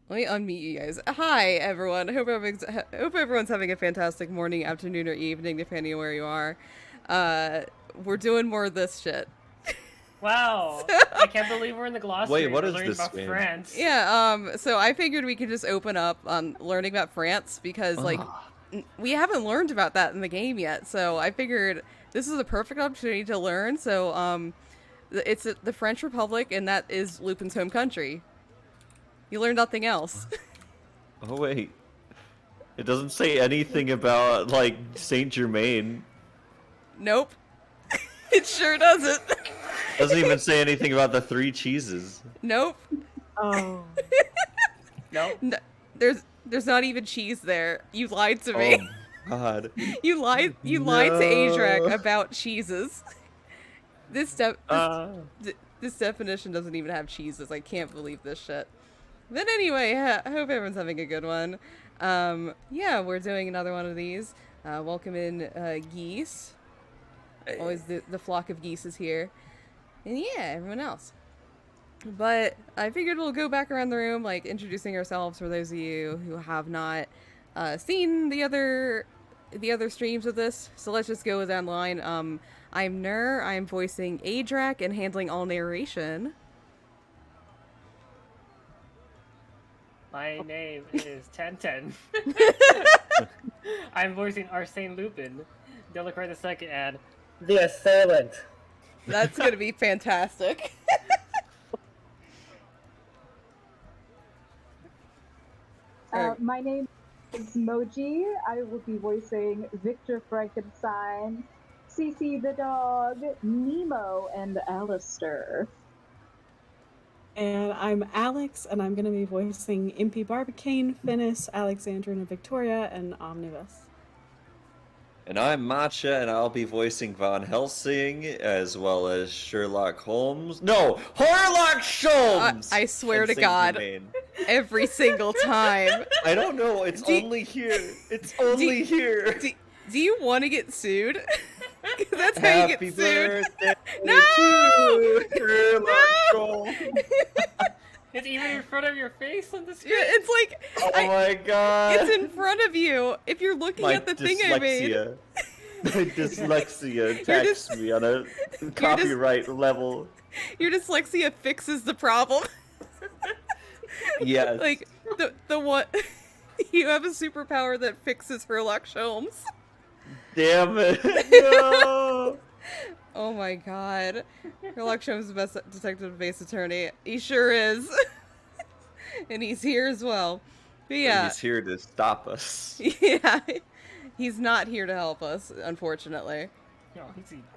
Let me unmute you guys. Hi, everyone. Hope everyone's having a fantastic morning, afternoon, or evening, depending on where you are. We're doing more of this shit. Wow, I can't believe we're in the glossary. Wait, what We're is learning this about game? France. Yeah, so I figured we could just open up on learning about France because, we haven't learned about that in the game yet. So I figured this is a perfect opportunity to learn. So, it's the French Republic, and that is Lupin's home country. You learn nothing else. Oh wait, it doesn't say anything about like Saint Germain. Nope. It sure doesn't. Doesn't even say anything about the three cheeses. Nope. Oh. No? No, there's not even cheese there. You lied to me. Oh God. You lied to Adrak about cheeses. This definition doesn't even have cheeses. I can't believe this shit. But anyway, I hope everyone's having a good one. Yeah, we're doing another one of these. Welcome in, geese. Always the flock of geese is here. And yeah, everyone else. But I figured we'll go back around the room, like, introducing ourselves for those of you who have not seen the other streams of this. So let's just go down the line. I'm Nur. I'm voicing Adrak and handling all narration. My name is Tenten. I'm voicing Arsène Lupin, Delacroix II, and The Assailant. That's gonna be fantastic. My name is Moji. I will be voicing Victor Frankenstein, Cece the dog, Nemo, and Alistair. And I'm Alex, and I'm going to be voicing Impy Barbicane, Finis, Alexandrina Victoria, and Omnibus. And I'm Matcha, and I'll be voicing Von Helsing as well as Sherlock Holmes. No, Harlock Sholmes. I swear and to Saint God, Germain. every single time. I don't know. It's only here. It's only here. Do you want to get sued? That's how Happy you get sued. birthday No! to Sherlock No! Holmes. it's even in front of your face on the screen. Yeah, it's like Oh my God. it's in front of you. If you're looking My at the thing I made. My dyslexia attacks me on a copyright level. Your dyslexia fixes the problem. Yes. Like the one you have a superpower that fixes Sherlock Holmes. Damn it. No. Oh my God. Sherlock Holmes is the best detective base attorney. He sure is. And he's here as well. But yeah. He's here to stop us. Yeah. He's not here to help us, unfortunately. No,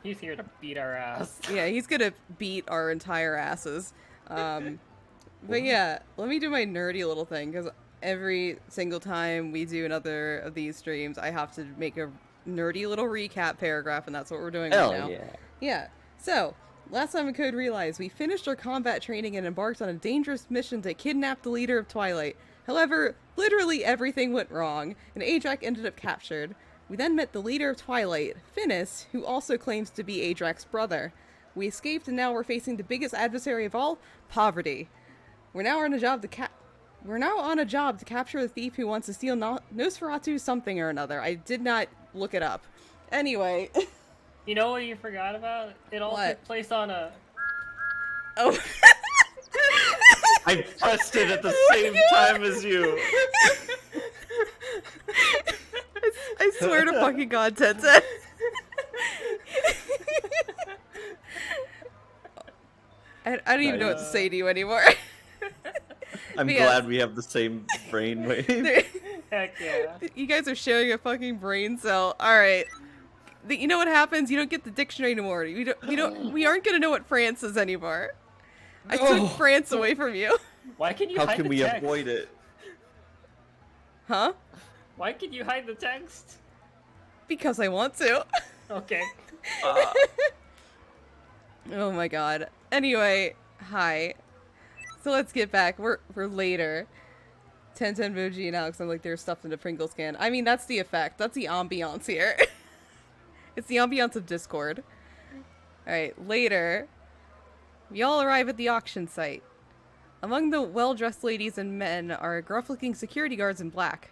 he's here to beat our ass. Yeah, he's gonna beat our entire asses. But yeah, let me do my nerdy little thing, because every single time we do another of these streams, I have to make a nerdy little recap paragraph, and that's what we're doing right now. Yeah. Yeah. So, last time in Code Realize, we finished our combat training and embarked on a dangerous mission to kidnap the leader of Twilight. However, literally everything went wrong, and Adrak ended up captured. We then met the leader of Twilight, Finis, who also claims to be Adrak's brother. We escaped, and now we're facing the biggest adversary of all, poverty. We're now on a job to capture the thief who wants to steal Nosferatu something or another. I did not look it up. Anyway. You know what you forgot about? It all took place on a... Oh. I pressed it at the same time as you. I swear to fucking God, Tenten. I don't even know what to say to you anymore. I'm But glad we have the same brainwave. Heck yeah. You guys are sharing a fucking brain cell. Alright. You know what happens? You don't get the dictionary anymore. We aren't gonna know what France is anymore. I took France away from you. Why can you How hide can the we text? avoid it? Huh? Why can you hide the text? Because I want to. Okay. Oh my God. Anyway, hi. So let's get back. We're later. Tenten, Moji, and Alex, I'm like, they're stuffed in a Pringles can. I mean, that's the effect. That's the ambiance here. It's the ambiance of Discord. Alright, later. We all arrive at the auction site. Among the well-dressed ladies and men are gruff-looking security guards in black.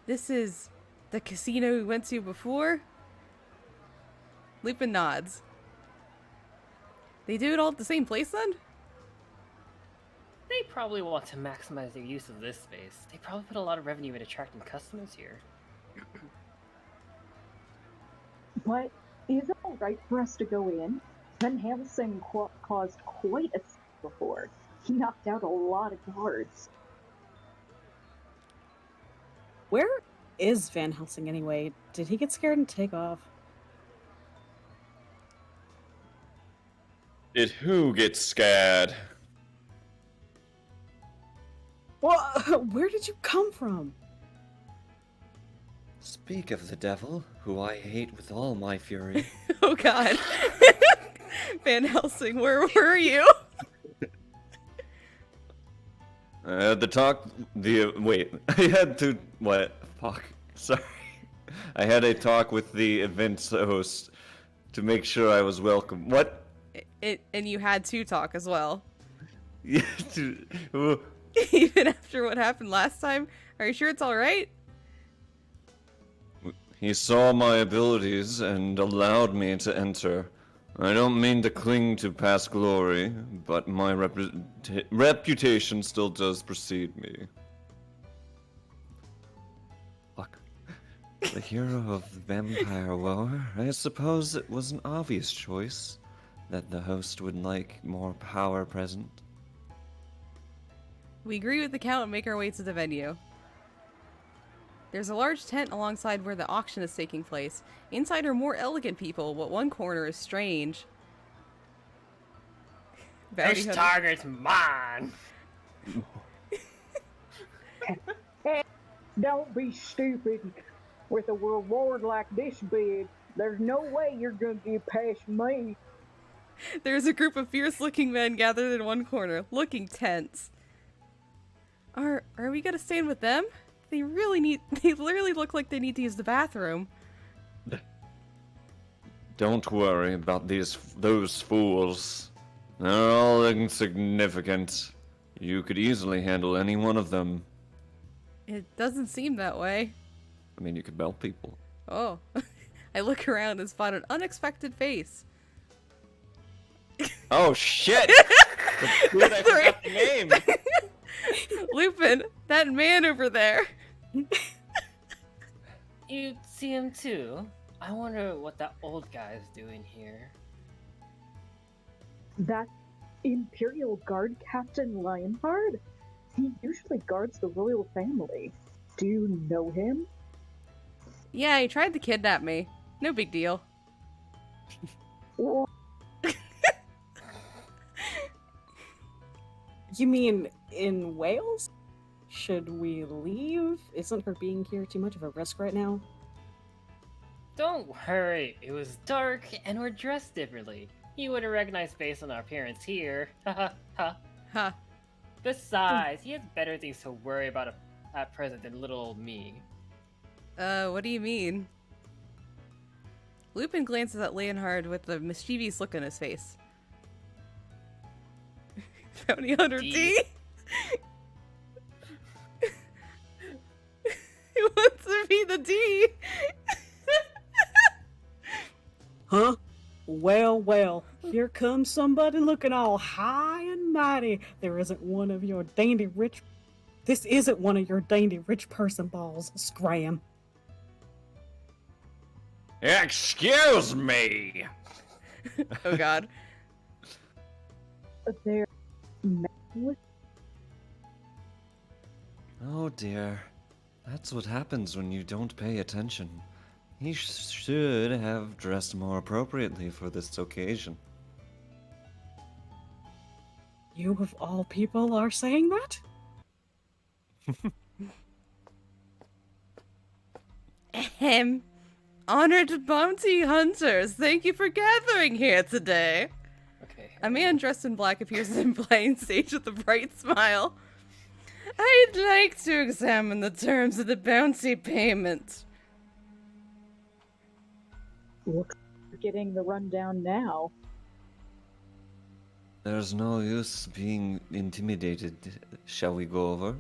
This is the casino we went to before? Lupin nods. They do it all at the same place then? They probably want to maximize their use of this space. They probably put a lot of revenue in attracting customers here. But is it alright for us to go in? Van Helsing caused quite a scene before. He knocked out a lot of guards. Where is Van Helsing anyway? Did he get scared and take off? Did who get scared? Well, where did you come from? Speak of the devil, who I hate with all my fury. Oh god. Van Helsing, where were you? I had to talk. Wait. I had to. What? Fuck. Sorry. I had a talk with the event host to make sure I was welcome. What? And you had to talk as well. Yeah. Even after what happened last time? Are you sure it's alright? He saw my abilities and allowed me to enter. I don't mean to cling to past glory, but my reputation still does precede me. Fuck. The hero of the vampire lore. I suppose it was an obvious choice that the host would like more power present. We agree with the count and make our way to the venue. There's a large tent alongside where the auction is taking place. Inside are more elegant people, but one corner is strange. This target's mine! Don't be stupid. With a reward like this big, there's no way you're gonna get past me. There's a group of fierce-looking men gathered in one corner, looking tense. Are we gonna stand with them? They literally look like they need to use the bathroom. Don't worry about those fools. They're all insignificant. You could easily handle any one of them. It doesn't seem that way. I mean, you could belt people. Oh. I look around and spot an unexpected face. Oh, shit! Dude, I forgot the name! Lupin, that man over there. You see him too? I wonder what that old guy's doing here. That Imperial Guard Captain Lionheart? He usually guards the royal family. Do you know him? Yeah, he tried to kidnap me. No big deal. Well, You mean in Wales? Should we leave? Isn't her being here too much of a risk right now? Don't worry, it was dark and we're dressed differently. You would have recognized based on our appearance here. Ha ha ha. Ha. Besides, he has better things to worry about at present than little old me. What do you mean? Lupin glances at Leonhard with a mischievous look on his face. Bounty Hunter D? He wants to be the D! Huh? Well, well, here comes somebody looking all high and mighty. There isn't one of your dandy rich... This isn't one of your dandy rich person balls, Scram. Excuse me! Oh god. they're... Oh dear. That's what happens when you don't pay attention. He should have dressed more appropriately for this occasion. You of all people are saying that? Ahem. Honored bounty hunters, thank you for gathering here today. Okay. A man dressed in black appears in plain stage with a bright smile. I'd like to examine the terms of the bounty payment. Looks like you're getting the rundown now. There's no use being intimidated. Shall we go over?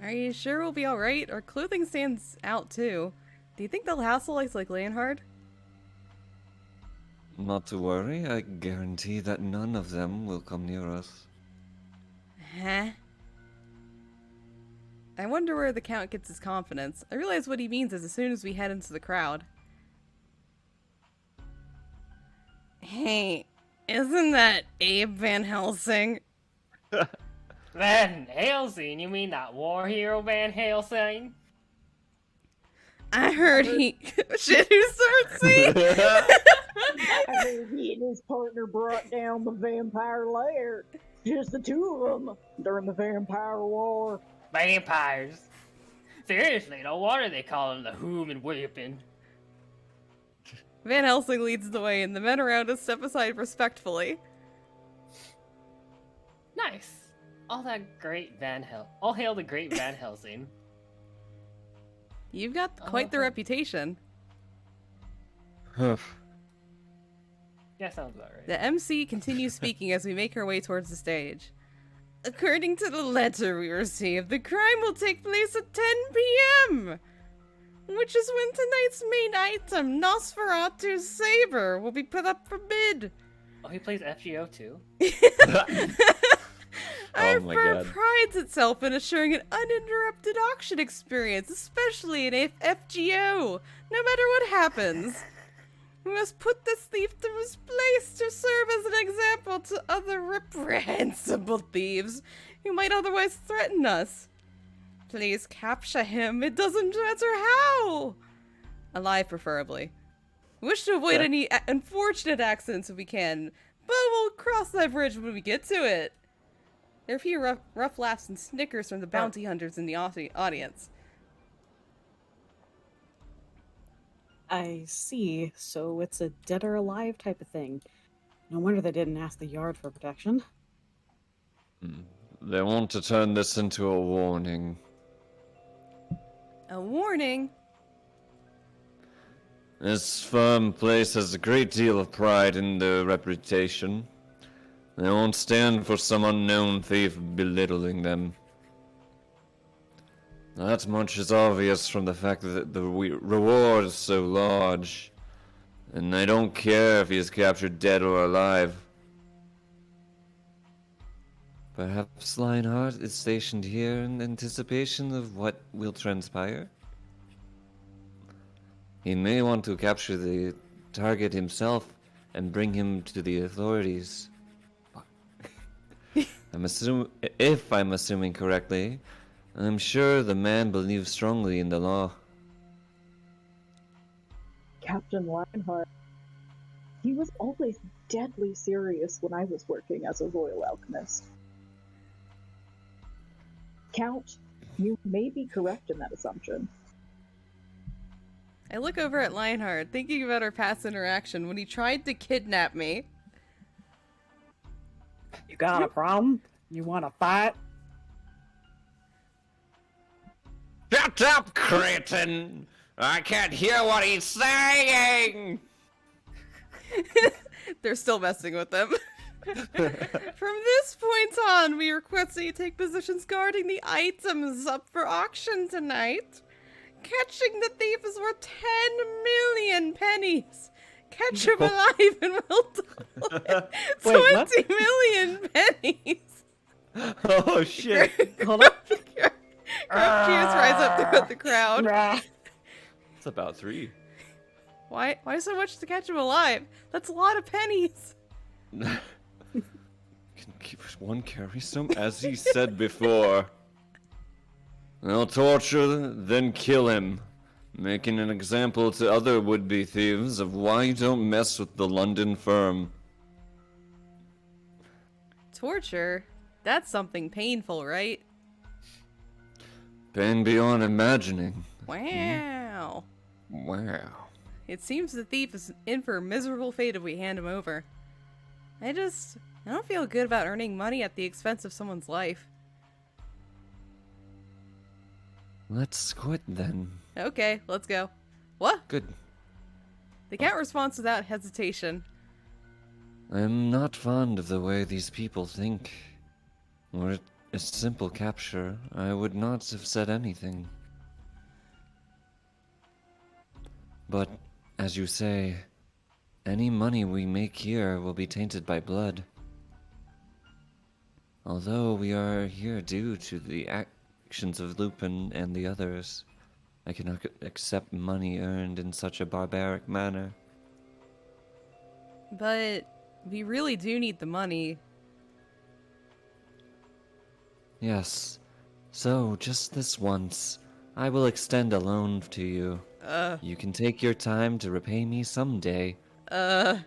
Are you sure we'll be alright? Our clothing stands out too. Do you think they'll hassle us like Leonhard? Not to worry, I guarantee that none of them will come near us. Huh? I wonder where the Count gets his confidence. I realize what he means as soon as we head into the crowd. Hey, isn't that Abe Van Helsing? Van Helsing? You mean that war hero Van Helsing? I heard he... Shit, who starts singing? I heard he and his partner brought down the vampire lair. Just the two of them during the vampire war. Vampires? Seriously, no wonder they call him the human weapon. Van Helsing leads the way, and the men around us step aside respectfully. Nice. All hail the great Van Helsing. You've got quite the reputation. Yeah, sounds about right. The MC continues speaking as we make our way towards the stage. According to the letter we received, the crime will take place at 10 p.m., which is when tonight's main item, Nosferatu's Saber, will be put up for bid. Oh, he plays FGO too? Our my firm God. prides itself in assuring an uninterrupted auction experience, especially in FGO, no matter what happens. We must put this thief to his place to serve as an example to other reprehensible thieves who might otherwise threaten us. Please capture him, it doesn't matter how! Alive, preferably. We wish to avoid any unfortunate accidents if we can, but we'll cross that bridge when we get to it. There are a few rough laughs and snickers from the bounty hunters in the audience. I see. So it's a dead or alive type of thing. No wonder they didn't ask the yard for protection. They want to turn this into a warning. A warning? This firm places a great deal of pride in their reputation. They won't stand for some unknown thief belittling them. That much is obvious from the fact that the reward is so large. And I don't care if he is captured dead or alive. Perhaps Lionheart is stationed here in anticipation of what will transpire? He may want to capture the target himself and bring him to the authorities. If I'm assuming correctly, I'm sure the man believes strongly in the law. Captain Lionheart. He was always deadly serious when I was working as a royal alchemist. Count, you may be correct in that assumption. I look over at Lionheart, thinking about our past interaction when he tried to kidnap me. You got a problem? You want to fight? Shut up, Creighton! I can't hear what he's saying! They're still messing with them. From this point on, we request that you take positions guarding the items up for auction tonight. Catching the thief is worth 10 million pennies. Catch him alive and we'll double it. Wait, what? 20 million pennies. Oh shit! Hold up. Crowd cheers rise up throughout the crowd. It's about 3. Why so much to catch him alive? That's a lot of pennies. Can keep one carry some, as he said before. They'll torture, then kill him, making an example to other would-be thieves of why you don't mess with the London firm. Torture? That's something painful, right? Pain beyond imagining. Wow. Wow. It seems the thief is in for a miserable fate if we hand him over. I don't feel good about earning money at the expense of someone's life. Let's quit then. Okay, let's go. What? Good. The Count responds without hesitation. I'm not fond of the way these people think. Were it a simple capture, I would not have said anything. But, as you say, any money we make here will be tainted by blood. Although we are here due to the actions of Lupin and the others, I cannot accept money earned in such a barbaric manner. But we really do need the money. Yes. So, just this once, I will extend a loan to you. You can take your time to repay me someday. In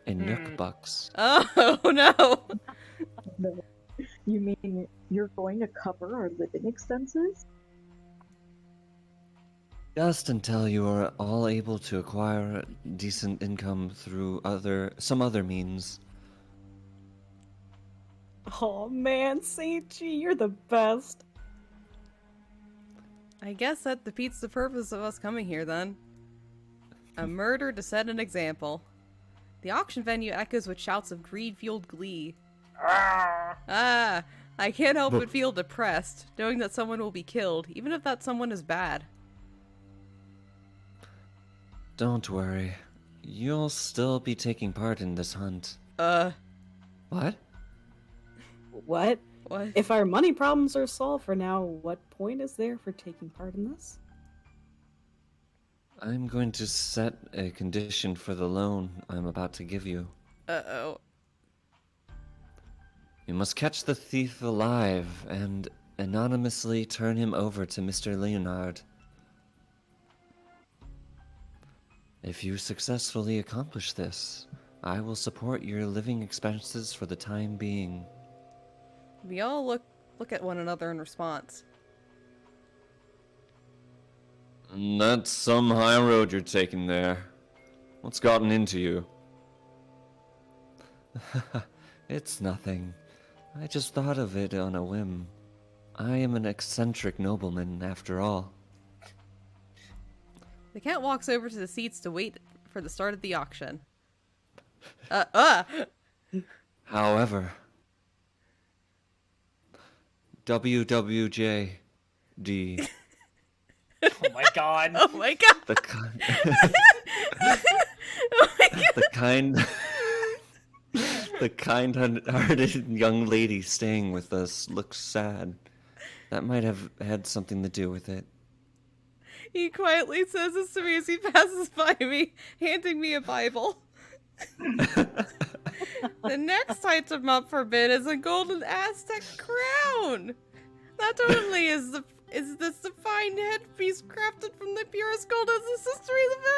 Nook bucks. Oh, no! No. You mean you're going to cover our living expenses? Just until you are all able to acquire decent income through some other means. Oh man, Seichi, you're the best. I guess that defeats the purpose of us coming here, then. A murder to set an example. The auction venue echoes with shouts of greed-fueled glee. Ah! I can't help but feel depressed, knowing that someone will be killed, even if that someone is bad. Don't worry. You'll still be taking part in this hunt. What? What? What? If our money problems are solved for now, what point is there for taking part in this? I'm going to set a condition for the loan I'm about to give you. Uh-oh. You must catch the thief alive and anonymously turn him over to Mr. Leonard. If you successfully accomplish this, I will support your living expenses for the time being. We all look at one another in response. That's some high road you're taking there. What's gotten into you? It's nothing. I just thought of it on a whim. I am an eccentric nobleman, after all. The cat walks over to the seats to wait for the start of the auction. However, WWJD. Oh my god. Oh my god! The kind. Oh my god! The kind-hearted young lady staying with us looks sad. That might have had something to do with it. He quietly says this to me as he passes by me, handing me a Bible. The next item up for bid is a golden Aztec crown. Not only is this the fine headpiece crafted from the purest gold as the history of the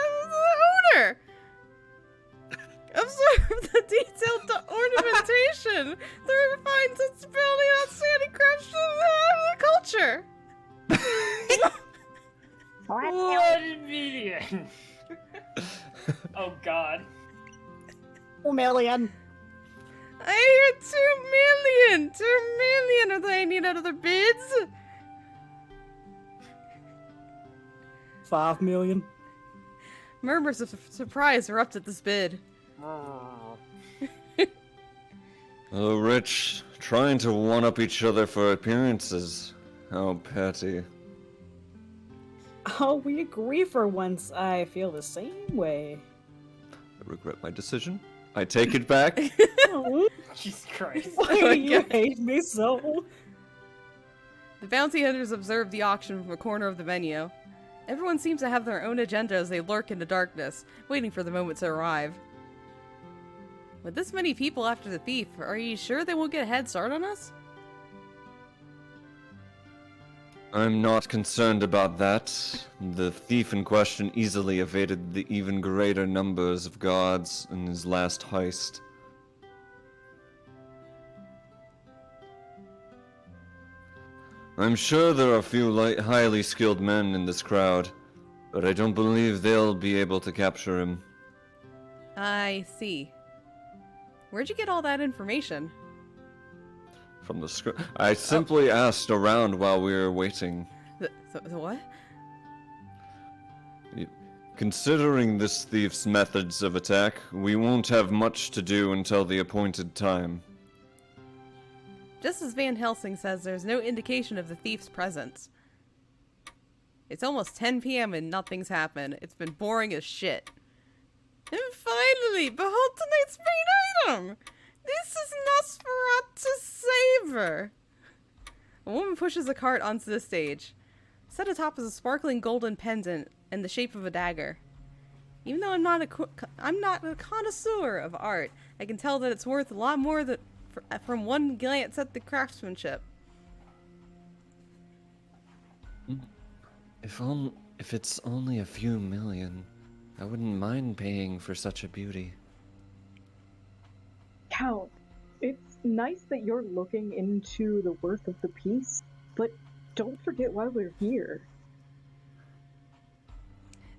owner. Observe the detailed ornamentation, the refined sensibility and outstanding craftsmanship of the culture. 1 million. Oh god. 2 million. I hear 2 million. 2 million. Are there any other bids? 5 million. Murmurs of surprise erupt at this bid. The rich trying to one-up each other for appearances. How petty. Oh, we agree for once. I feel the same way. I regret my decision. I take it back. Oh, Jesus Christ. why Oh my do you God. hate me so? The bounty hunters observe the auction from a corner of the venue. Everyone seems to have their own agenda as they lurk in the darkness, waiting for the moment to arrive. With this many people after the thief, are you sure they won't get a head start on us? I'm not concerned about that. The thief in question easily evaded the even greater numbers of guards in his last heist. I'm sure there are a few highly skilled men in this crowd, but I don't believe they'll be able to capture him. I see. Where'd you get all that information? From the script. I simply asked around while we were waiting. The what? Considering this thief's methods of attack, we won't have much to do until the appointed time. Just as Van Helsing says, there's no indication of the thief's presence. It's almost 10 p.m. and nothing's happened. It's been boring as shit. And finally, behold tonight's main item! This is Nosferatu Saber! A woman pushes a cart onto the stage. Set atop is a sparkling golden pendant in the shape of a dagger. Even though I'm not a connoisseur of art, I can tell that it's worth a lot more from one glance at the craftsmanship. If it's only a few million, I wouldn't mind paying for such a beauty. Count, it's nice that you're looking into the worth of the piece, but don't forget why we're here.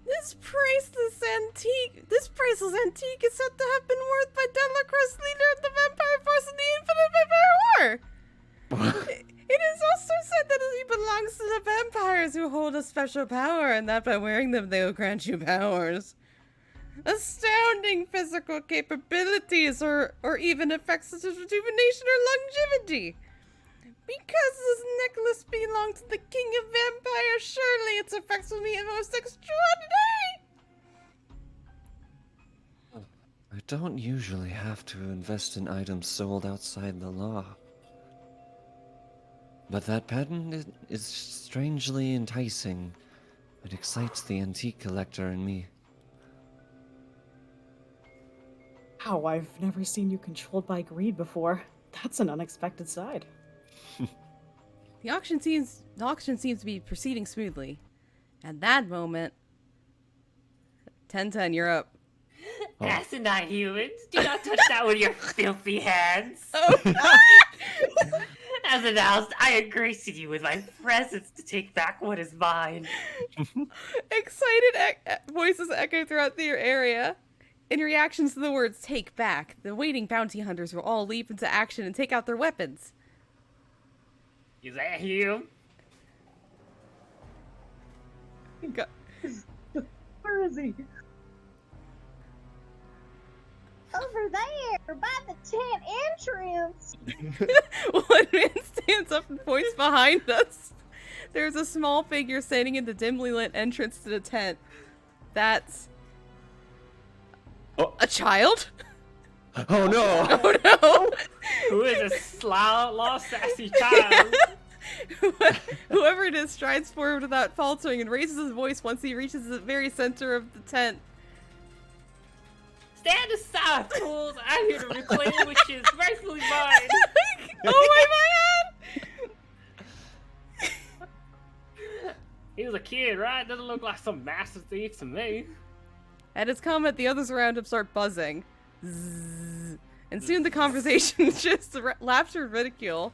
This priceless antique is said to have been worth by Delacroix, leader of the vampire force in the Infinite Vampire War! It is also said that he belongs to the vampires who hold a special power, and that by wearing them they will grant you powers. Astounding physical capabilities, or even effects such as rejuvenation or longevity. Because this necklace belonged to the king of vampires, surely its effects will be most extraordinary! I don't usually have to invest in items sold outside the law. But that pattern is strangely enticing. It excites the antique collector in me. Wow, I've never seen you controlled by greed before. That's an unexpected side. The auction seems to be proceeding smoothly. At that moment, 10-10, you're up. Asinine humans, do not touch that with your filthy hands. Oh. As announced, I have graced you with my presence to take back what is mine. Excited voices echo throughout the area. In reactions to the words "take back," the waiting bounty hunters will all leap into action and take out their weapons. Is that you? Where is he? Over there, by the tent entrance. One man stands up and points behind us. There's a small figure standing in the dimly lit entrance to the tent. That's... a child? Oh no! Oh no! Who is a slow, sassy child? Whoever it is strides forward without faltering and raises his voice once he reaches the very center of the tent. Stand aside, fools! I'm here to reclaim which is rightfully mine! Oh my god! He was a kid, right? Doesn't look like some master thief to me. At his comment, the others around him start buzzing. Zzz. And soon the conversation shifts to laughter and ridicule.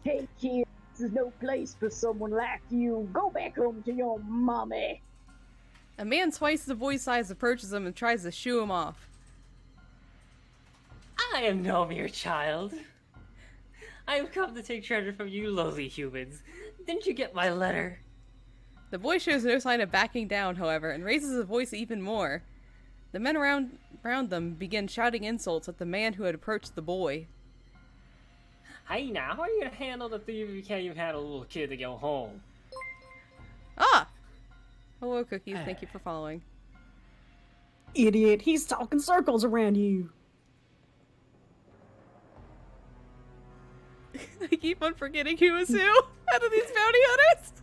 Hey kid, this is no place for someone like you. Go back home to your mommy. A man twice the boy's size approaches him and tries to shoo him off. I am no mere child. I have come to take treasure from you lowly humans. Didn't you get my letter? The boy shows no sign of backing down, however, and raises his voice even more. The men around them begin shouting insults at the man who had approached the boy. Hey now, how are you gonna handle the thief if you can't even handle a little kid to go home? Ah! Hello, Cookies. Thank you for following. Idiot, he's talking circles around you. I keep on forgetting who is who out of these bounty hunters.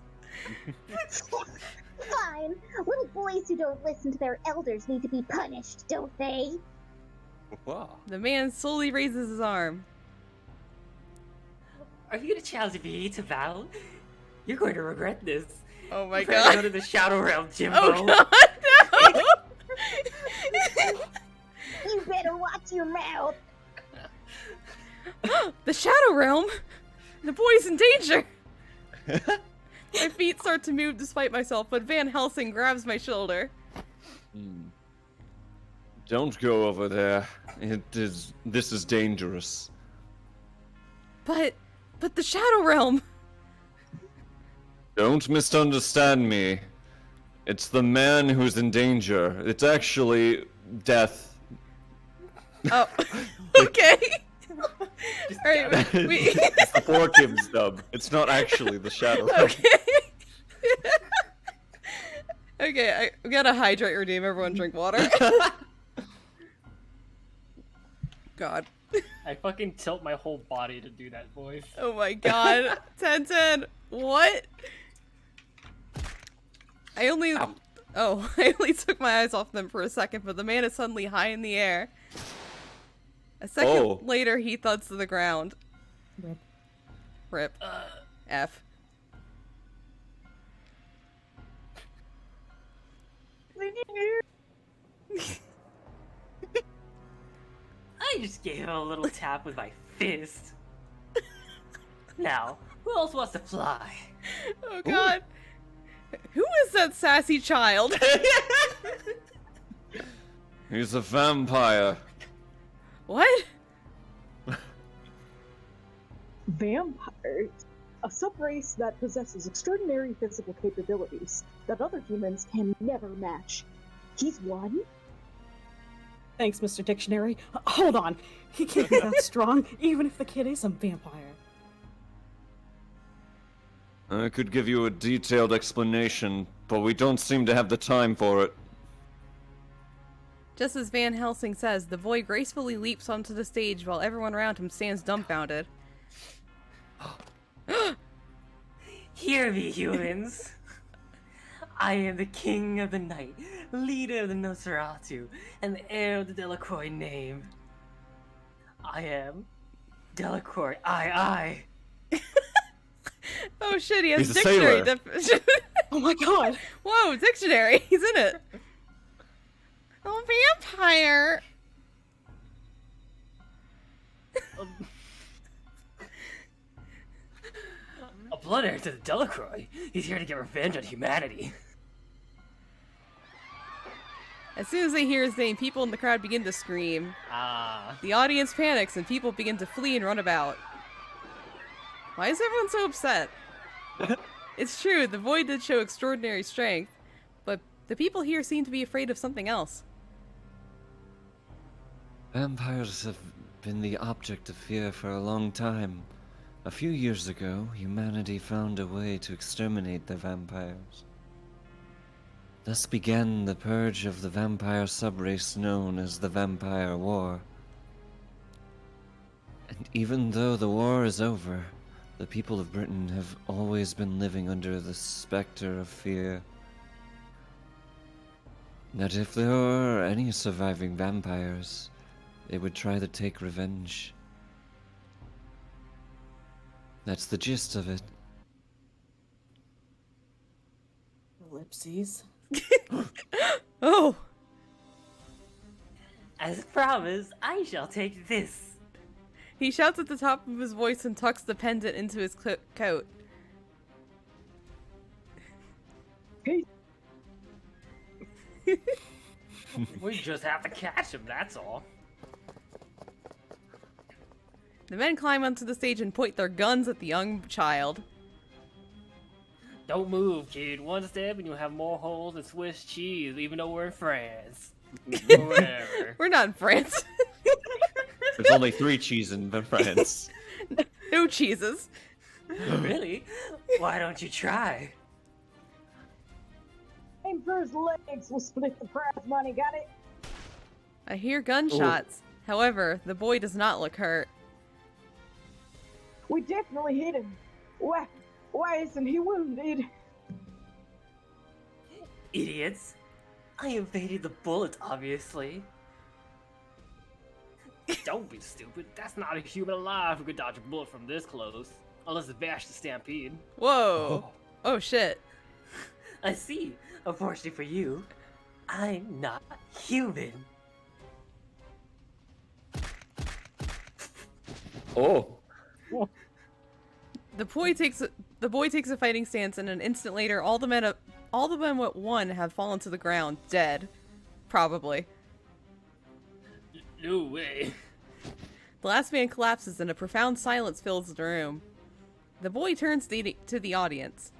Fine. Little boys who don't listen to their elders need to be punished, don't they? Wow. The man slowly raises his arm. Are you gonna challenge me to battle? You're going to regret this. Oh my Prepare to god. go to the Shadow Realm, Jimbo. Oh god, no! You better watch your mouth. The Shadow Realm? The boy's in danger! My feet start to move despite myself, but Van Helsing grabs my shoulder. Don't go over there. This is dangerous. But the Shadow Realm! Don't misunderstand me. It's the man who's in danger. It's actually death. Oh, okay. Alright, It's the poor Kim's dub. It's not actually the shadow. Okay. Okay, I gotta hydrate redeem. Everyone drink water. God. I fucking tilt my whole body to do that voice. Oh my god. 10-10. What? I only took my eyes off them for a second, but the man is suddenly high in the air. A second later, he thuds to the ground. Rip. Rip. F. I just gave him a little tap with my fist. Now, who else wants to fly? Oh god. Who is that sassy child? He's a vampire. What? Vampires, a subrace that possesses extraordinary physical capabilities that other humans can never match. He's one? Thanks, Mr. Dictionary. Hold on. He can't be that strong, even if the kid is a vampire. I could give you a detailed explanation, but we don't seem to have the time for it. Just as Van Helsing says, the boy gracefully leaps onto the stage while everyone around him stands dumbfounded. Hear me, humans. I am the king of the night, leader of the Nosferatu, and the heir of the Delacroix name. I am Delacroix, I. Oh shit, he has He's a dictionary sailor. definition. Oh my god! Whoa, dictionary, he's in it. Oh, vampire. A blood heir to the Delacroix. He's here to get revenge on humanity. As soon as they hear his name, people in the crowd begin to scream. Ah. The audience panics and people begin to flee and run about. Why is everyone so upset? It's true, the void did show extraordinary strength, but the people here seem to be afraid of something else. Vampires have been the object of fear for a long time. A few years ago, humanity found a way to exterminate the vampires. Thus began the purge of the vampire subrace known as the Vampire War. And even though the war is over, the people of Britain have always been living under the specter of fear. That if there were any surviving vampires, they would try to take revenge. That's the gist of it. Ellipses. Oh! As promised, I shall take this. He shouts at the top of his voice and tucks the pendant into his coat. Hey, We just have to catch him, that's all. The men climb onto the stage and point their guns at the young child. Don't move, kid. One step and you'll have more holes than Swiss cheese, even though we're in France. Whatever. We're not in France. There's only 3 cheese in France. No cheeses. Really? Why don't you try? aim for his legs, we'll split the prize money, got it? I hear gunshots. However, the boy does not look hurt. We definitely hit him. Why isn't he wounded? Idiots. I evaded the bullet, obviously. Don't be stupid. That's not a human alive who could dodge a bullet from this close. Unless it's Vash the Stampede. Whoa. Oh shit. I see. Unfortunately for you, I'm not human. Oh. The boy takes a fighting stance, and an instant later, all the men but one have fallen to the ground, dead, probably. No way. The last man collapses, and a profound silence fills the room. The boy turns to the audience.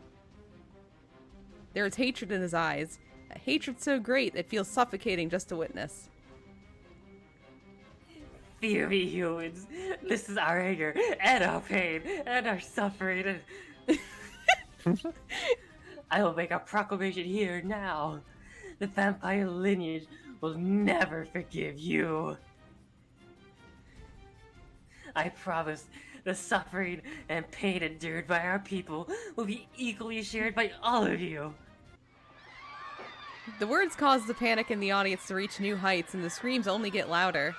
There is hatred in his eyes. A hatred so great it feels suffocating just to witness. Fear me, humans. This is our anger, and our pain, and our suffering. I will make a proclamation here now. The vampire lineage will never forgive you. I promise the suffering and pain endured by our people will be equally shared by all of you. The words cause the panic in the audience to reach new heights, and the screams only get louder.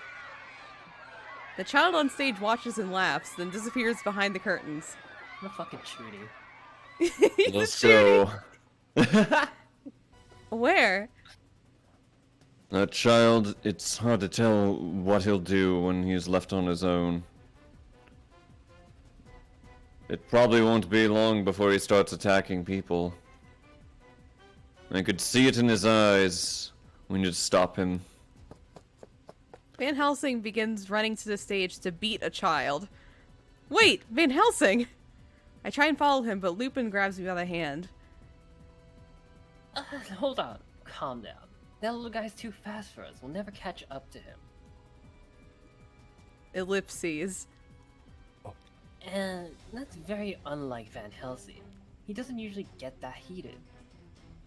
The child on stage watches and laughs, then disappears behind the curtains. I'm a fucking Trudy. He's a Trudy. Where? That child, it's hard to tell what he'll do when he's left on his own. It probably won't be long before he starts attacking people. I could see it in his eyes. We need to stop him. Van Helsing begins running to the stage to beat a child. Wait, Van Helsing! I try and follow him, but Lupin grabs me by the hand. Hold on. Calm down. That little guy's too fast for us. We'll never catch up to him. Ellipses. And that's very unlike Van Helsing. He doesn't usually get that heated.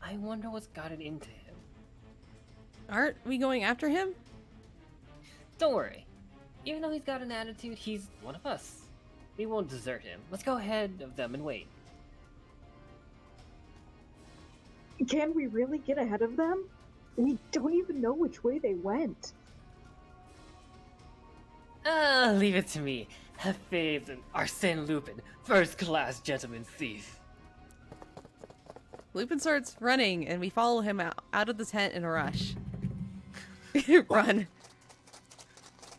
I wonder what's gotten into him. Aren't we going after him? Don't worry. Even though he's got an attitude, he's one of us. We won't desert him. Let's go ahead of them and wait. Can we really get ahead of them? We don't even know which way they went. Leave it to me. Have faith in Arsène Lupin, first-class gentleman thief. Lupin starts running, and we follow him out of the tent in a rush. Run.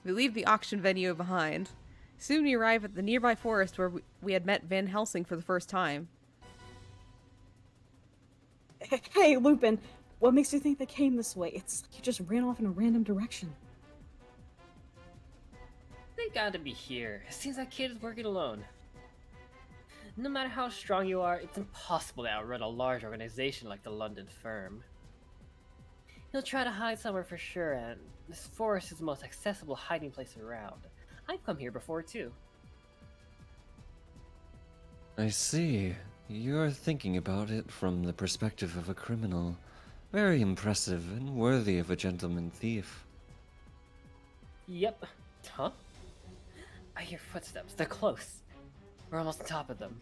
We leave the auction venue behind. Soon we arrive at the nearby forest where we had met Van Helsing for the first time. Hey, Lupin, what makes you think they came this way? It's like you just ran off in a random direction. They gotta be here. It seems that kid is working alone. No matter how strong you are, it's impossible to outrun a large organization like the London firm. He'll try to hide somewhere for sure, and this forest is the most accessible hiding place around. I've come here before, too. I see. You're thinking about it from the perspective of a criminal. Very impressive and worthy of a gentleman thief. Yep. Huh? I hear footsteps. They're close. We're almost on top of them.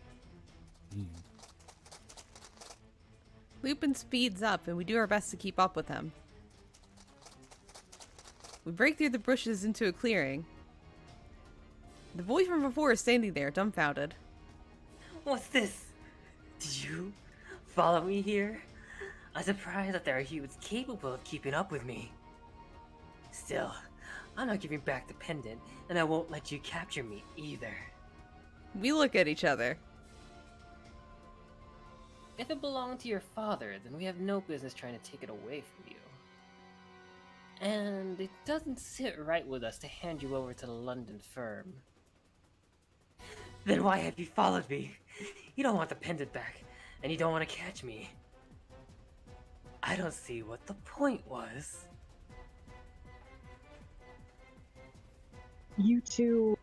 Lupin speeds up, and we do our best to keep up with him. We break through the bushes into a clearing. The boy from before is standing there, dumbfounded. What's this? Did you follow me here? I'm surprised that there are humans capable of keeping up with me. Still, I'm not giving back the pendant, and I won't let you capture me either. We look at each other. If it belonged to your father, then we have no business trying to take it away from you. And it doesn't sit right with us to hand you over to the London firm. Then why have you followed me? You don't want the pendant back, and you don't want to catch me. I don't see what the point was. You two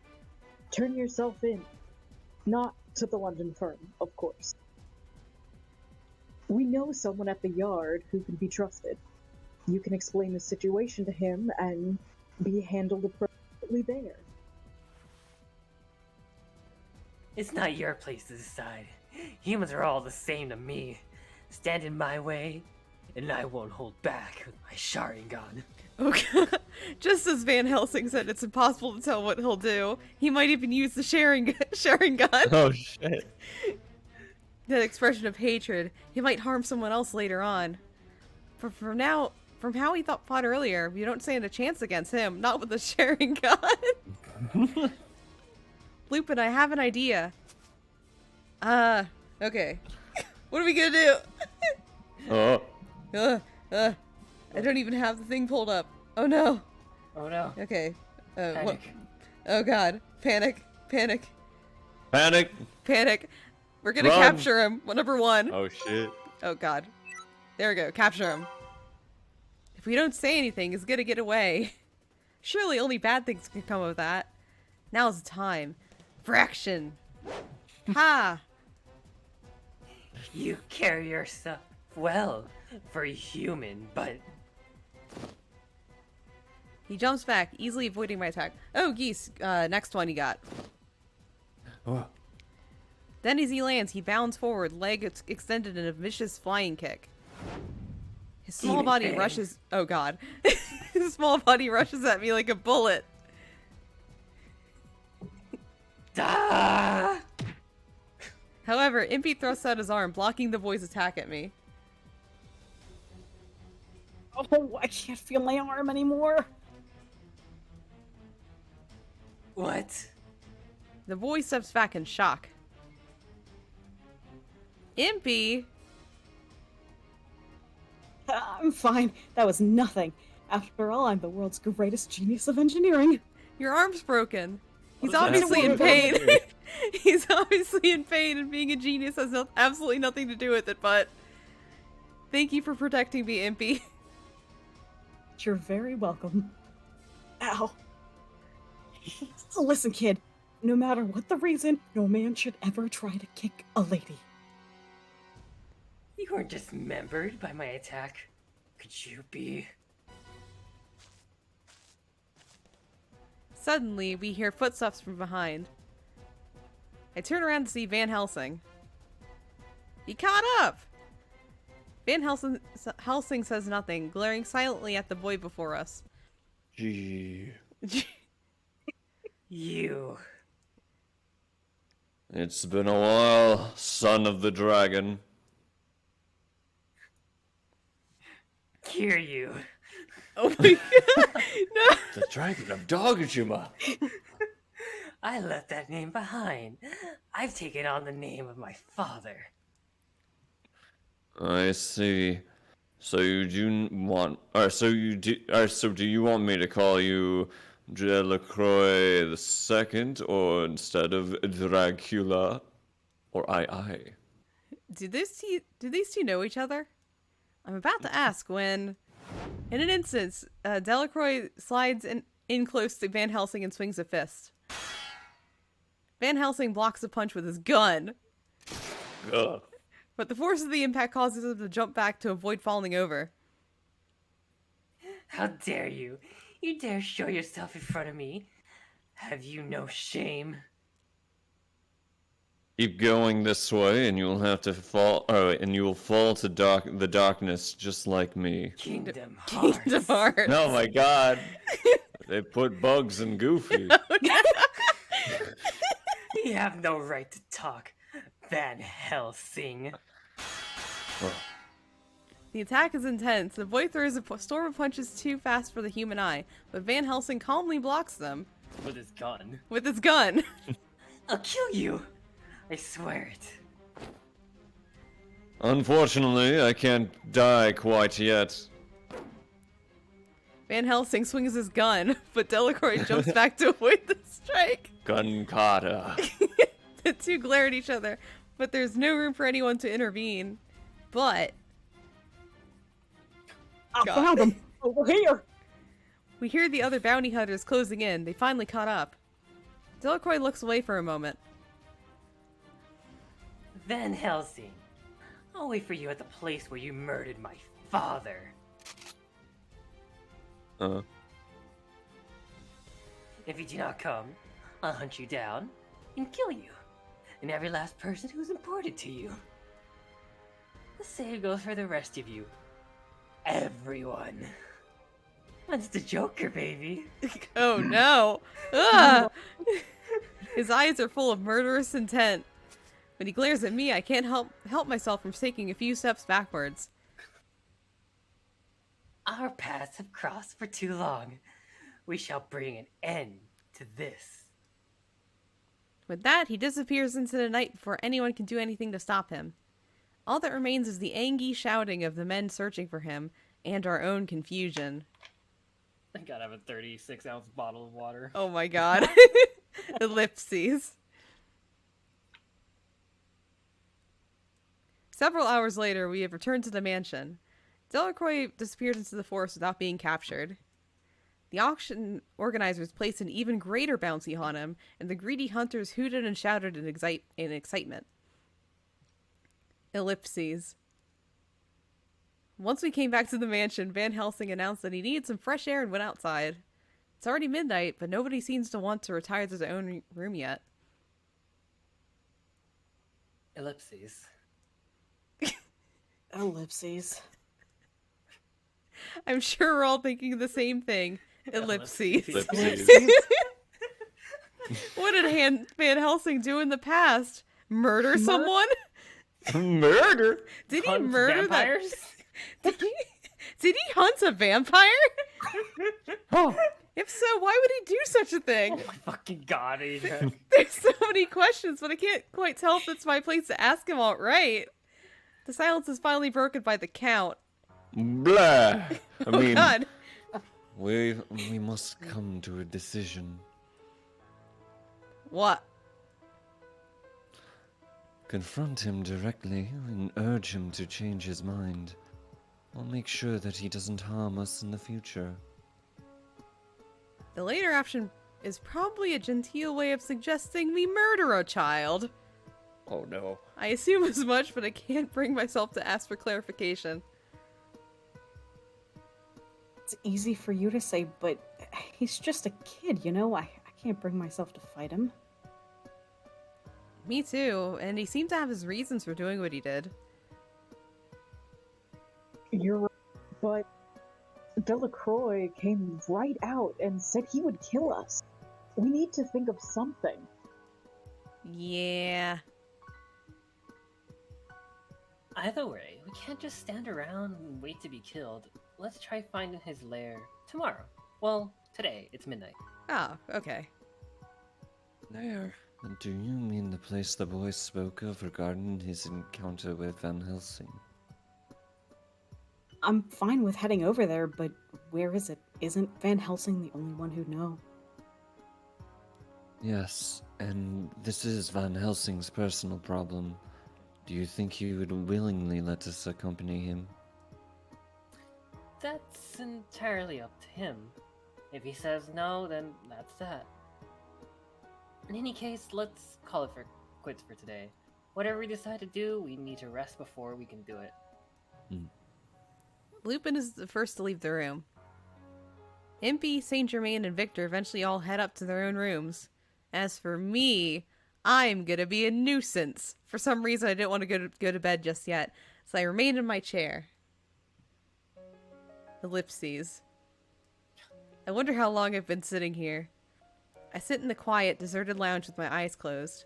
turn yourself in. Not to the London firm, of course. We know someone at the yard who can be trusted. You can explain the situation to him and be handled appropriately there. It's not your place to decide. Humans are all the same to me. Stand in my way, and I won't hold back with my Sharingan. Okay. Just as Van Helsing said, it's impossible to tell what he'll do. He might even use the Sharingan. Oh shit. That expression of hatred. He might harm someone else later on. From how he fought earlier, you don't stand a chance against him. Not with the Sharingan. Lupin, I have an idea. Okay. What are we gonna do? I don't even have the thing pulled up. Oh no. Oh no. Okay. What? Panic. Oh god. Panic. Panic. Panic! Panic. We're gonna Run. capture him. Number one. Oh shit. Oh god. There we go. Capture him. If we don't say anything, he's gonna get away. Surely only bad things can come of that. Now's the time. For action. Ha! You carry yourself well for a human, but... He jumps back, easily avoiding my attack. Oh, Geese. Next one you got. Oh. Then as he lands, he bounds forward, leg extended in a vicious flying kick. His small Demon body Fang. rushes... Oh god. His small body rushes at me like a bullet. Ah! However, Impy thrusts out his arm, blocking the boy's attack at me. Oh, I can't feel my arm anymore. What? The boy steps back in shock. Impy? I'm fine. That was nothing. After all, I'm the world's greatest genius of engineering. Your arm's broken. He's Well, that's obviously in what pain. we're He's obviously in pain, and being a genius has absolutely nothing to do with it, but... Thank you for protecting me, Impy. You're very welcome. Ow. Listen, kid. No matter what the reason, no man should ever try to kick a lady. You weren't dismembered by my attack. Could you be? Suddenly, we hear footsteps from behind. I turn around to see Van Helsing. He caught up! Van Helsing says nothing, glaring silently at the boy before us. Gee. You. It's been a while, son of the dragon. Hear you. Oh my god! No! The dragon of Dogajima. I left that name behind. I've taken on the name of my father. I see. So you do want, so do you want me to call you Delacroix the Second, or instead of Dracula, or I? Do these two know each other? I'm about to ask when, in an instant, Delacroix slides in close to Van Helsing and swings a fist. Van Helsing blocks a punch with his gun. Ugh. But the force of the impact causes him to jump back to avoid falling over. How dare you? You dare show yourself in front of me? Have you no shame? Keep going this way, and you'll have to fall. Oh, and you will fall to the darkness, just like me. Kingdom Hearts. Kingdom Hearts. Oh my God! They put bugs in Goofy. You have no right to talk, Van Helsing. The attack is intense. The boy throws a storm of punches too fast for the human eye, but Van Helsing calmly blocks them. With his gun. With his gun. I'll kill you! I swear it. Unfortunately, I can't die quite yet. Van Helsing swings his gun, but Delacroix jumps back to avoid the strike. Gun kata. The two glare at each other, but there's no room for anyone to intervene. But I God. found him! Over here! we hear the other bounty hunters closing in. They finally caught up. Delacroix looks away for a moment. Van Helsing, I'll wait for you at the place where you murdered my father. If you do not come, I'll hunt you down and kill you, and every last person who's important to you. The same goes for the rest of you. Everyone. That's the Joker, baby. Oh no! Ugh! His eyes are full of murderous intent. When he glares at me, I can't help myself from taking a few steps backwards. Our paths have crossed for too long. We shall bring an end to this. With that, he disappears into the night before anyone can do anything to stop him. All that remains is the angry shouting of the men searching for him, and our own confusion. I gotta have a 36-ounce bottle of water. Oh my god. Ellipses. Several hours later, we have returned to the mansion. Delacroix disappeared into the forest without being captured. The auction organizers placed an even greater bounty on him, and the greedy hunters hooted and shouted in excitement. Ellipses. Once we came back to the mansion, Van Helsing announced that he needed some fresh air and went outside. It's already midnight, but nobody seems to want to retire to their own room yet. Ellipses. Ellipses. I'm sure we're all thinking the same thing. Ellipses. Ellipses. What did Van Helsing do in the past? Murder someone? Murder? Did he Hunt murder vampires? Did he hunt a vampire? Oh. If so, why would he do such a thing? Oh my fucking god, Asia. There's so many questions, but I can't quite tell if it's my place to ask him outright. The silence is finally broken by the Count. Blah. I mean, God. we must come to a decision. What? Confront him directly and urge him to change his mind. I'll make sure that he doesn't harm us in the future. The later option is probably a genteel way of suggesting we murder a child. Oh no. I assume as much, but I can't bring myself to ask for clarification. It's easy for you to say, but he's just a kid, you know? I can't bring myself to fight him. Me too, and he seemed to have his reasons for doing what he did. You're right, but Delacroix came right out and said he would kill us. We need to think of something. Yeah. Either way, we can't just stand around and wait to be killed. Let's try finding his lair tomorrow. Well, today. It's midnight. Oh, okay. There. Do you mean the place the boy spoke of regarding his encounter with Van Helsing? I'm fine with heading over there, but where is it? Isn't Van Helsing the only one who'd know? Yes, and this is Van Helsing's personal problem. Do you think he would willingly let us accompany him? That's entirely up to him. If he says no, then that's that. In any case, let's call it quits for today. Whatever we decide to do, we need to rest before we can do it. Lupin is the first to leave the room. Impy, Saint Germain, and Victor eventually all head up to their own rooms. As for me, I'm gonna be a nuisance. For some reason, I didn't want to go to bed just yet, so I remained in my chair. Ellipses. I wonder how long I've been sitting here. I sit in the quiet, deserted lounge with my eyes closed.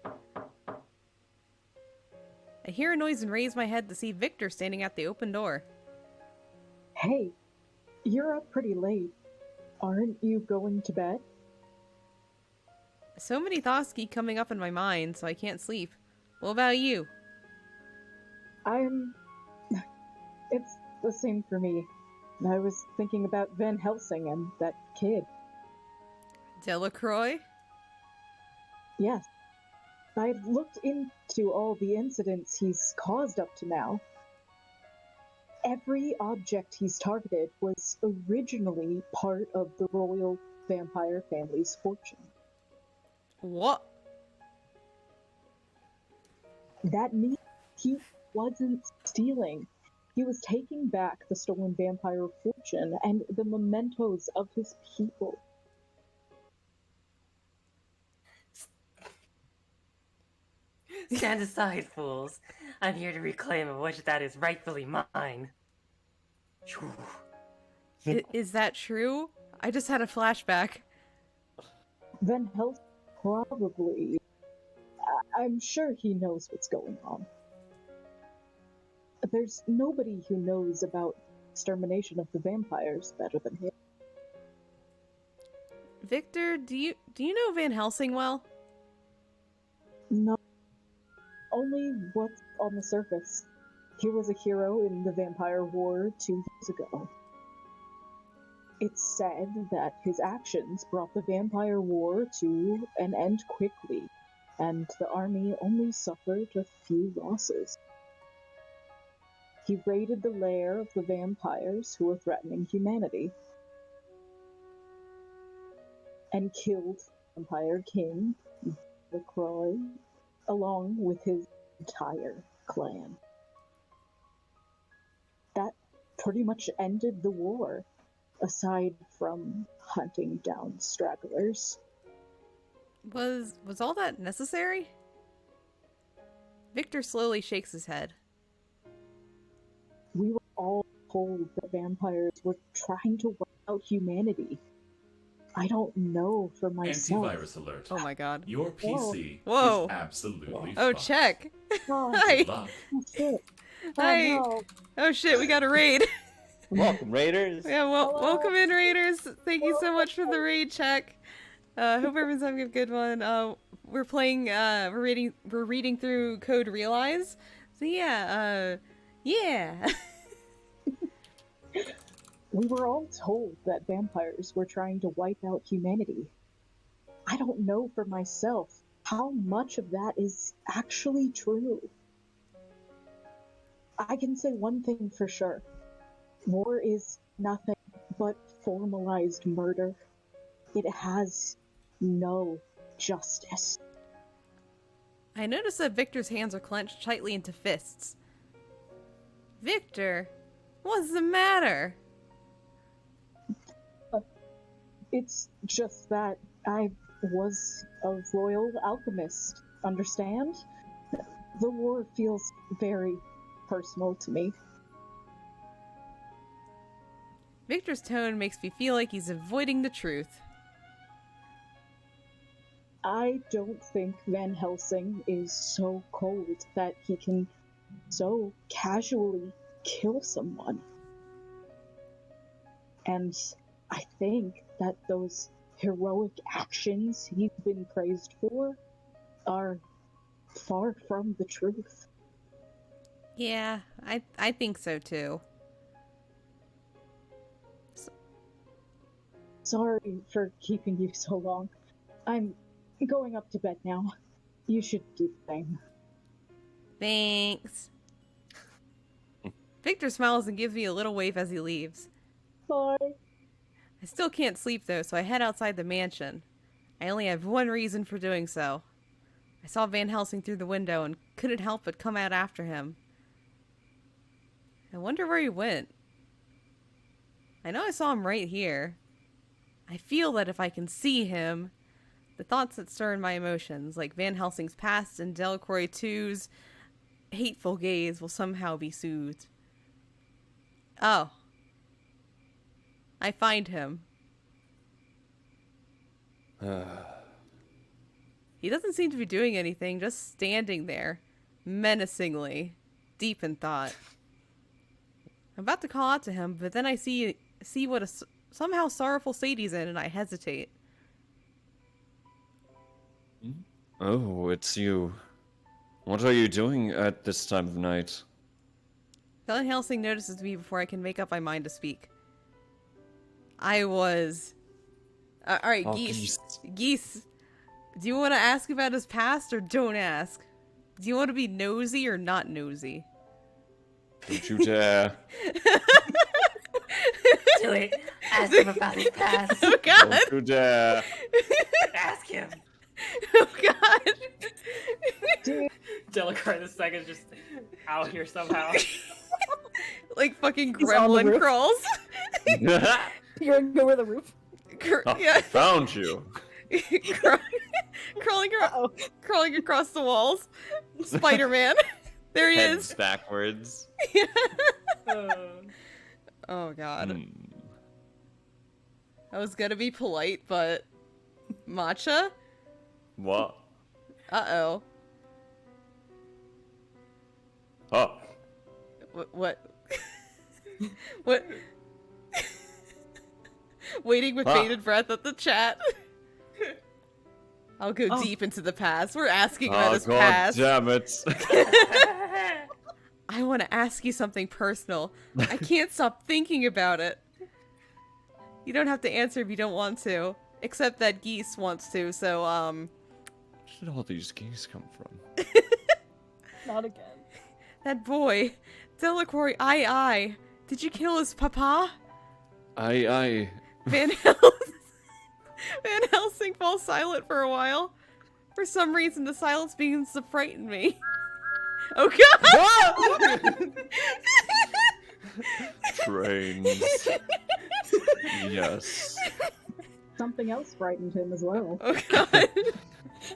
I hear a noise and raise my head to see Victor standing at the open door. Hey, you're up pretty late. Aren't you going to bed? So many thoughts keep coming up in my mind, so I can't sleep. What about you? It's the same for me. I was thinking about Van Helsing and that kid. Delacroix? Yes. I've looked into all the incidents he's caused up to now. Every object he's targeted was originally part of the royal vampire family's fortune. What? That means he wasn't stealing. He was taking back the stolen vampire fortune and the mementos of his people. Stand aside, fools. I'm here to reclaim which that is rightfully mine. Is that true? I just had a flashback. Van Helsing probably... I'm sure he knows what's going on. There's nobody who knows about extermination of the vampires better than him. Victor, do you know Van Helsing well? No. Only what's on the surface. He was a hero in the Vampire War 2 years ago. It's said that his actions brought the Vampire War to an end quickly, and the army only suffered a few losses. He raided the lair of the vampires who were threatening humanity and killed Vampire King LaCroix along with his entire clan. That pretty much ended the war, aside from hunting down stragglers. Was all that necessary? Victor slowly shakes his head. We were all told that vampires were trying to wipe out humanity. I don't know for myself. Antivirus alert. Oh my god. Your PC Whoa. is absolutely Oh, fucked. check. Oh, Hi. Good luck. oh, shit. Hi. Oh, no. Oh shit, we got a raid. Welcome, Raiders. Yeah, well, Hello. welcome in, Raiders. Thank you so much for the raid check. Hope everyone's having a good one. We're playing, we're reading through Code Realize. So yeah, yeah. We were all told that vampires were trying to wipe out humanity. I don't know for myself how much of that is actually true. I can say one thing for sure. War is nothing but formalized murder. It has no justice. I notice that Victor's hands are clenched tightly into fists. Victor, what's the matter? It's just that I was a royal alchemist, understand? The war feels very personal to me. Victor's tone makes me feel like he's avoiding the truth. I don't think Van Helsing is so cold that he can so casually kill someone. And I think that those heroic actions he's been praised for are far from the truth. Yeah, I think so too. Sorry for keeping you so long. I'm going up to bed now. You should do the same. Thanks. Victor smiles and gives me a little wave as he leaves. Bye. I still can't sleep though, so I head outside the mansion. I only have one reason for doing so. I saw Van Helsing through the window and couldn't help but come out after him. I wonder where he went. I know I saw him right here. I feel that if I can see him, the thoughts that stir in my emotions, like Van Helsing's past and Delacroix II's hateful gaze, will somehow be soothed. Oh. I find him. He doesn't seem to be doing anything, just standing there, menacingly, deep in thought. I'm about to call out to him, but then I see what a somehow sorrowful state he's in, and I hesitate. Oh, it's you. What are you doing at this time of night? Van Helsing notices me before I can make up my mind to speak. I was... Alright, Oh, Geese. Geese, do you want to ask about his past or don't ask? Do you want to be nosy or not nosy? Don't you dare. Do it. Ask him about his past. Oh god! Don't you dare. Ask him. Oh god! Delacroix the second is just out here somehow. Like fucking He's on the gremlin roof. crawls. You're gonna go over the roof? Oh, Yeah. found you. Crawling across the walls. Spider-Man. There he Heads is. backwards. Oh god. Hmm. I was gonna be polite, but... Matcha? What? Uh-oh. Oh. What? What? Waiting with Ah. bated breath at the chat. I'll go deep into the past. We're asking about Oh, his god past. damn it. I want to ask you something personal. I can't stop thinking about it. You don't have to answer if you don't want to. Except that Geese wants to, so, Where did all these geese come from? Not again. That boy, Delacroix, aye. Did you kill his papa? Aye. Van Helsing falls silent for a while. For some reason, the silence begins to frighten me. Oh god! Trains. Yes. Something else frightened him as well. Oh god!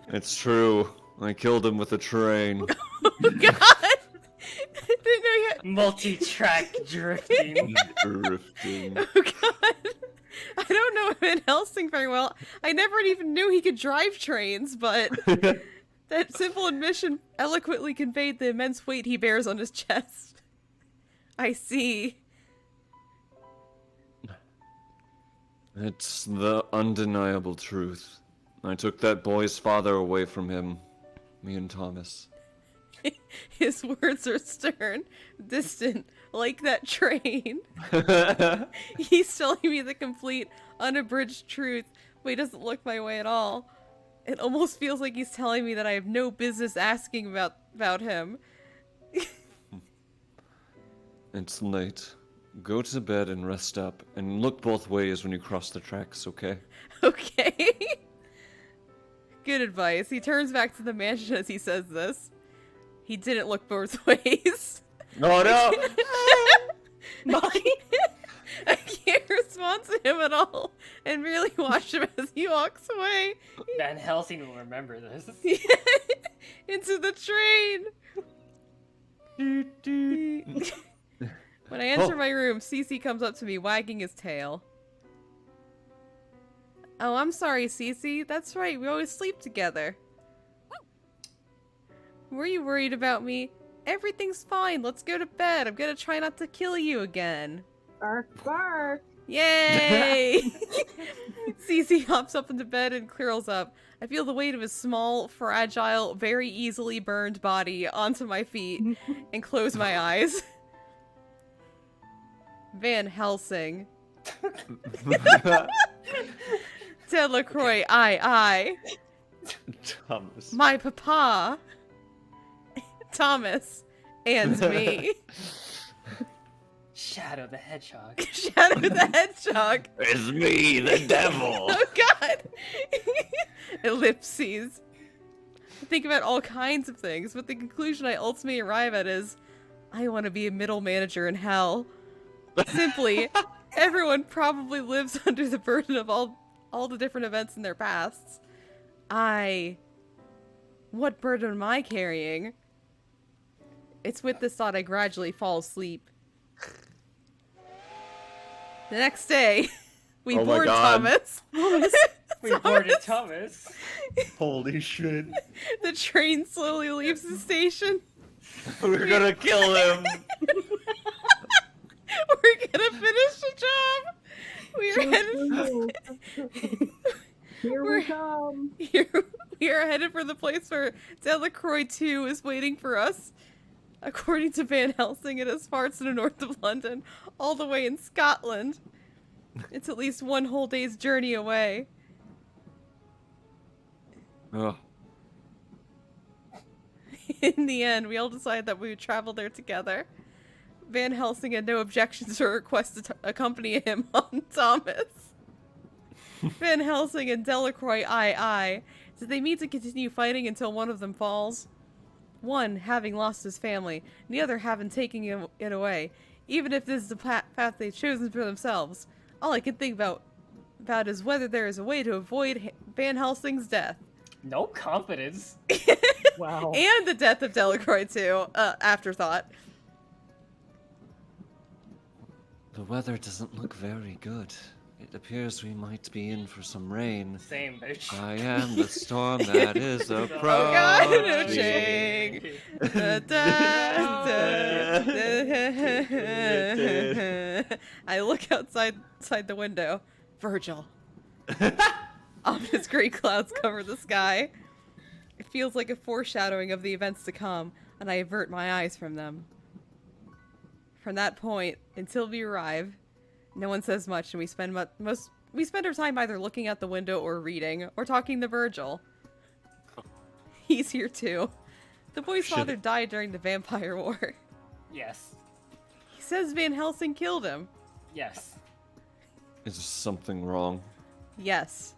It's true. I killed him with a train. Oh god! Didn't know you had... Multi-track drifting. Drifting. Oh god! I don't know Van Helsing very well. I never even knew he could drive trains, but that simple admission eloquently conveyed the immense weight he bears on his chest. I see. It's the undeniable truth. I took that boy's father away from him. Me and Thomas. His words are stern, distant, like that train. He's telling me the complete, unabridged truth, but he doesn't look my way at all. It almost feels like he's telling me that I have no business asking about him. It's late. Go to bed and rest up, and look both ways when you cross the tracks, okay? Okay. Good advice. He turns back to the mansion as he says this. He didn't look both ways. Oh no! I can't respond to him at all and merely watch him as he walks away. Van Helsing will remember this. Into the train. When I enter my room, Cece comes up to me, wagging his tail. Oh, I'm sorry, Cece. That's right, we always sleep together. Were you worried about me? Everything's fine. Let's go to bed. I'm gonna try not to kill you again. Bark, bark. Yay! Cece hops up into bed and curls up. I feel the weight of his small, fragile, very easily burned body onto my feet and close my eyes. Van Helsing. Delacroix, aye. Thomas. My papa. Thomas. And me. Shadow the Hedgehog. Shadow the Hedgehog. It's me, the devil! Oh god! Ellipses. I think about all kinds of things, but the conclusion I ultimately arrive at is, I want to be a middle manager in hell. Simply, everyone probably lives under the burden of all the different events in their pasts. What burden am I carrying? It's with this thought I gradually fall asleep. The next day, we board Thomas. We boarded Thomas. Holy shit. The train slowly leaves the station. We're gonna kill him! We're gonna finish the job! We're headed... Here we come. We are headed for the place where Delacroix 2 is waiting for us. According to Van Helsing, it is far to the north of London, all the way in Scotland. It's at least one whole day's journey away. Oh. In the end, we all decided that we would travel there together. Van Helsing had no objections to a request to accompany him on Thomas. Van Helsing and Delacroix, aye. Did they meet to continue fighting until one of them falls? One having lost his family, and the other having taken it away. Even if this is the path they've chosen for themselves, all I can think about is whether there is a way to avoid Van Helsing's death. No confidence. Wow. And the death of Delacroix too. Afterthought. The weather doesn't look very good. It appears we might be in for some rain. Same, bitch. I am the storm that is approaching. Oh god, no ching. I look outside the window. Virgil. Ominous gray clouds cover the sky. It feels like a foreshadowing of the events to come, and I avert my eyes from them. From that point, until we arrive, no one says much, and we spend our time either looking out the window or reading, or talking to Virgil. He's here too. The boy's Shit. father died during the Vampire War. Yes. He says Van Helsing killed him. Yes. Is something wrong? Yes.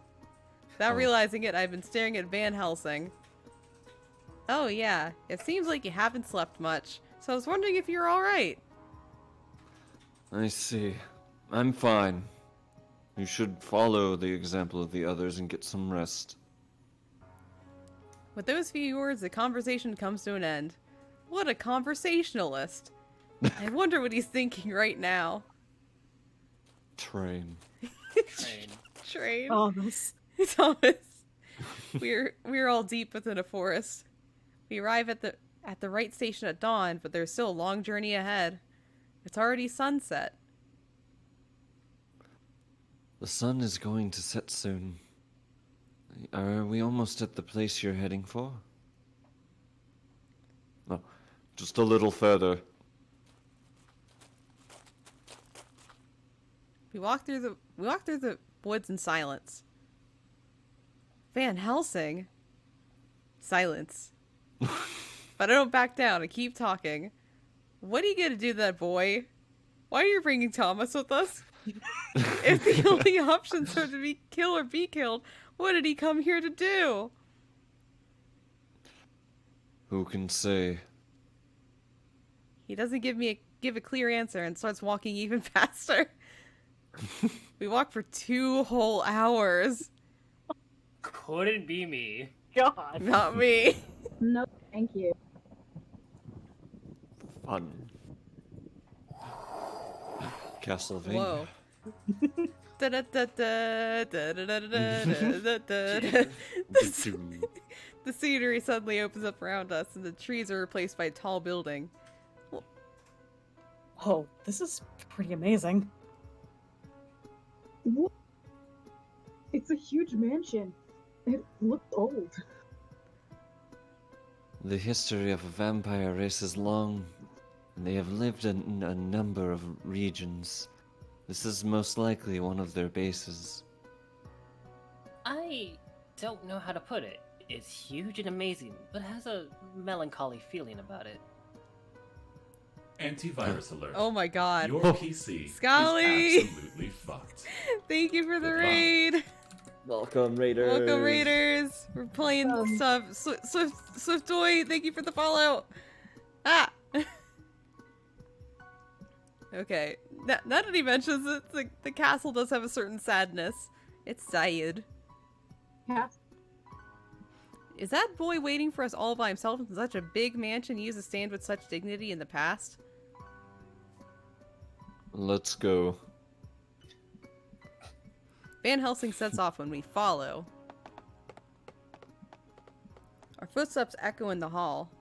Without realizing it, I've been staring at Van Helsing. Oh yeah, it seems like you haven't slept much, so I was wondering if you're alright. I see. I'm fine. You should follow the example of the others and get some rest. With those few words, the conversation comes to an end. What a conversationalist. I wonder what he's thinking right now. Train. Train. Train. Thomas. Thomas. We're all deep within a forest. We arrive at the right station at dawn, but there's still a long journey ahead. It's already sunset. The sun is going to set soon. Are we almost at the place you're heading for? No, just a little further. We walk through the woods in silence. Van Helsing. Silence. But I don't back down. I keep talking. What are you gonna do to that boy? Why are you bringing Thomas with us? If the only options are to be kill or be killed, what did he come here to do? Who can say? He doesn't give a clear answer and starts walking even faster. We walk for 2 whole hours. Couldn't be me. God. Not me. No, thank you. Fun. Castlevania. Whoa. The scenery suddenly opens up around us, and the trees are replaced by a tall building. Oh, this is pretty amazing. What? It's a huge mansion. It looked old. The history of a vampire race is long, and they have lived in a number of regions. This is most likely one of their bases. I don't know how to put it. It's huge and amazing, but has a melancholy feeling about it. Antivirus alert. Oh my god. Your PC Scully! is absolutely fucked. Thank you for the Good luck. raid! Welcome, Raiders! Welcome, Raiders! We're playing stuff. Swifttoy, thank you for the follow! Ah! Okay. Now that he mentions it, the castle does have a certain sadness. It's sad. Yeah. Is that boy waiting for us all by himself in such a big mansion he used to stand with such dignity in the past? Let's go. Van Helsing sets off when we follow. Our footsteps echo in the hall.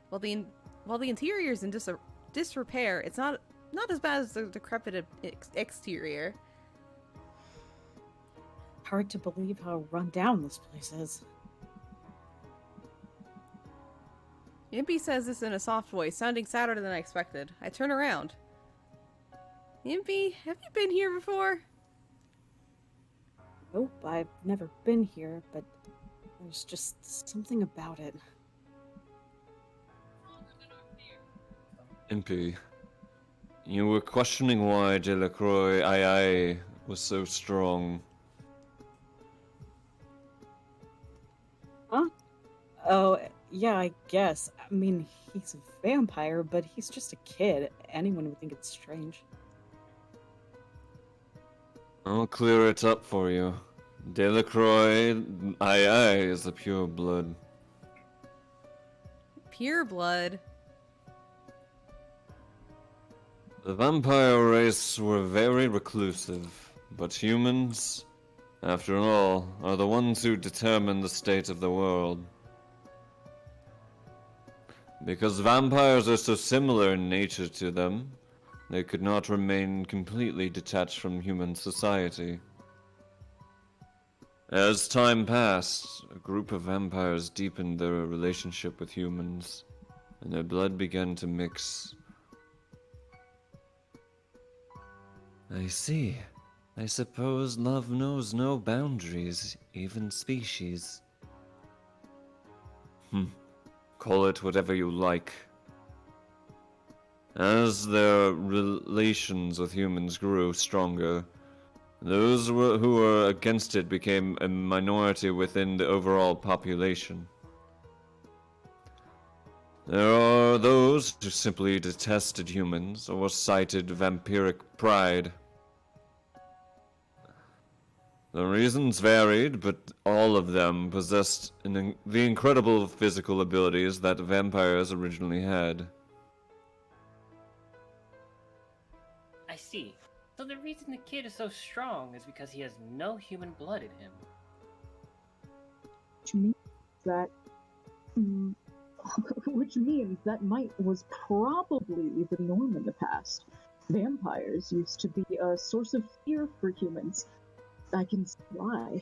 While the interior is in disrepair, it's not as bad as the decrepit exterior. Hard to believe how run down this place is. Impy says this in a soft voice, sounding sadder than I expected. I turn around. Impy, have you been here before? Nope, I've never been here, but there's just something about it. Impy, you were questioning why Delacroix II was so strong. Huh? Oh, yeah, I guess. I mean, he's a vampire, but he's just a kid. Anyone would think it's strange. I'll clear it up for you. Delacroix II is a pure blood. Pure blood. The vampire race were very reclusive, but humans, after all, are the ones who determine the state of the world. Because vampires are so similar in nature to them, they could not remain completely detached from human society. As time passed, a group of vampires deepened their relationship with humans, and their blood began to mix. I see. I suppose love knows no boundaries, even species. Call it whatever you like. As their relations with humans grew stronger, those who were against it became a minority within the overall population. There are those who simply detested humans or cited vampiric pride. The reasons varied, but all of them possessed the incredible physical abilities that vampires originally had. I see. So the reason the kid is so strong is because he has no human blood in him. Which means that. Which means that might was probably the norm in the past. Vampires used to be a source of fear for humans. I can see why.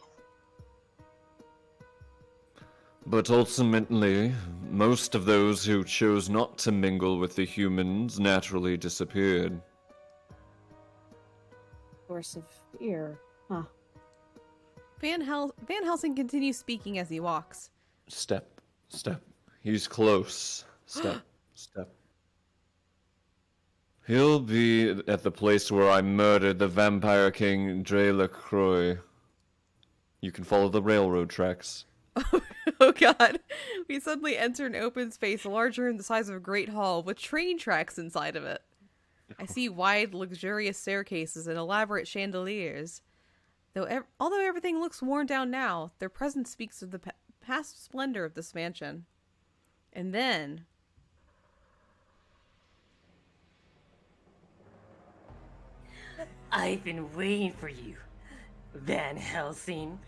But ultimately, most of those who chose not to mingle with the humans naturally disappeared. Source of fear. Huh. Van Helsing continues speaking as he walks. Step, step. He's close. Step, step. He'll be at the place where I murdered the vampire king DRACULA. You can follow the railroad tracks. Oh god. We suddenly enter an open space larger than the size of a great hall with train tracks inside of it. I see wide, luxurious staircases and elaborate chandeliers. Although everything looks worn down now, their presence speaks of the past splendor of this mansion. And then... I've been waiting for you, Van Helsing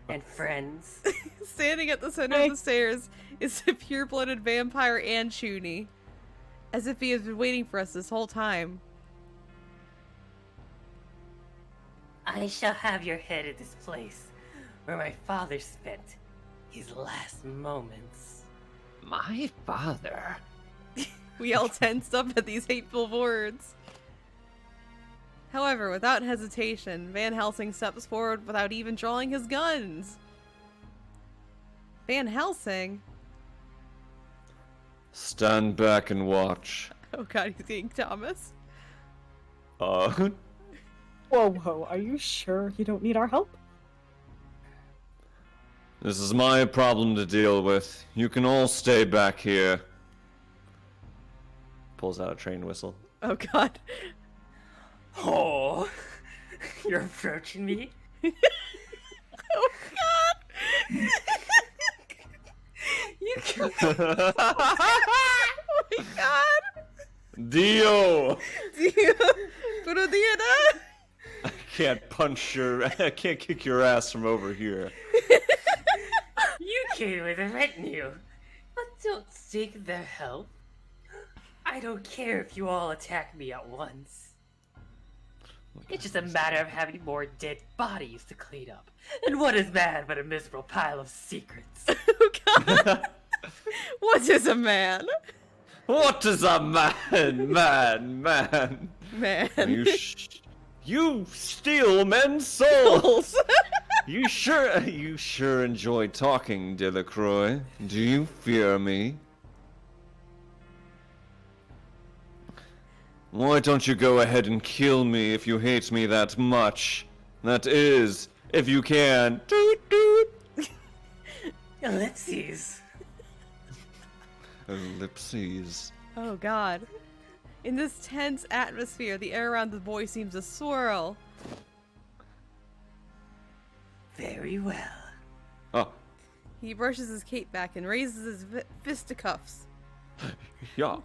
and friends. Standing at the center of the stairs is a pure-blooded vampire and Chuni. As if he has been waiting for us this whole time. I shall have your head at this place, where my father spent his last moments. My father? We all tensed up at these hateful words. However, without hesitation, Van Helsing steps forward without even drawing his guns. Van Helsing? Stand back and watch. Oh god, he's getting Thomas. Whoa, whoa, are you sure you don't need our help? This is my problem to deal with. You can all stay back here. Pulls out a train whistle. Oh god. Oh, you're approaching me? Oh god! You can... Oh my god! Dio! Dio! Puro dia na? I can't I can't kick your ass from over here. You came with a retinue, but don't seek their help. I don't care if you all attack me at once. It's just a matter of having more dead bodies to clean up. And what is man but a miserable pile of secrets? Oh god! What is a man? What is a man? Man. You steal men's souls! You sure enjoy talking, Delacroix. Do you fear me? Why don't you go ahead and kill me if you hate me that much? That is, if you can. Doot doot! Ellipses. Ellipses. Oh god. In this tense atmosphere, the air around the boy seems to swirl. Very well. Oh. He brushes his cape back and raises his fisticuffs. Yeah.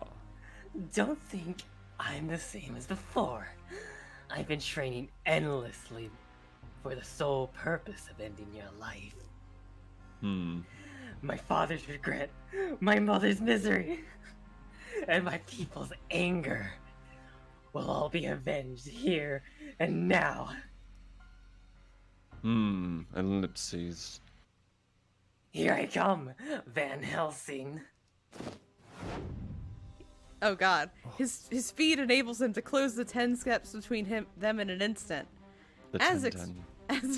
Don't think I'm the same as before. I've been training endlessly for the sole purpose of ending your life. My father's regret, my mother's misery, and my people's anger will all be avenged here and now. Ellipses. Here I come, Van Helsing. Oh god. His speed enables him to close the 10 steps between them in an instant. As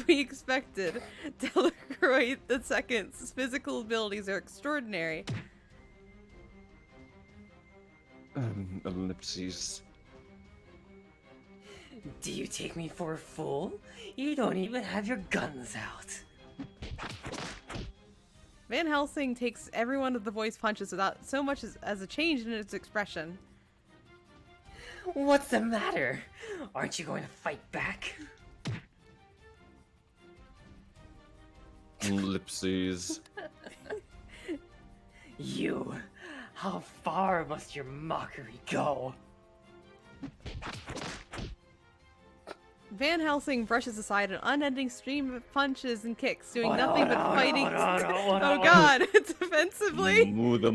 we expected, Delacroix II's physical abilities are extraordinary. Ellipses. Do you take me for a fool? You don't even have your guns out. Van Helsing takes every one of the voice punches without so much as a change in its expression. What's the matter? Aren't you going to fight back? Ellipses. You, how far must your mockery go? Van Helsing brushes aside an unending stream of punches and kicks, doing nothing but fighting. Oh god, it's offensively. Muda.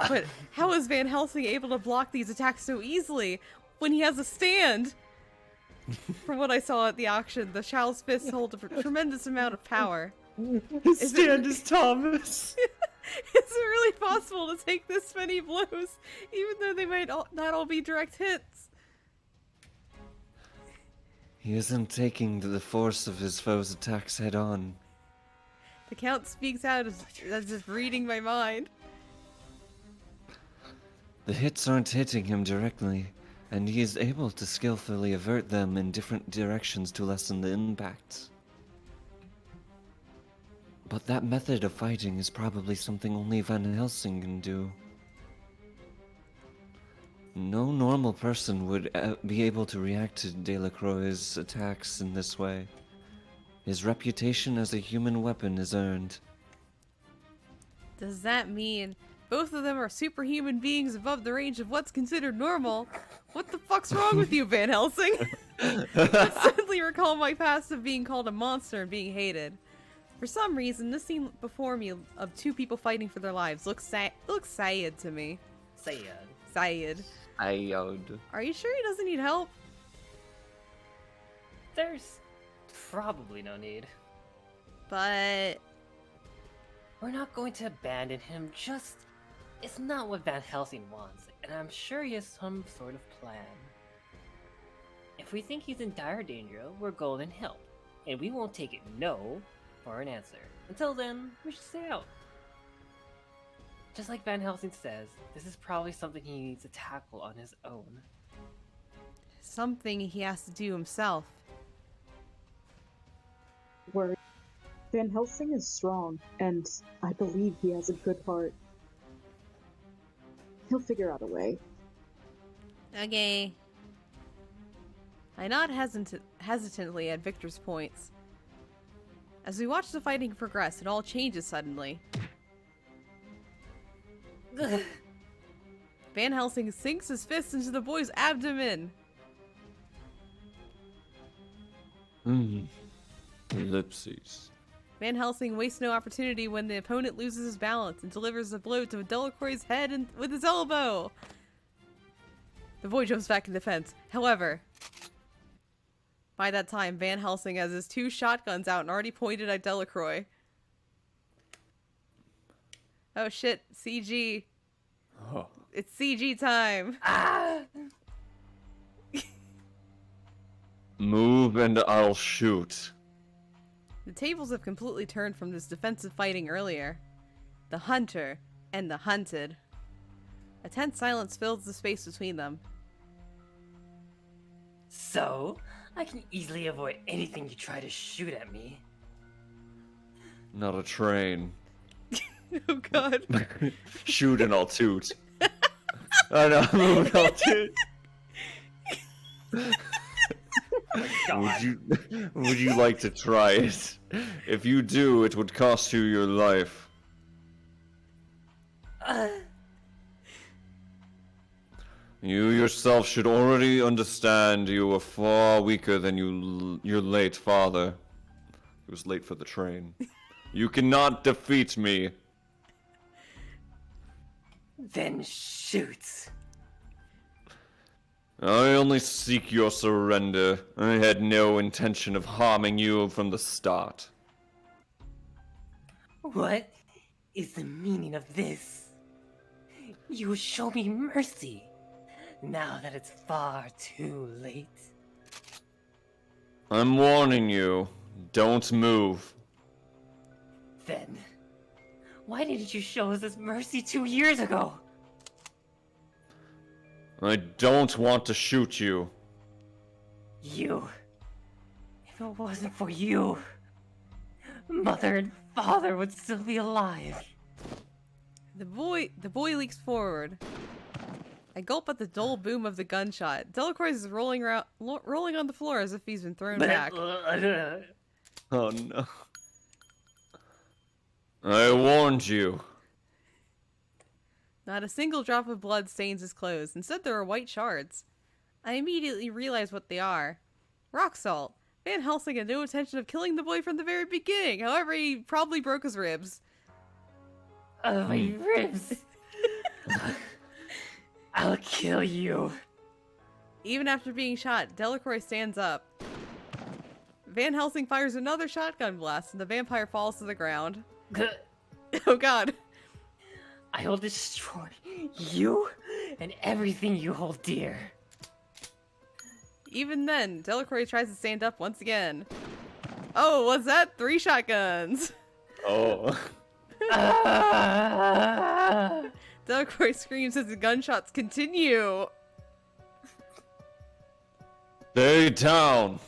But how is Van Helsing able to block these attacks so easily when he has a stand? From what I saw at the auction, the Child's fists hold a tremendous amount of power. His stand is Thomas. Is it really possible to take this many blows, even though they might not all be direct hits? He isn't taking the force of his foe's attacks head on. The Count speaks out as if reading my mind. The hits aren't hitting him directly, and he is able to skillfully avert them in different directions to lessen the impact. But that method of fighting is probably something only Van Helsing can do. No normal person would be able to react to Delacroix's attacks in this way. His reputation as a human weapon is earned. Does that mean both of them are superhuman beings above the range of what's considered normal? What the fuck's wrong with you, Van Helsing? I suddenly recall my past of being called a monster and being hated. For some reason, this scene before me of two people fighting for their lives looks sad to me. Sayed. Are you sure he doesn't need help? There's probably no need. But we're not going to abandon him, just... It's not what Van Helsing wants, and I'm sure he has some sort of plan. If we think he's in dire danger, we're going to help, and we won't take it no for an answer. Until then, we should stay out. Just like Van Helsing says, this is probably something he needs to tackle on his own. Something he has to do himself. Van Helsing is strong, and I believe he has a good heart. He'll figure out a way. Okay. I nod hesitantly at Victor's points. As we watch the fighting progress, it all changes suddenly. Van Helsing sinks his fist into the boy's abdomen. Ellipses. Van Helsing wastes no opportunity when the opponent loses his balance and delivers a blow to Delacroix's head with his elbow. The boy jumps back in defense. However, by that time, Van Helsing has his two shotguns out and already pointed at Delacroix. Oh shit, CG. Oh. It's CG time. Move and I'll shoot. The tables have completely turned from this defensive fighting earlier. The hunter and the hunted. A tense silence fills the space between them. So, I can easily avoid anything you try to shoot at me. Not a train. Oh god. Shoot and I'll toot. Oh no, move and I'll toot. Would you like to try it? If you do, it would cost you your life. You yourself should already understand you were far weaker than your late father. He was late for the train. You cannot defeat me. Then shoot. I only seek your surrender. I had no intention of harming you from the start. What is the meaning of this? You show me mercy, now that it's far too late. I'm warning you. Don't move. Then, why didn't you show us this mercy 2 years ago? I don't want to shoot you. You. If it wasn't for you, Mother and Father would still be alive. The boy leaks forward. I gulp at the dull boom of the gunshot. Delacroix is rolling on the floor as if he's been thrown back. Oh no. I warned you. Not a single drop of blood stains his clothes. Instead, there are white shards. I immediately realize what they are. Rock salt. Van Helsing had no intention of killing the boy from the very beginning. However, he probably broke his ribs. Oh, my ribs. I'll kill you. Even after being shot, Delacroix stands up. Van Helsing fires another shotgun blast, and the vampire falls to the ground. Oh god. I will destroy you and everything you hold dear. Even then, Delacroix tries to stand up once again. Oh, what's that? 3 shotguns! Oh. Delacroix screams as the gunshots continue. Stay down.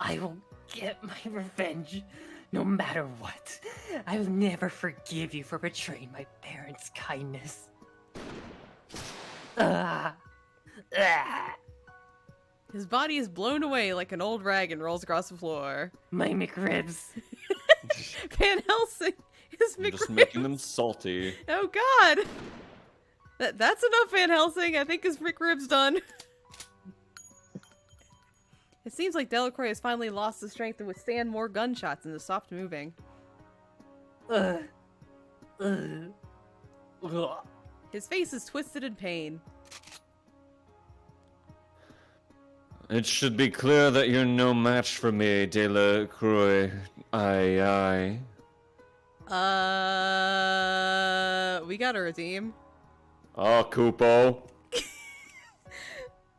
I will get my revenge, no matter what. I will never forgive you for betraying my parents' kindness. His body is blown away like an old rag and rolls across the floor. My McRibs. Van Helsing is I'm McRibs. just making them salty. Oh god! That's enough, Van Helsing. I think his McRib's done. It seems like Delacroix has finally lost the strength to withstand more gunshots and is soft moving. His face is twisted in pain. It should be clear that you're no match for me, Delacroix. Aye. We gotta redeem. Oh, Kupo.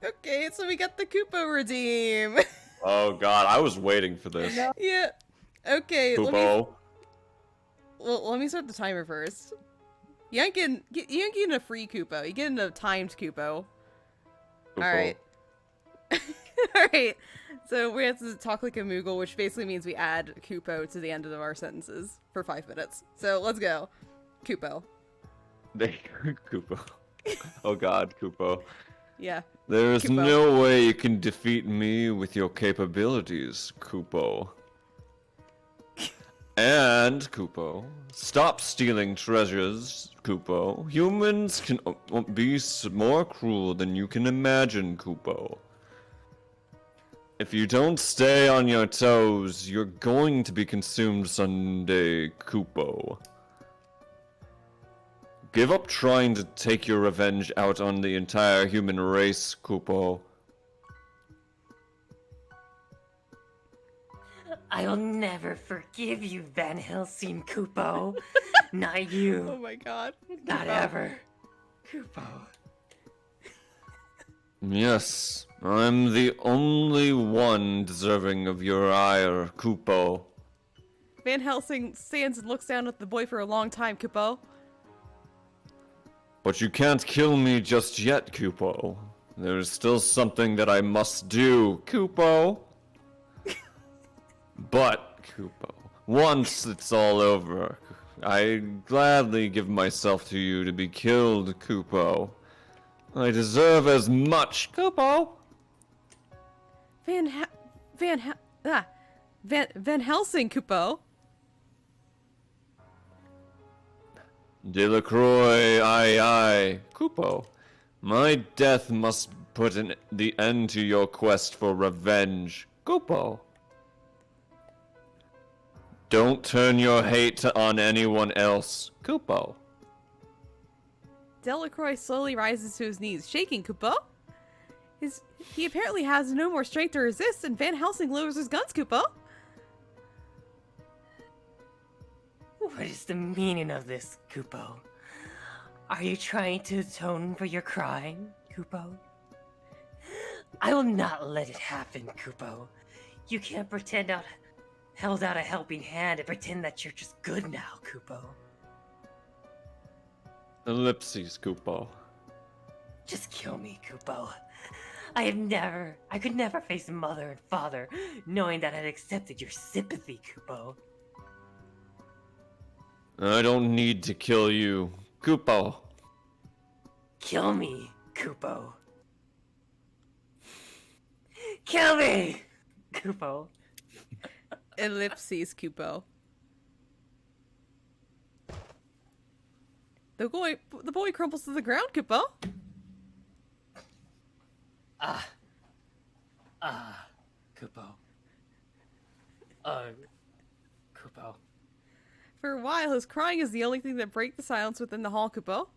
Okay, so we got the Koopa redeem. Oh god, I was waiting for this. Yeah. Okay, Kupo. let me start the timer first. You ain't getting a free Koopa. You're getting a timed Koopa. Alright. Alright. So we have to talk like a Moogle, which basically means we add Koopo to the end of our sentences for 5 minutes. So let's go. Koopo. Kupo. Oh god, Kupo. Yeah. There is Kupo. no way you can defeat me with your capabilities, Kupo. And, Kupo, stop stealing treasures, Kupo. Humans can be more cruel than you can imagine, Kupo. If you don't stay on your toes, you're going to be consumed someday, Kupo. Give up trying to take your revenge out on the entire human race, Kupo. I will never forgive you, Van Helsing, Kupo. Not you. Oh my god. Not ever. Kupo. Yes, I'm the only one deserving of your ire, Kupo. Van Helsing stands and looks down at the boy for a long time, Kupo. But you can't kill me just yet, Kupo. There's still something that I must do, Kupo. But, Kupo, once it's all over, I gladly give myself to you to be killed, Kupo. I deserve as much, Kupo. Van Helsing, Kupo. Delacroix, aye, Kupo. My death must put the end to your quest for revenge, Kupo. Don't turn your hate on anyone else, Kupo. Delacroix slowly rises to his knees, shaking Kupo. He apparently has no more strength to resist, and Van Helsing lowers his guns, Kupo. What is the meaning of this, Kupo? Are you trying to atone for your crime, Kupo? I will not let it happen, Kupo. You can't held out a helping hand and pretend that you're just good now, Kupo. Ellipses, Kupo. Just kill me, Kupo. I could never face mother and father knowing that I'd accepted your sympathy, Kupo. I don't need to kill you, Kupo. Kill me, Kupo. Kill me, Kupo. Ellipses, Kupo. The boy crumbles to the ground, Kupo. Kupo. Kupo. For a while, his crying is the only thing that breaks the silence within the hall, Kupo.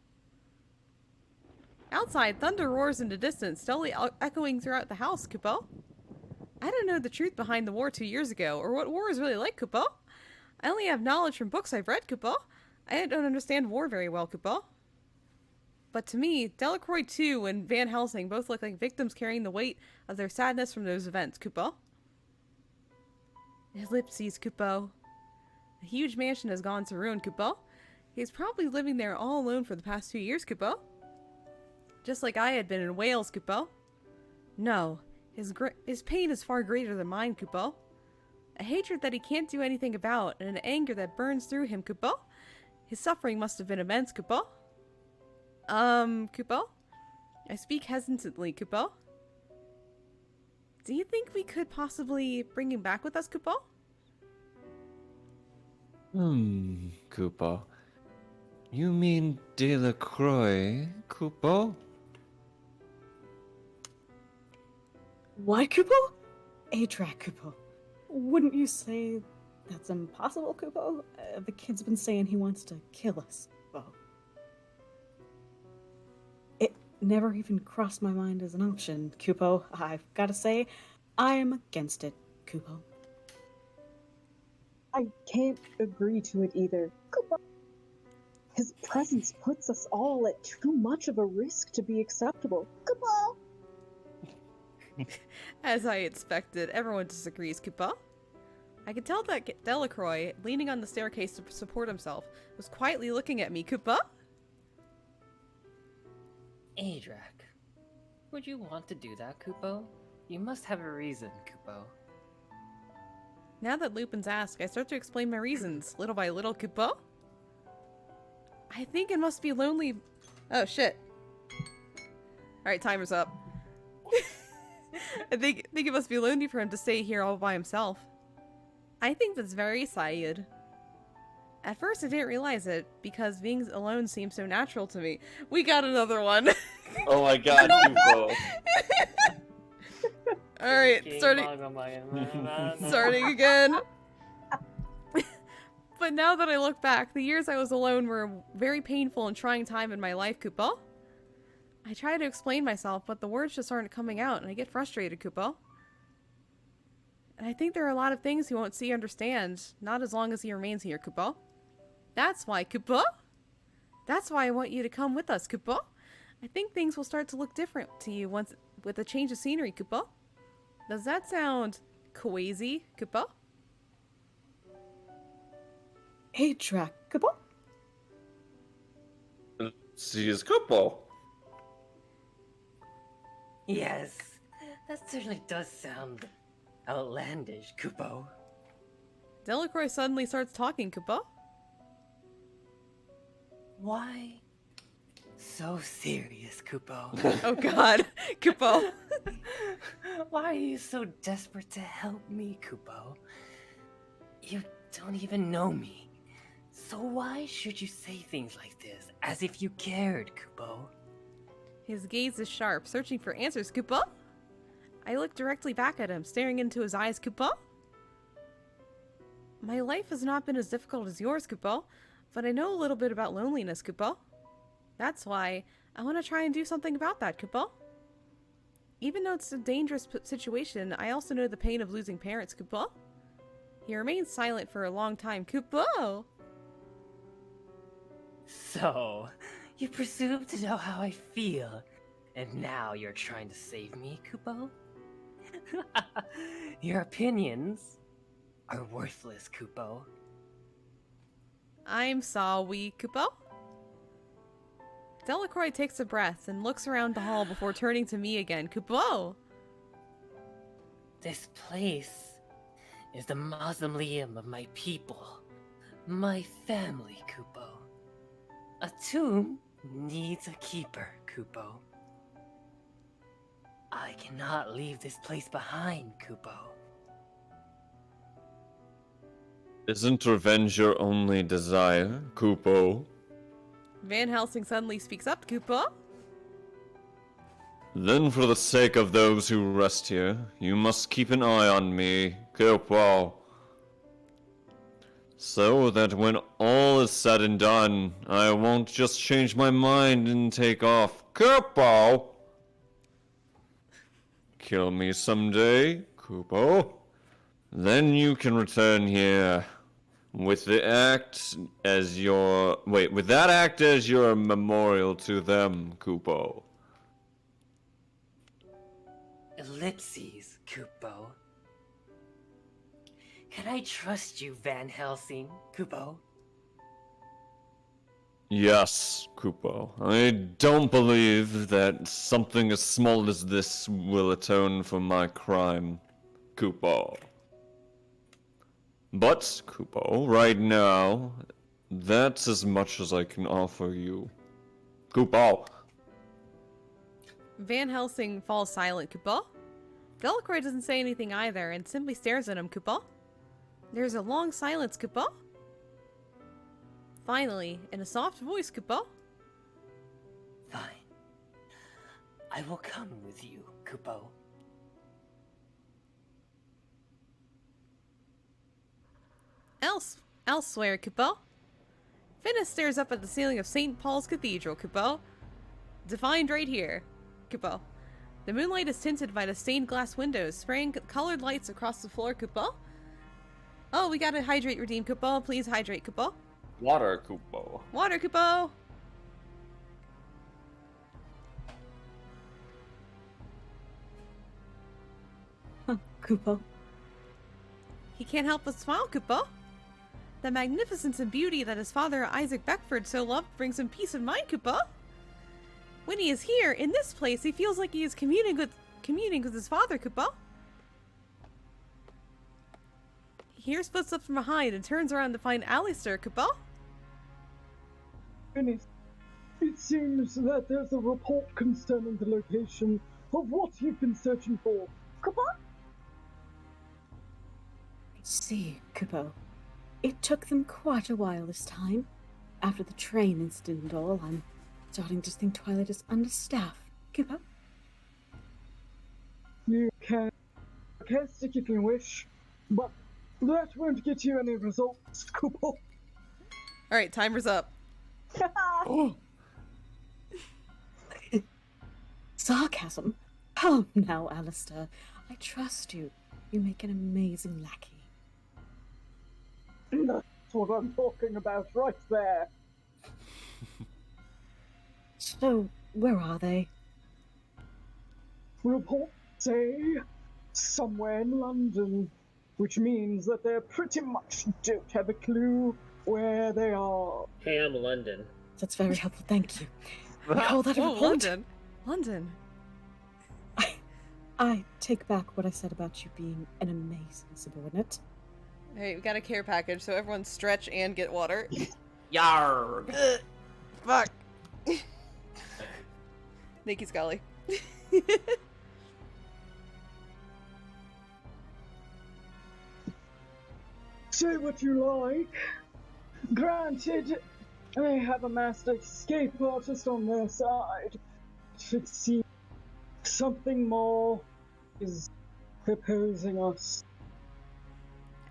Outside, thunder roars in the distance, dully echoing throughout the house, Kupo. I don't know the truth behind the war 2 years ago, or what war is really like, Kupo. I only have knowledge from books I've read, Kupo. I don't understand war very well, Kupo. But to me, Delacroix 2 and Van Helsing both look like victims carrying the weight of their sadness from those events, Kupo. Ellipses, Kupo. The huge mansion has gone to ruin, Kupo. He's probably living there all alone for the past 2 years, Kupo. Just like I had been in Wales, Kupo. No, his pain is far greater than mine, Kupo. A hatred that he can't do anything about, and an anger that burns through him, Kupo. His suffering must have been immense, Kupo. Kupo? I speak hesitantly, Kupo. Do you think we could possibly bring him back with us, Kupo? Kupo. You mean Delacroix, Kupo? What, Kupo? A-Track, Kupo. Wouldn't you say that's impossible, Kupo? The kid's been saying he wants to kill us, Kupo. It never even crossed my mind as an option, Kupo. I've got to say, I am against it, Kupo. I can't agree to it either. Kupo. His presence puts us all at too much of a risk to be acceptable. Kupo! As I expected, everyone disagrees, Kupo. I could tell that Delacroix, leaning on the staircase to support himself, was quietly looking at me, Kupo. Adrak, would you want to do that, Kupo? You must have a reason, Kupo. Now that Lupin's asked, I start to explain my reasons, little by little, Kupo. I think it must be lonely. Oh, shit. Alright, timer's up. I think it must be lonely for him to stay here all by himself. I think that's very sad. At first I didn't realize it, because being alone seems so natural to me. We got another one! Oh my god, Kupo. Alright, starting again. But now that I look back, the years I was alone were a very painful and trying time in my life, Kupo. I try to explain myself, but the words just aren't coming out, and I get frustrated, Kupo. And I think there are a lot of things he won't see or understand, not as long as he remains here, Kupo. That's why, Kupo. That's why I want you to come with us, Kupo. I think things will start to look different to you once with a change of scenery, Kupo. Does that sound crazy, Kupo? A-Track, Kupo? See his Kupo. Yes, that certainly does sound outlandish, Kupo. Delacroix suddenly starts talking, Kupo. Why so serious, Kupo? Oh god, Kupo. Why are you so desperate to help me, Kupo? You don't even know me. So why should you say things like this, as if you cared, Kupo? His gaze is sharp, searching for answers, Kupo. I look directly back at him, staring into his eyes, Kupo. My life has not been as difficult as yours, Kupo, but I know a little bit about loneliness, Kupo. That's why I want to try and do something about that, Kupo. Even though it's a dangerous situation, I also know the pain of losing parents, Kupo. He remains silent for a long time, Kupo. So, you presume to know how I feel, and now you're trying to save me, Kupo? Your opinions are worthless, Kupo. I'm sorry, Kupo. Delacroix takes a breath and looks around the hall before turning to me again. Kupo! This place is the mausoleum of my people, my family, Kupo. A tomb needs a keeper, Kupo. I cannot leave this place behind, Kupo. Isn't revenge your only desire, Kupo? Van Helsing suddenly speaks up. Kupo? Then for the sake of those who rest here, you must keep an eye on me, Kupo. So that when all is said and done, I won't just change my mind and take off. Kupo! Kill me someday, Kupo. Then you can return here. With the act as your... Wait, with that act as your memorial to them, Kupo. Ellipses, Kupo. Can I trust you, Van Helsing, Kupo? Yes, Kupo. I don't believe that something as small as this will atone for my crime, Kupo. But, Kupo, right now, that's as much as I can offer you. Kupo! Van Helsing falls silent. Kupo? Delacroix doesn't say anything either and simply stares at him. Kupo? There's a long silence. Kupo? Finally, in a soft voice. Kupo? Fine. I will come with you, Kupo. Elsewhere, Kupo? Finnis stares up at the ceiling of St. Paul's Cathedral. Kupo? Defined right here. Kupo. The moonlight is tinted by the stained glass windows, spraying colored lights across the floor. Kupo? Oh, we gotta hydrate, redeem. Kupo, please hydrate. Kupo? Water, Kupo. Water, Kupo! Huh, Kupo. He can't help but smile. Kupo? The magnificence and beauty that his father Isaac Beckford so loved brings him peace of mind. Kupo? When he is here, in this place, he feels like he is communing with his father. Kupo? He hears footsteps from behind and turns around to find Alistair. Kupo? It seems that there's a report concerning the location of what you've been searching for. Kupo? I see, Kupo. It took them quite a while this time. After the train incident and all, I'm starting to think Twilight is understaffed. Kupo? You can stick if you wish, but that won't get you any results, Kupo. Alright, timer's up. Sarcasm? Come now, Alistair. I trust you. You make an amazing lackey. That's what I'm talking about right there. So, where are they? Reports say somewhere in London, which means that they pretty much don't have a clue where they are. Hey, I'm London. That's very helpful, thank you. We call that a Oh, report? London. London. I take back what I said about you being an amazing subordinate. Hey, we got a care package, so everyone stretch and get water. Yarg! Fuck. Thank you, Scully. Say what you like. Granted, they have a master escape artist on their side. It seems something more is proposing us.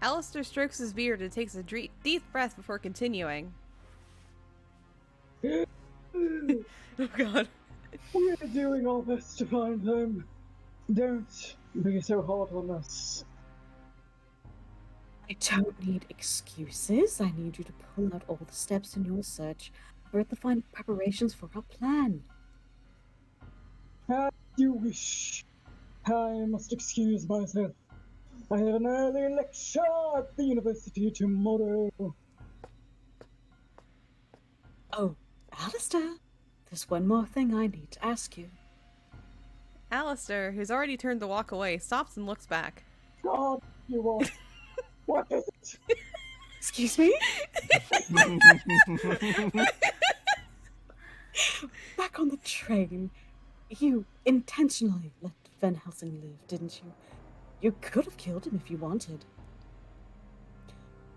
Alistair strokes his beard and takes a deep breath before continuing. Oh god. We're doing our best to find them. Don't be so hard on us. I don't need excuses. I need you to pull out all the steps in your search. We're at the final preparations for our plan. As you wish. I must excuse myself. I have an early lecture at the university tomorrow. Oh, Alistair, There's one more thing I need to ask you. Alistair, who's already turned to walk away, stops and looks back. God, you want? What is it? Excuse me? Back on the train, you intentionally let Van Helsing live, didn't you? You could have killed him if you wanted.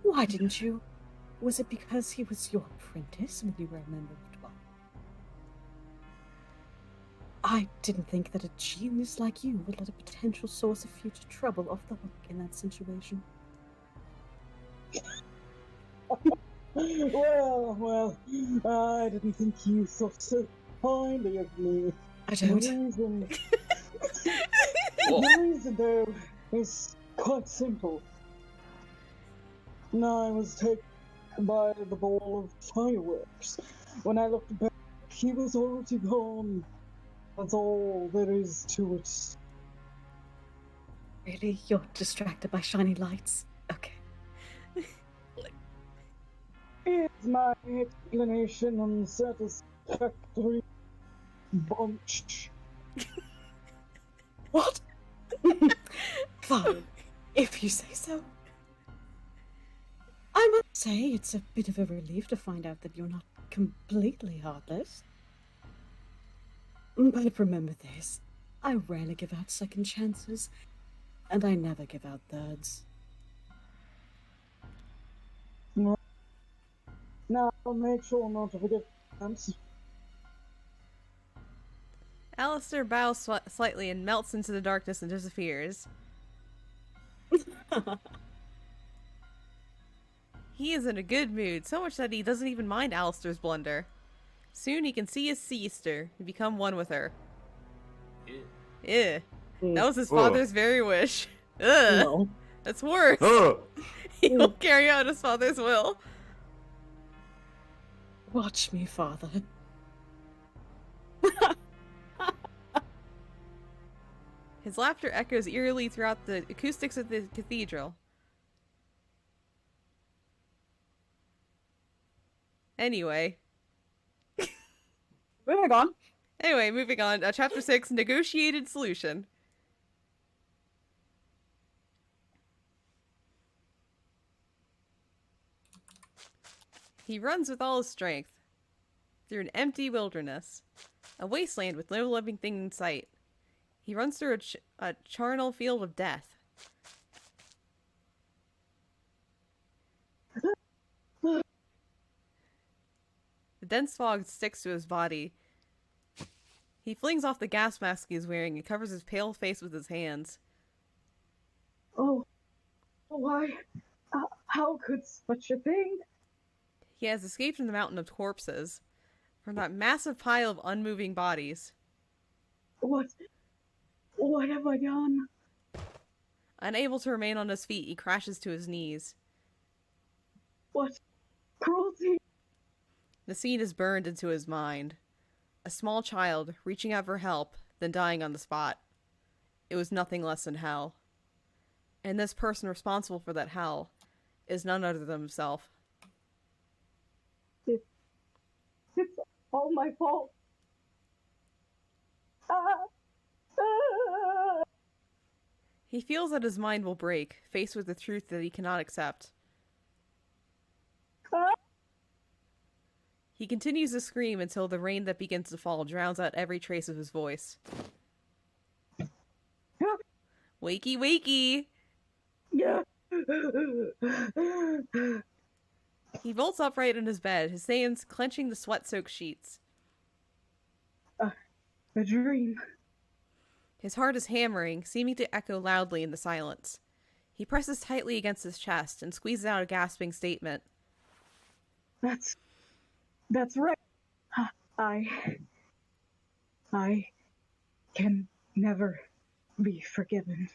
Why didn't you? Was it because he was your apprentice when you were a member of Twilight? I didn't think that a genius like you would let a potential source of future trouble off the hook in that situation. Well, I didn't think you thought so kindly of me. I don't. The reason, though, is quite simple. I was taken by the ball of fireworks. When I looked back, he was already gone. That's all there is to it. Really? You're distracted by shiny lights? Okay. It's my explanation unsatisfactory bunch. What? Fine, if you say so. I must say it's a bit of a relief to find out that you're not completely heartless. But remember this, I rarely give out second chances, and I never give out thirds. Now I'll make sure not to forget that. Alistair bows slightly and melts into the darkness and disappears. He is in a good mood, so much that he doesn't even mind Alistair's blunder. Soon he can see his sister and become one with her. That was his father's very wish. Ugh. No. That's worse. He'll carry out his father's will. Watch me, father. His laughter echoes eerily throughout the acoustics of the cathedral. Anyway. Moving on. Anyway, moving on. Chapter 6, Negotiated Solution. He runs with all his strength through an empty wilderness, a wasteland with no living thing in sight. He runs through a charnel field of death. The dense fog sticks to his body. He flings off the gas mask he is wearing and covers his pale face with his hands. Oh, why? How could such a thing? He has escaped from the mountain of corpses, from that massive pile of unmoving bodies. What have I done? Unable to remain on his feet, he crashes to his knees. What cruelty? The scene is burned into his mind. A small child reaching out for help, then dying on the spot. It was nothing less than hell. And this person responsible for that hell is none other than himself. It's all my fault. He feels that his mind will break, faced with the truth that he cannot accept. He continues to scream until the rain that begins to fall drowns out every trace of his voice. Wakey, wakey! Yeah. He bolts upright in his bed, his hands clenching the sweat-soaked sheets. A dream. His heart is hammering, seeming to echo loudly in the silence. He presses tightly against his chest and squeezes out a gasping statement. That's right. I can never be forgiven.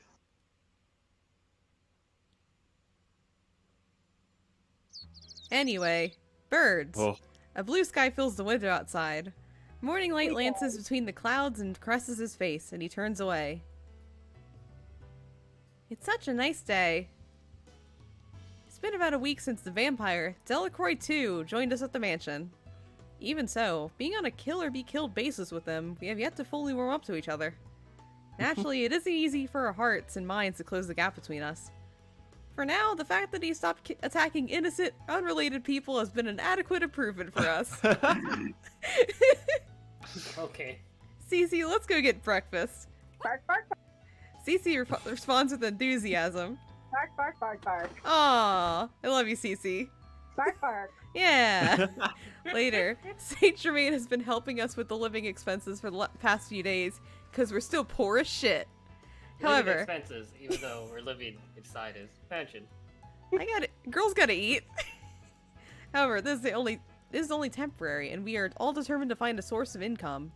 Anyway, birds. Oh. A blue sky fills the window outside. Morning light lances between the clouds and caresses his face, and he turns away. It's such a nice day. It's been about a week since the vampire, Delacroix II, joined us at the mansion. Even so, being on a kill-or-be-killed basis with them, we have yet to fully warm up to each other. Naturally, it isn't easy for our hearts and minds to close the gap between us. For now, the fact that he stopped attacking innocent, unrelated people has been an adequate improvement for us. Okay. Cece, let's go get breakfast. Bark, bark, bark, Cece responds with enthusiasm. bark, bark, bark, bark. Aw, I love you, Cece. Bark, bark. Yeah. Later, Saint Germain has been helping us with the living expenses for the past few days because we're still poor as shit. However, Living expenses, even though we're living inside his mansion. girls gotta eat. However, this is only temporary, and we are all determined to find a source of income.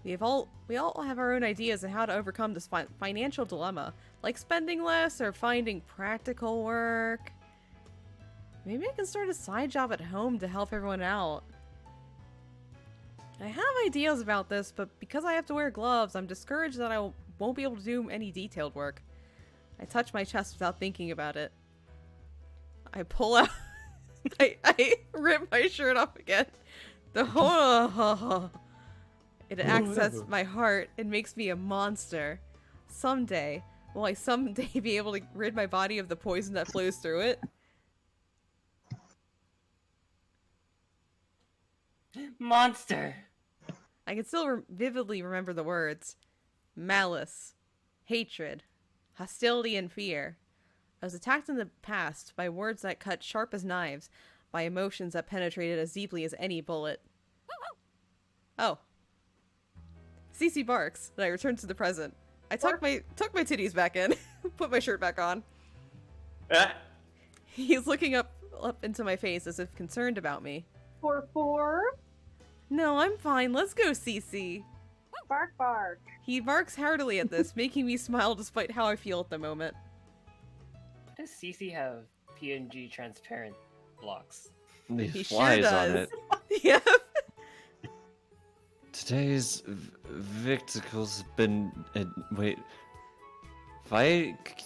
We all have our own ideas on how to overcome this financial dilemma, like spending less or finding practical work. Maybe I can start a side job at home to help everyone out. I have ideas about this, but because I have to wear gloves, I'm discouraged that I won't be able to do any detailed work. I touch my chest without thinking about it. I pull out... I rip my shirt off again. It accesses my heart and makes me a monster. Someday, will I be able to rid my body of the poison that flows through it? Monster! I can still vividly remember the words. Malice, hatred, hostility, and fear. I was attacked in the past by words that cut sharp as knives, by emotions that penetrated as deeply as any bullet. Oh. Cece barks, and I return to the present. I tuck my titties back in, put my shirt back on. He's looking up into my face as if concerned about me. 4-4. No, I'm fine. Let's go, Cece. Bark, bark. He barks heartily at this, making me smile despite how I feel at the moment. Does Cece have PNG transparent blocks? These He flies sure on does. it. Yeah. Today's victuals have been wait.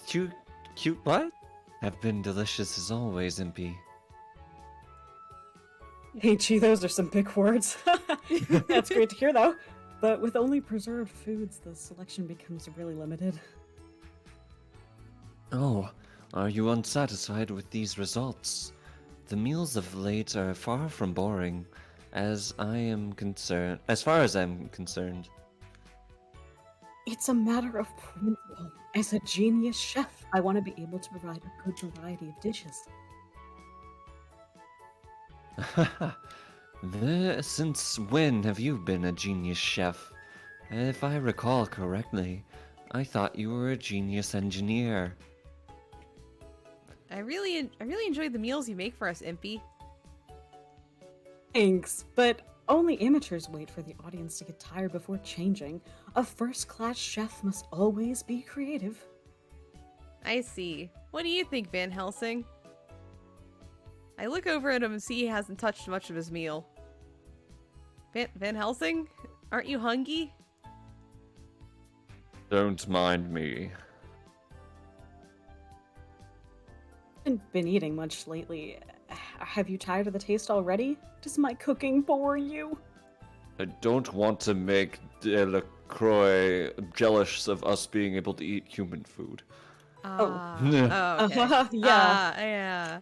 Cute what? Have been delicious as always, Impy. Hey, gee, those are some big words. That's great to hear, though. But with only preserved foods, the selection becomes really limited. Oh, are you unsatisfied with these results? The meals of late are far from boring, as far as I'm concerned. It's a matter of principle. As a genius chef, I want to be able to provide a good variety of dishes. Since when have you been a genius chef? If I recall correctly, I thought you were a genius engineer. I really enjoyed the meals you make for us, Impy. Thanks, but only amateurs wait for the audience to get tired before changing. A first-class chef must always be creative. I see. What do you think, Van Helsing? I look over at him and see he hasn't touched much of his meal. Van Helsing? Aren't you hungry? Don't mind me. Haven't been eating much lately. Have you tired of the taste already? Does my cooking bore you? I don't want to make DRACULA jealous of us being able to eat human food. Oh, okay. Yeah. Yeah.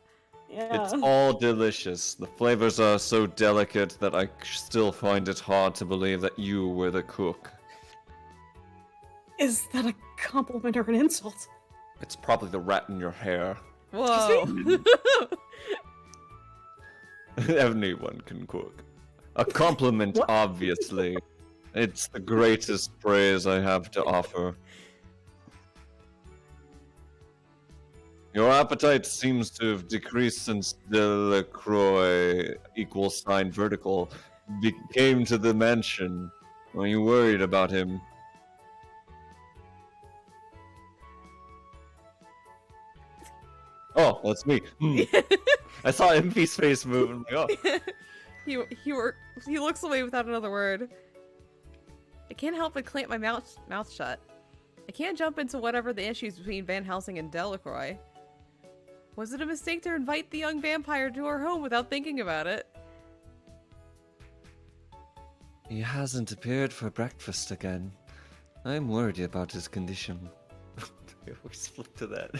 Yeah. It's all delicious. The flavors are so delicate that I still find it hard to believe that you were the cook. Is that a compliment or an insult? It's probably the rat in your hair. Whoa. Anyone can cook. A compliment, obviously. It's the greatest praise I have to offer. Your appetite seems to have decreased since DRACULA =vertical came to the mansion. Are you worried about him? Oh, that's me. I saw Impy's face move and I'm like, oh. He looks away without another word. I can't help but clamp my mouth shut. I can't jump into whatever the issues between Van Helsing and Delacroix. Was it a mistake to invite the young vampire to our home without thinking about it? He hasn't appeared for breakfast again. I'm worried about his condition. I always flip to that.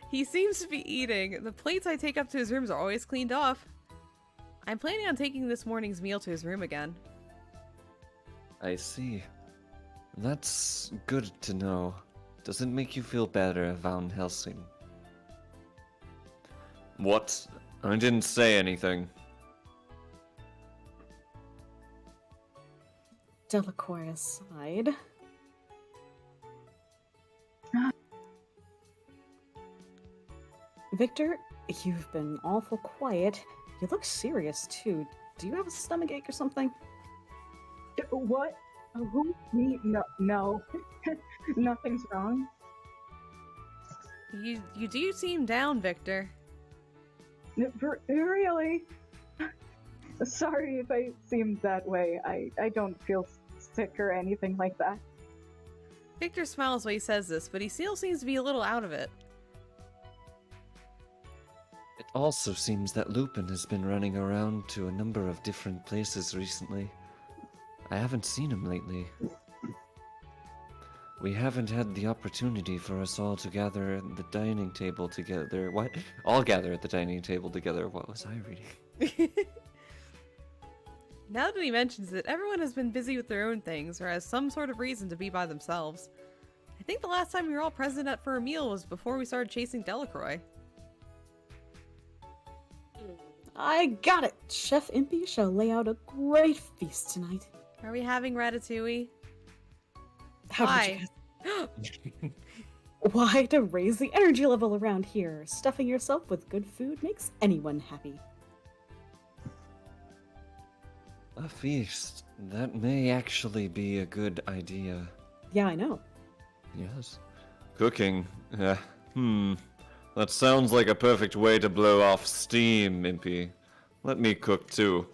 He seems to be eating. The plates I take up to his rooms are always cleaned off. I'm planning on taking this morning's meal to his room again. I see. That's good to know. Does it make you feel better, Van Helsing? What? I didn't say anything. Delacroix aside. Victor, you've been awful quiet. You look serious, too. Do you have a stomachache or something? What? Who? Me? No. Nothing's wrong. You do seem down, Victor. Really? Sorry if I seem that way. I don't feel sick or anything like that. Victor smiles while he says this, but he still seems to be a little out of it. It also seems that Lupin has been running around to a number of different places recently. I haven't seen him lately. We haven't had the opportunity for us all to gather at the dining table together. What? All gather at the dining table together. What was I reading? Now that he mentions it, everyone has been busy with their own things, or has some sort of reason to be by themselves. I think the last time we were all present for a meal was before we started chasing Delacroix. I got it! Chef Impy shall lay out a great feast tonight. Are we having ratatouille? How Why? did you Why, to raise the energy level around here. Stuffing yourself with good food makes anyone happy. A feast. That may actually be a good idea. Yeah, I know. Yes. Cooking. That sounds like a perfect way to blow off steam, Impy. Let me cook too.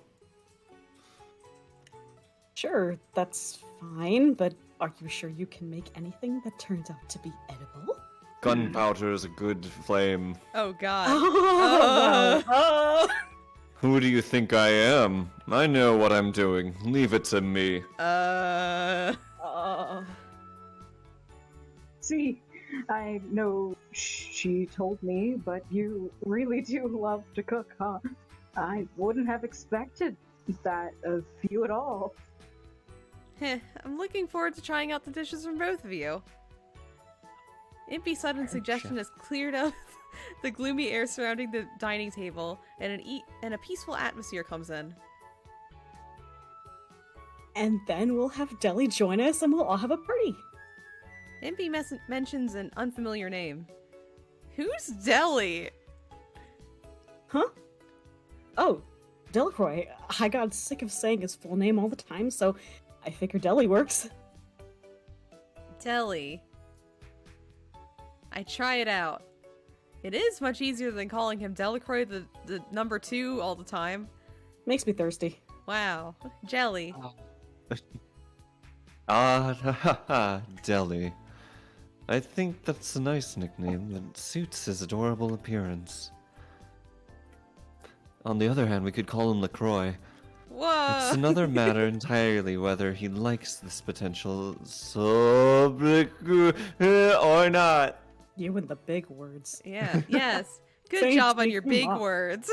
Sure, that's fine, but are you sure you can make anything that turns out to be edible? Gunpowder is a good flame. Oh god. Oh, wow. Who do you think I am? I know what I'm doing. Leave it to me. See, I know she told me, but you really do love to cook, huh? I wouldn't have expected that of you at all. Heh, I'm looking forward to trying out the dishes from both of you. Impy's sudden suggestion has cleared out the gloomy air surrounding the dining table, and a peaceful atmosphere comes in. And then we'll have Deli join us and we'll all have a party. Impy mentions an unfamiliar name. Who's Deli? Huh? Oh, Delacroix. I got sick of saying his full name all the time, so I figured Deli works. Deli. I try it out. It is much easier than calling him Delacroix the number 2 all the time. Makes me thirsty. Wow. Jelly. Deli. I think that's a nice nickname that suits his adorable appearance. On the other hand, we could call him LaCroix. Whoa! It's another matter entirely whether he likes this potential or not. You and the big words. Yeah, yes. Good Thanks, job on make your him big up. words.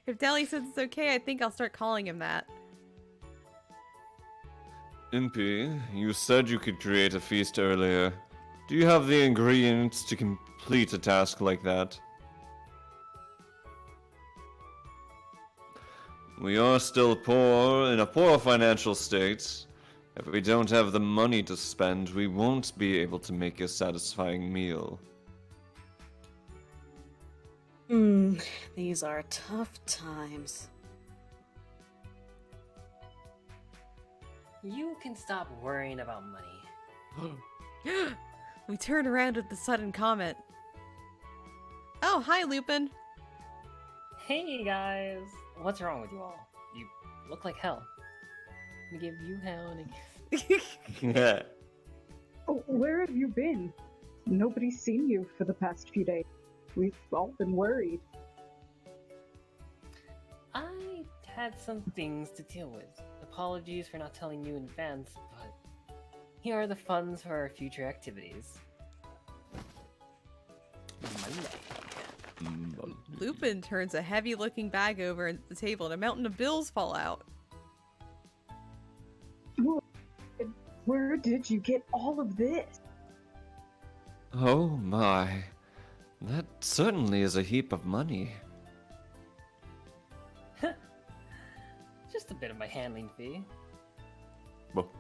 If Deli says it's okay, I think I'll start calling him that. Impy, you said you could create a feast earlier. Do you have the ingredients to complete a task like that? We are still poor, in a poor financial state. If we don't have the money to spend, we won't be able to make a satisfying meal. These are tough times. You can stop worrying about money. We turn around at the sudden comment. Oh, hi, Lupin. Hey guys! What's wrong with you all? You look like hell. I'm gonna give you hell and Oh, where have you been? Nobody's seen you for the past few days. We've all been worried. I had some things to deal with. apologies for not telling you in advance, but here are the funds for our future activities. Money. Lupin turns a heavy-looking bag over the table and a mountain of bills fall out. Where did you get all of this? Oh my. That certainly is a heap of money. Just a bit of my handling fee. Well,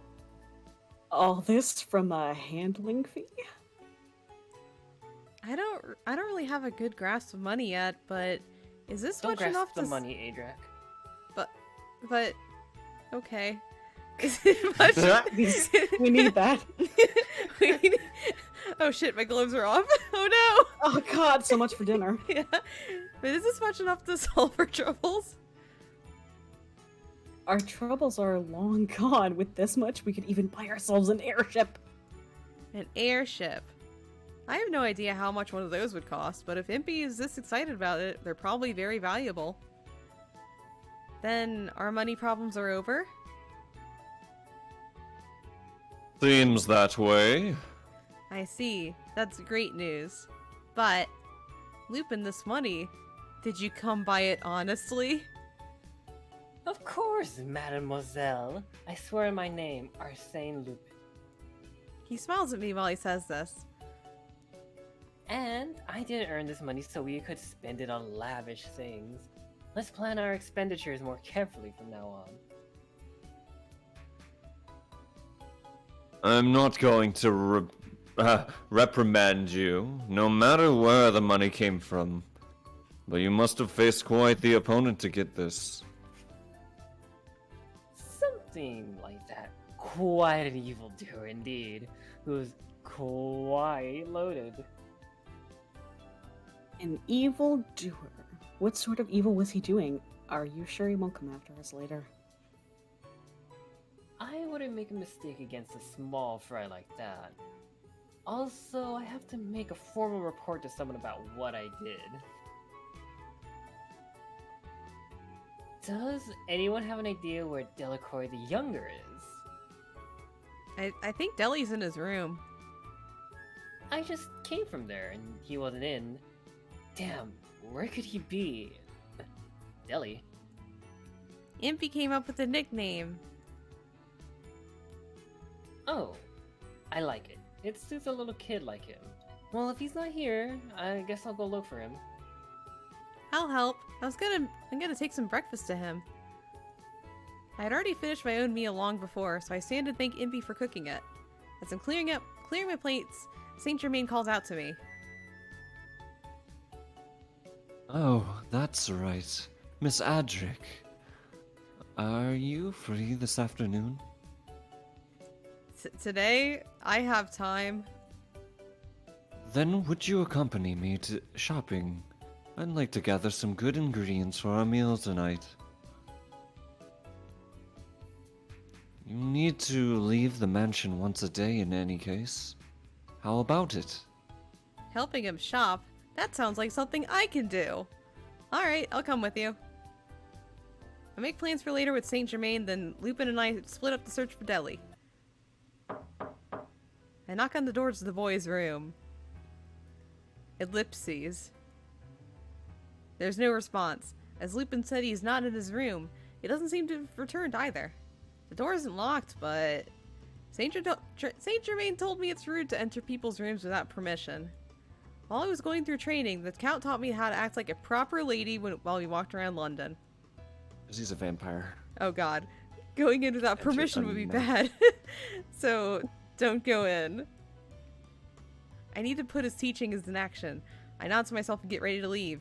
All this from a handling fee? I don't really have a good grasp of money yet, but is this Don't much grasp enough the to money, Adrac. But okay. Is it much? We need that. Oh shit, my gloves are off. Oh Oh god, so much for dinner. no. Yeah. But is this much enough to solve our troubles? Our troubles are long gone. With this much, we could even buy ourselves an airship. An airship. I have no idea how much one of those would cost, but if Impy is this excited about it, they're probably very valuable. Then our money problems are over? seems that way. I see. That's great news. But, Lupin, this money, did you come by it honestly? Of course, mademoiselle. I swear on my name, Arsène Lupin. He smiles at me while he says this. And I didn't earn this money so we could spend it on lavish things. Let's plan our expenditures more carefully from now on. I'm not going to reprimand you, no matter where the money came from. But you must have faced quite the opponent to get this. Something like that. Quite an evildoer indeed, who's quite loaded. An evil doer. What sort of evil was he doing? Are you sure he won't come after us later? I wouldn't make a mistake against a small fry like that. Also, I have to make a formal report to someone about what I did. Does anyone have an idea where Delacroix the Younger is? I think Deli's in his room. I just came from there and he wasn't in. Damn, where could he be? Deli. Impy came up with a nickname. Oh, I like it. It suits a little kid like him. Well, if he's not here, I guess I'll go look for him. I'll help. I'm gonna take some breakfast to him. I had already finished my own meal long before, so I stand to thank Impy for cooking it. As I'm clearing my plates, Saint Germain calls out to me. Oh, that's right. Miss Adric. Are you free this afternoon? Today, I have time. Then would you accompany me to shopping? I'd like to gather some good ingredients for our meal tonight. You need to leave the mansion once a day in any case. How about it? Helping him shop? That sounds like something I can do. Alright, I'll come with you. I make plans for later with Saint Germain, then Lupin and I split up the search for Deli. I knock on the door to the boy's room. Ellipses. There's no response. As Lupin said he's not in his room, he doesn't seem to have returned either. The door isn't locked, but Saint Germain told me it's rude to enter people's rooms without permission. While I was going through training, the Count taught me how to act like a proper lady while we walked around London. He's a vampire. Oh god. Going in without permission would be bad. So, don't go in. I need to put his teachings in action. I nod to myself and get ready to leave.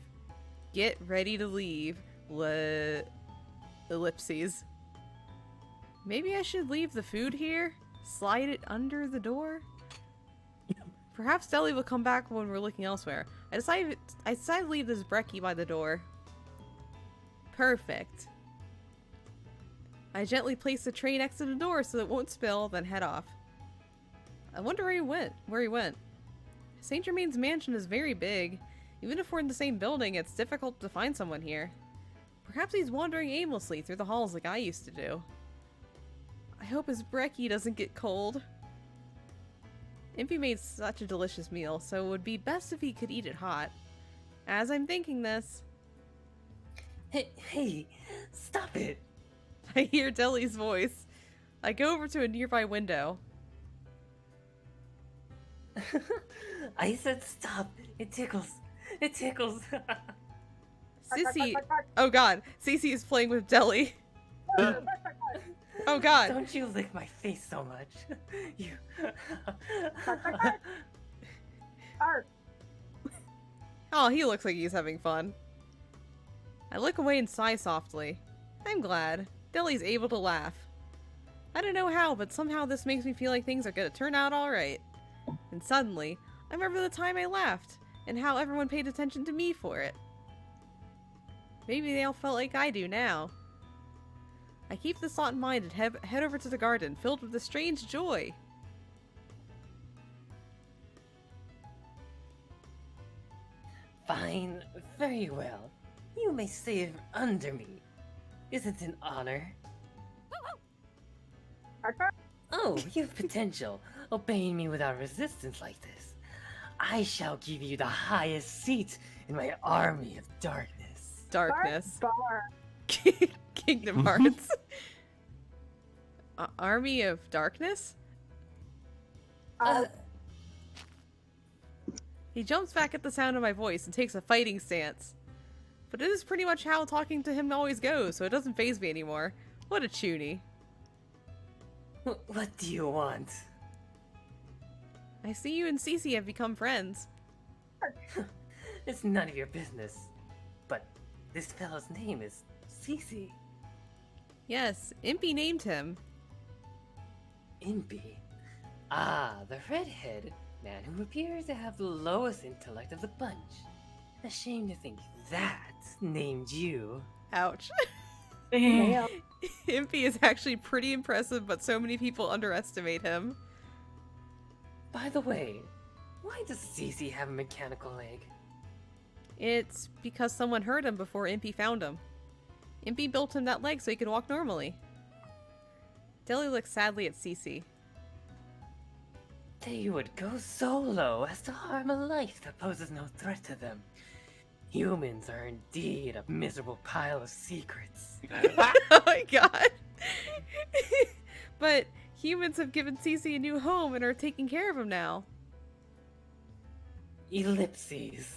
Get ready to leave. Ellipses. Maybe I should leave the food here? Slide it under the door? Perhaps Deli will come back when we're looking elsewhere. I decided to leave this brekkie by the door. Perfect. I gently place the tray next to the door so it won't spill, then head off. I wonder where he went. Saint Germain's mansion is very big. Even if we're in the same building, it's difficult to find someone here. Perhaps he's wandering aimlessly through the halls like I used to do. I hope his brekkie doesn't get cold. Impy made such a delicious meal, so it would be best if he could eat it hot. As I'm thinking this, Hey, stop it! I hear Deli's voice. I go over to a nearby window. I said stop. It tickles. It tickles. Sissy... Oh god, Cece is playing with Deli. Oh god. Don't you lick my face so much. You... Oh, he looks like he's having fun. I look away and sigh softly. I'm glad. Deli's able to laugh. I don't know how, but somehow this makes me feel like things are gonna turn out alright. And suddenly, I remember the time I laughed, and how everyone paid attention to me for it. Maybe they all felt like I do now. I keep this thought in mind and head over to the garden, filled with a strange joy. Fine, very well. You may save under me. Is it an honor? Oh, you have potential. Obeying me without resistance like this. I shall give you the highest seat in my army of darkness. Darkness. Bar. Kingdom Hearts. Army of Darkness? He jumps back at the sound of my voice and takes a fighting stance. But it is pretty much how talking to him always goes, so it doesn't faze me anymore. What a chuny. What do you want? I see you and Cece have become friends. It's none of your business. But this fellow's name is Cece. Yes, Impy named him. Impy? Ah, the redhead man who appears to have the lowest intellect of the bunch. A shame to think that named you. Ouch. Yeah. Impy is actually pretty impressive, but so many people underestimate him. By the way, why does Cece have a mechanical leg? It's because someone hurt him before Impy found him. Impy built him that leg so he could walk normally. Deli looks sadly at Cece. They would go so low as to harm a life that poses no threat to them. Humans are indeed a miserable pile of secrets. Oh my god. But humans have given Cece a new home and are taking care of him now. Ellipses.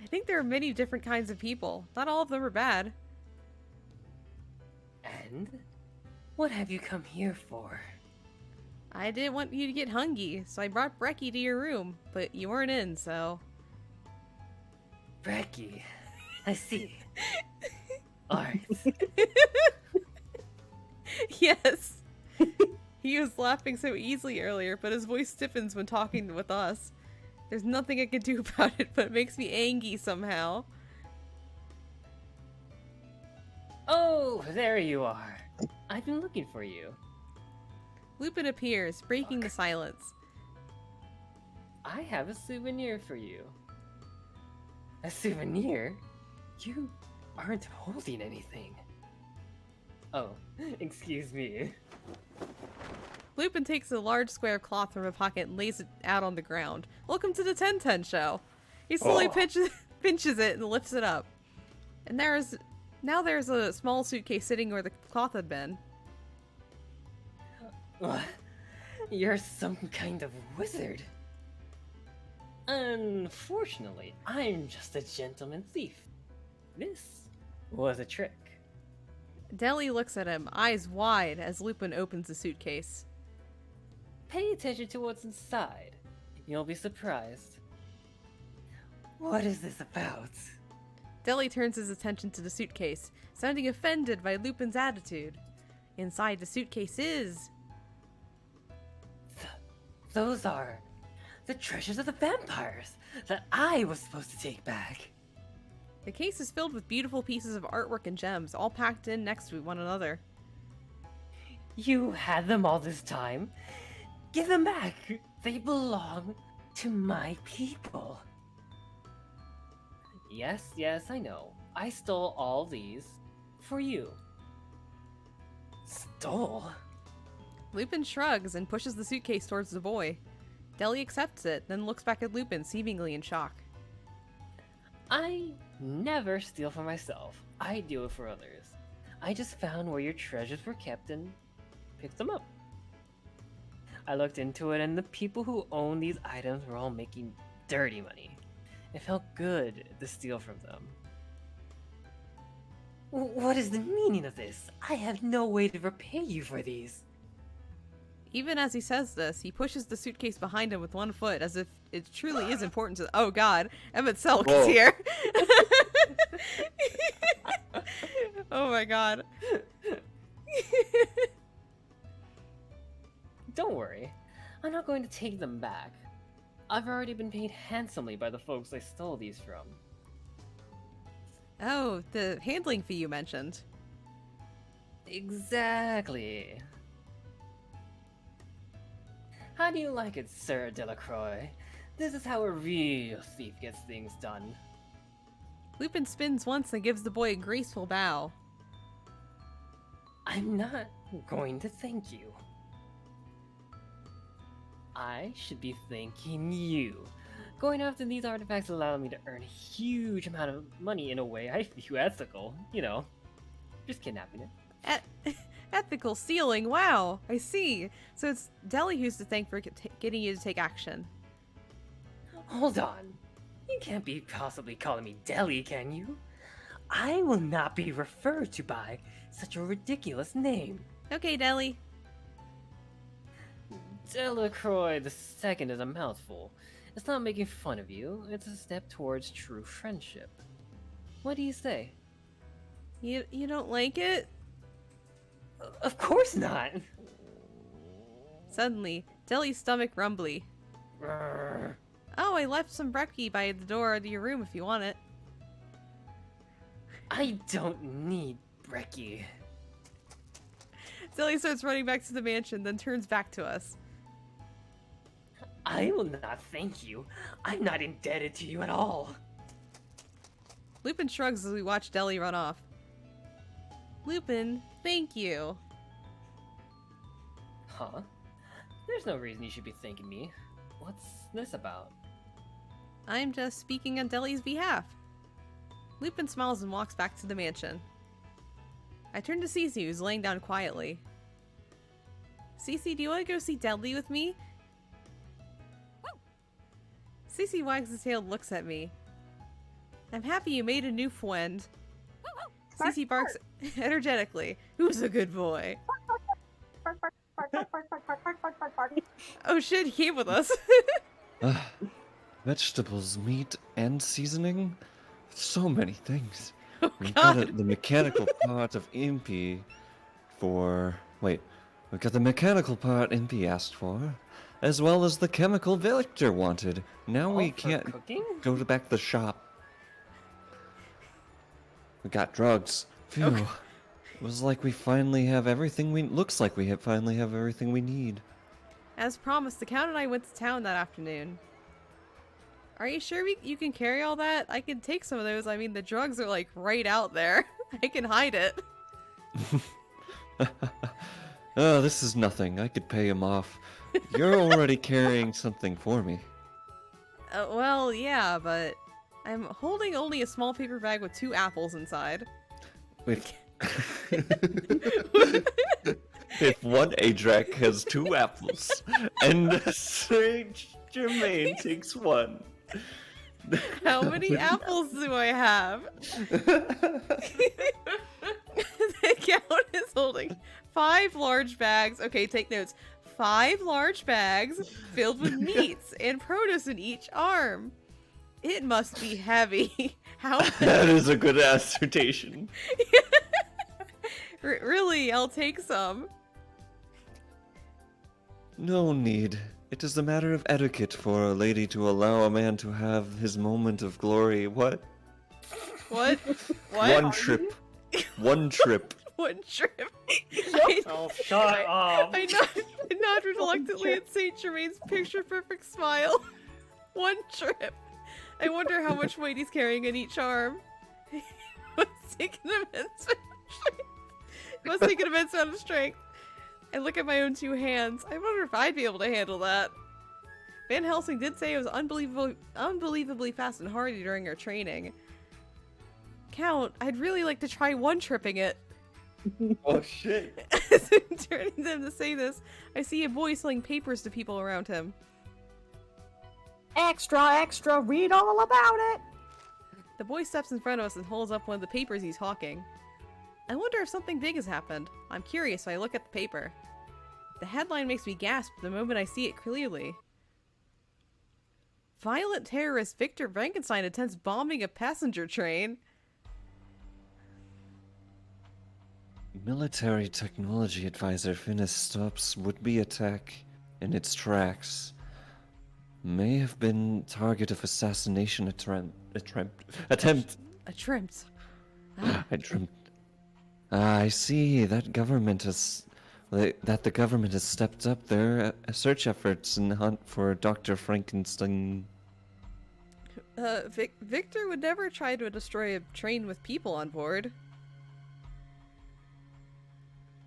I think there are many different kinds of people. Not all of them are bad. And? What have you come here for? I didn't want you to get hungry, so I brought Brekkie to your room, but you weren't in, so... Brekkie. I see. Alright. Yes. He was laughing so easily earlier, but his voice stiffens when talking with us. There's nothing I can do about it, but it makes me angry somehow. Oh, there you are. I've been looking for you. Lupin appears, breaking the silence. I have a souvenir for you. A souvenir? You aren't holding anything. Oh, excuse me. Lupin takes a large square of cloth from a pocket and lays it out on the ground. Welcome to the 1010 show. He slowly pinches it and lifts it up. And now there's a small suitcase sitting where the cloth had been. What? You're some kind of wizard. Unfortunately, I'm just a gentleman thief. This was a trick. Deli looks at him, eyes wide, as Lupin opens the suitcase. Pay attention to what's inside. You'll be surprised. What is this about? Deli turns his attention to the suitcase, sounding offended by Lupin's attitude. Inside the suitcase is... Those are the treasures of the vampires that I was supposed to take back. The case is filled with beautiful pieces of artwork and gems, all packed in next to one another. You had them all this time? Give them back. They belong to my people. Yes, I know. I stole all these for you. Stole? Lupin shrugs and pushes the suitcase towards the boy. Deli accepts it, then looks back at Lupin, seemingly in shock. I never steal for myself. I do it for others. I just found where your treasures were kept and picked them up. I looked into it and the people who own these items were all making dirty money. It felt good to steal from them. What is the meaning of this? I have no way to repay you for these. Even as he says this, he pushes the suitcase behind him with one foot, as if it truly is important to— Oh god, Emmett Selk is here! Oh my god. Don't worry, I'm not going to take them back. I've already been paid handsomely by the folks I stole these from. Oh, the handling fee you mentioned. Exactly. How do you like it, Sir Delacroix? This is how a real thief gets things done. Lupin spins once and gives the boy a graceful bow. I'm not going to thank you. I should be thanking you. Going after these artifacts allowed me to earn a huge amount of money in a way I view ethical. You know, just kidnapping it. Ethical stealing, wow, I see. So it's Deli who's to thank for getting you to take action. Hold on. You can't be possibly calling me Deli, can you? I will not be referred to by such a ridiculous name. Okay, Deli. Delacroix the second is a mouthful. It's not making fun of you, it's a step towards true friendship. What do you say? You don't like it? Of course not! Suddenly, Deli's stomach rumbly. Grrr. Oh, I left some brekkie by the door to your room if you want it. I don't need brekkie. Deli starts running back to the mansion, then turns back to us. I will not thank you. I'm not indebted to you at all. Lupin shrugs as we watch Deli run off. Lupin, thank you. Huh? There's no reason you should be thanking me. What's this about? I'm just speaking on Deli's behalf. Lupin smiles and walks back to the mansion. I turn to Cece, who's laying down quietly. Cece, do you want to go see Deli with me? Cece wags his tail and looks at me. I'm happy you made a new friend. Cece barks energetically. Who's a good boy? Oh shit, he came with us. Vegetables, meat, and seasoning? So many things. Oh We've god. got the mechanical part of Impy for... Wait. We've got the mechanical part Impy asked for, as well as the chemical Victor wanted. Now All we for can't cooking? go to back to the shop. We got drugs. Phew. Okay. It was like we finally have everything we... Looks like we finally have everything we need. As promised, the Count and I went to town that afternoon. Are you sure you can carry all that? I can take some of those. I mean, the drugs are like right out there. I can hide it. Oh, this is nothing. I could pay him off. You're already carrying something for me. Well, yeah, but I'm holding only a small paper bag with 2 apples inside. If, if one Adrac has 2 apples, and Saint Germain takes 1. How many apples do I have? The Count is holding 5 large bags. Okay, take notes. 5 large bags filled with meats and produce in each arm. It must be heavy. How That is a good assertion. Really, I'll take some. No need. It is a matter of etiquette for a lady to allow a man to have his moment of glory. What? What? What? One trip. One trip. One trip. Oh, shut up. I nod reluctantly at Saint Germain's picture-perfect smile. One trip. I wonder how much weight he's carrying in each arm. Must take an immense amount of strength. I look at my own 2 hands. I wonder if I'd be able to handle that. Van Helsing did say it was unbelievably fast and hardy during our training. Count, I'd really like to try one-tripping it. Oh shit. As I'm turning to him to say this, I see a boy selling papers to people around him. Extra, extra, read all about it! The boy steps in front of us and holds up one of the papers he's hawking. I wonder if something big has happened. I'm curious, so I look at the paper. The headline makes me gasp the moment I see it clearly. Violent terrorist Victor Frankenstein attempts bombing a passenger train. Military technology advisor Finis stops would-be attack in its tracks. May have been target of assassination attempt. A trimp. I dreamt. I see that the government has stepped up their search efforts in the hunt for Dr. Frankenstein. Victor would never try to destroy a train with people on board.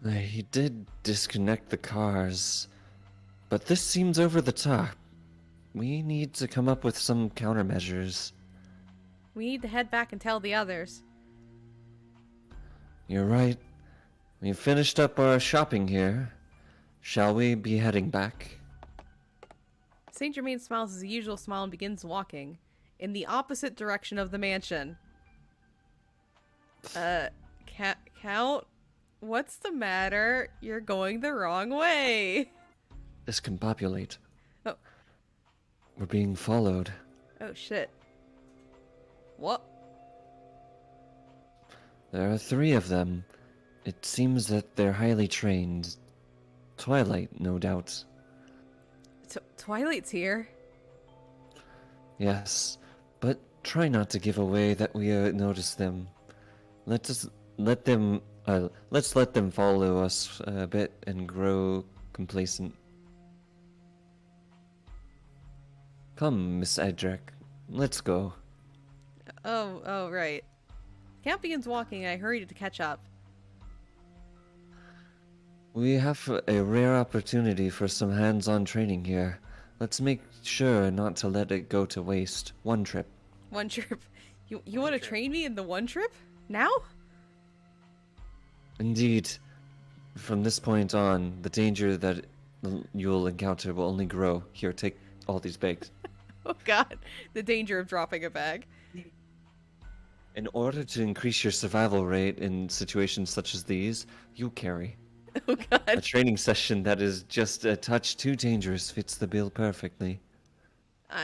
He did disconnect the cars, but this seems over the top. We need to come up with some countermeasures. We need to head back and tell the others. You're right. We've finished up our shopping here. Shall we be heading back? Saint Germain smiles his usual smile and begins walking in the opposite direction of the mansion. Count? What's the matter? You're going the wrong way. Discombobulate. Oh. We're being followed. Oh shit. What? There are 3 of them. It seems that they're highly trained. Twilight, no doubt. Twilight's here. Yes, but try not to give away that we notice them. Let's let them follow us a bit and grow complacent. Come, Miss Edric, let's go. Oh, right. Count begins walking and I hurry to catch up. We have a rare opportunity for some hands-on training here. Let's make sure not to let it go to waste. One trip. One trip? You want to train me in the one trip? Now? Indeed. From this point on, the danger that you'll encounter will only grow. Here, take all these bags. Oh god, the danger of dropping a bag. In order to increase your survival rate in situations such as these, you carry. Oh god. A training session that is just a touch too dangerous fits the bill perfectly.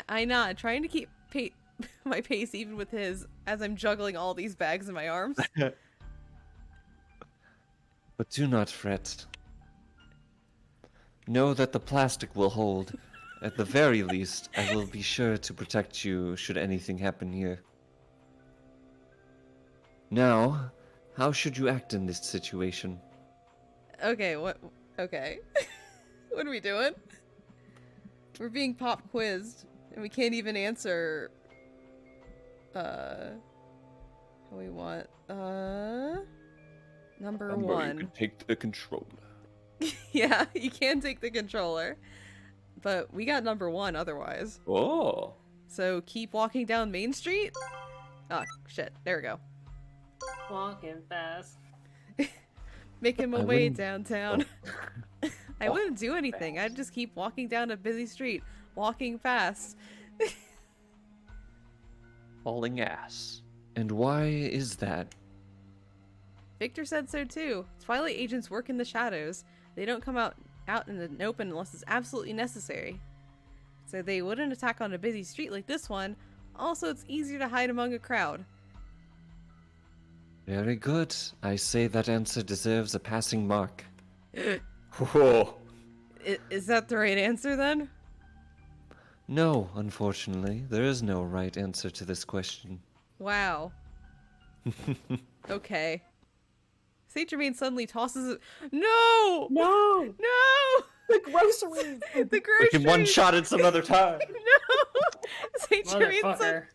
I nod, trying to keep my pace even with his as I'm juggling all these bags in my arms. But do not fret. Know that the plastic will hold. At the very least, I will be sure to protect you should anything happen here. Now, how should you act in this situation? Okay, okay. What are we doing? We're being pop quizzed, and we can't even answer, what we want, number 1. You can take the controller. Yeah, you can take the controller. But we got number 1 otherwise. Oh. So keep walking down Main Street? Oh, shit. There we go. Walking fast. Making my way downtown. I wouldn't do anything. I'd just keep walking down a busy street. Walking fast. Hauling ass. And why is that? Victor said so too. Twilight agents work in the shadows. They don't come out in the open unless it's absolutely necessary. So they wouldn't attack on a busy street like this one. Also, it's easier to hide among a crowd. Very good. I say that answer deserves a passing mark. Whoa. Is that the right answer then? No, unfortunately. There is no right answer to this question. Wow. Okay. Saint Germain suddenly tosses it. No! No! No! The groceries! The groceries! We can one-shot it some other time! No! Saint Germain Motherfucker.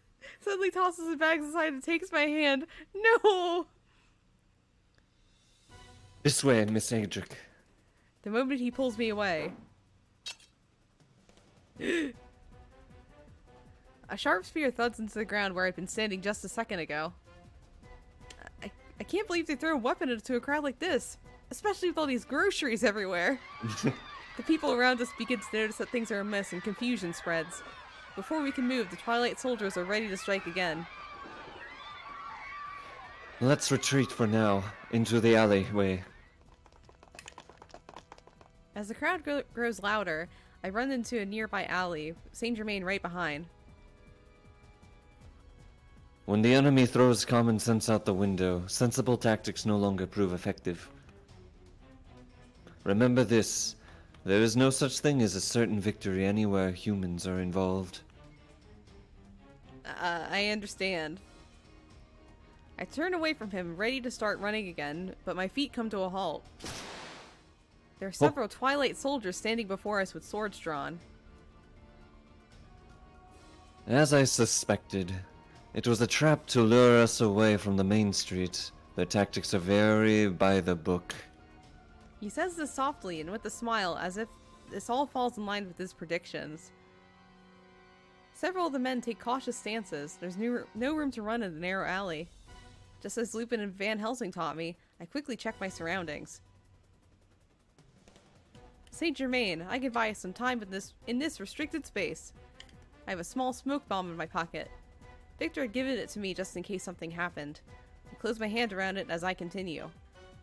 suddenly tosses the bags aside and takes my hand. No! This way, Miss Adric. The moment he pulls me away. A sharp spear thuds into the ground where I'd been standing just a second ago. I can't believe they throw a weapon into a crowd like this, especially with all these groceries everywhere. The people around us begin to notice that things are amiss and confusion spreads. Before we can move, the Twilight soldiers are ready to strike again. Let's retreat for now, into the alleyway. As the crowd grows louder, I run into a nearby alley, Saint Germain right behind. When the enemy throws common sense out the window, sensible tactics no longer prove effective. Remember this, there is no such thing as a certain victory anywhere humans are involved. I understand. I turn away from him, ready to start running again, but my feet come to a halt. There are several Twilight soldiers standing before us with swords drawn. As I suspected, it was a trap to lure us away from the main street. Their tactics are very by the book. He says this softly and with a smile, as if this all falls in line with his predictions. Several of the men take cautious stances. There's no room to run in the narrow alley. Just as Lupin and Van Helsing taught me, I quickly check my surroundings. Saint Germain, I can buy us some time in this restricted space. I have a small smoke bomb in my pocket. Victor had given it to me just in case something happened. I close my hand around it as I continue.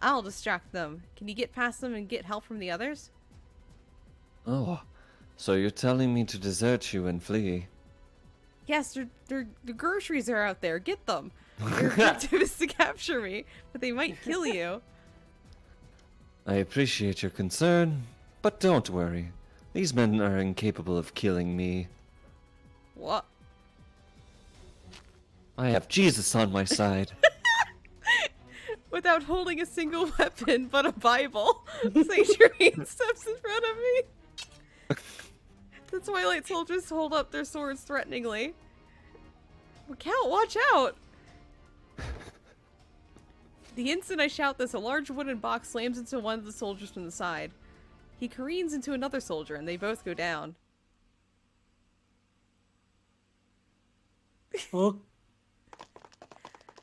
I'll distract them. Can you get past them and get help from the others? Oh, so you're telling me to desert you and flee? Yes, the groceries are out there. Get them. Your objective is to capture me, but they might kill you. I appreciate your concern, but don't worry. These men are incapable of killing me. What? I have Jesus on my side. Without holding a single weapon but a Bible, Saint Germain steps in front of me. The Twilight soldiers hold up their swords threateningly. Count, watch out! The instant I shout this, a large wooden box slams into one of the soldiers from the side. He careens into another soldier, and they both go down. Huh?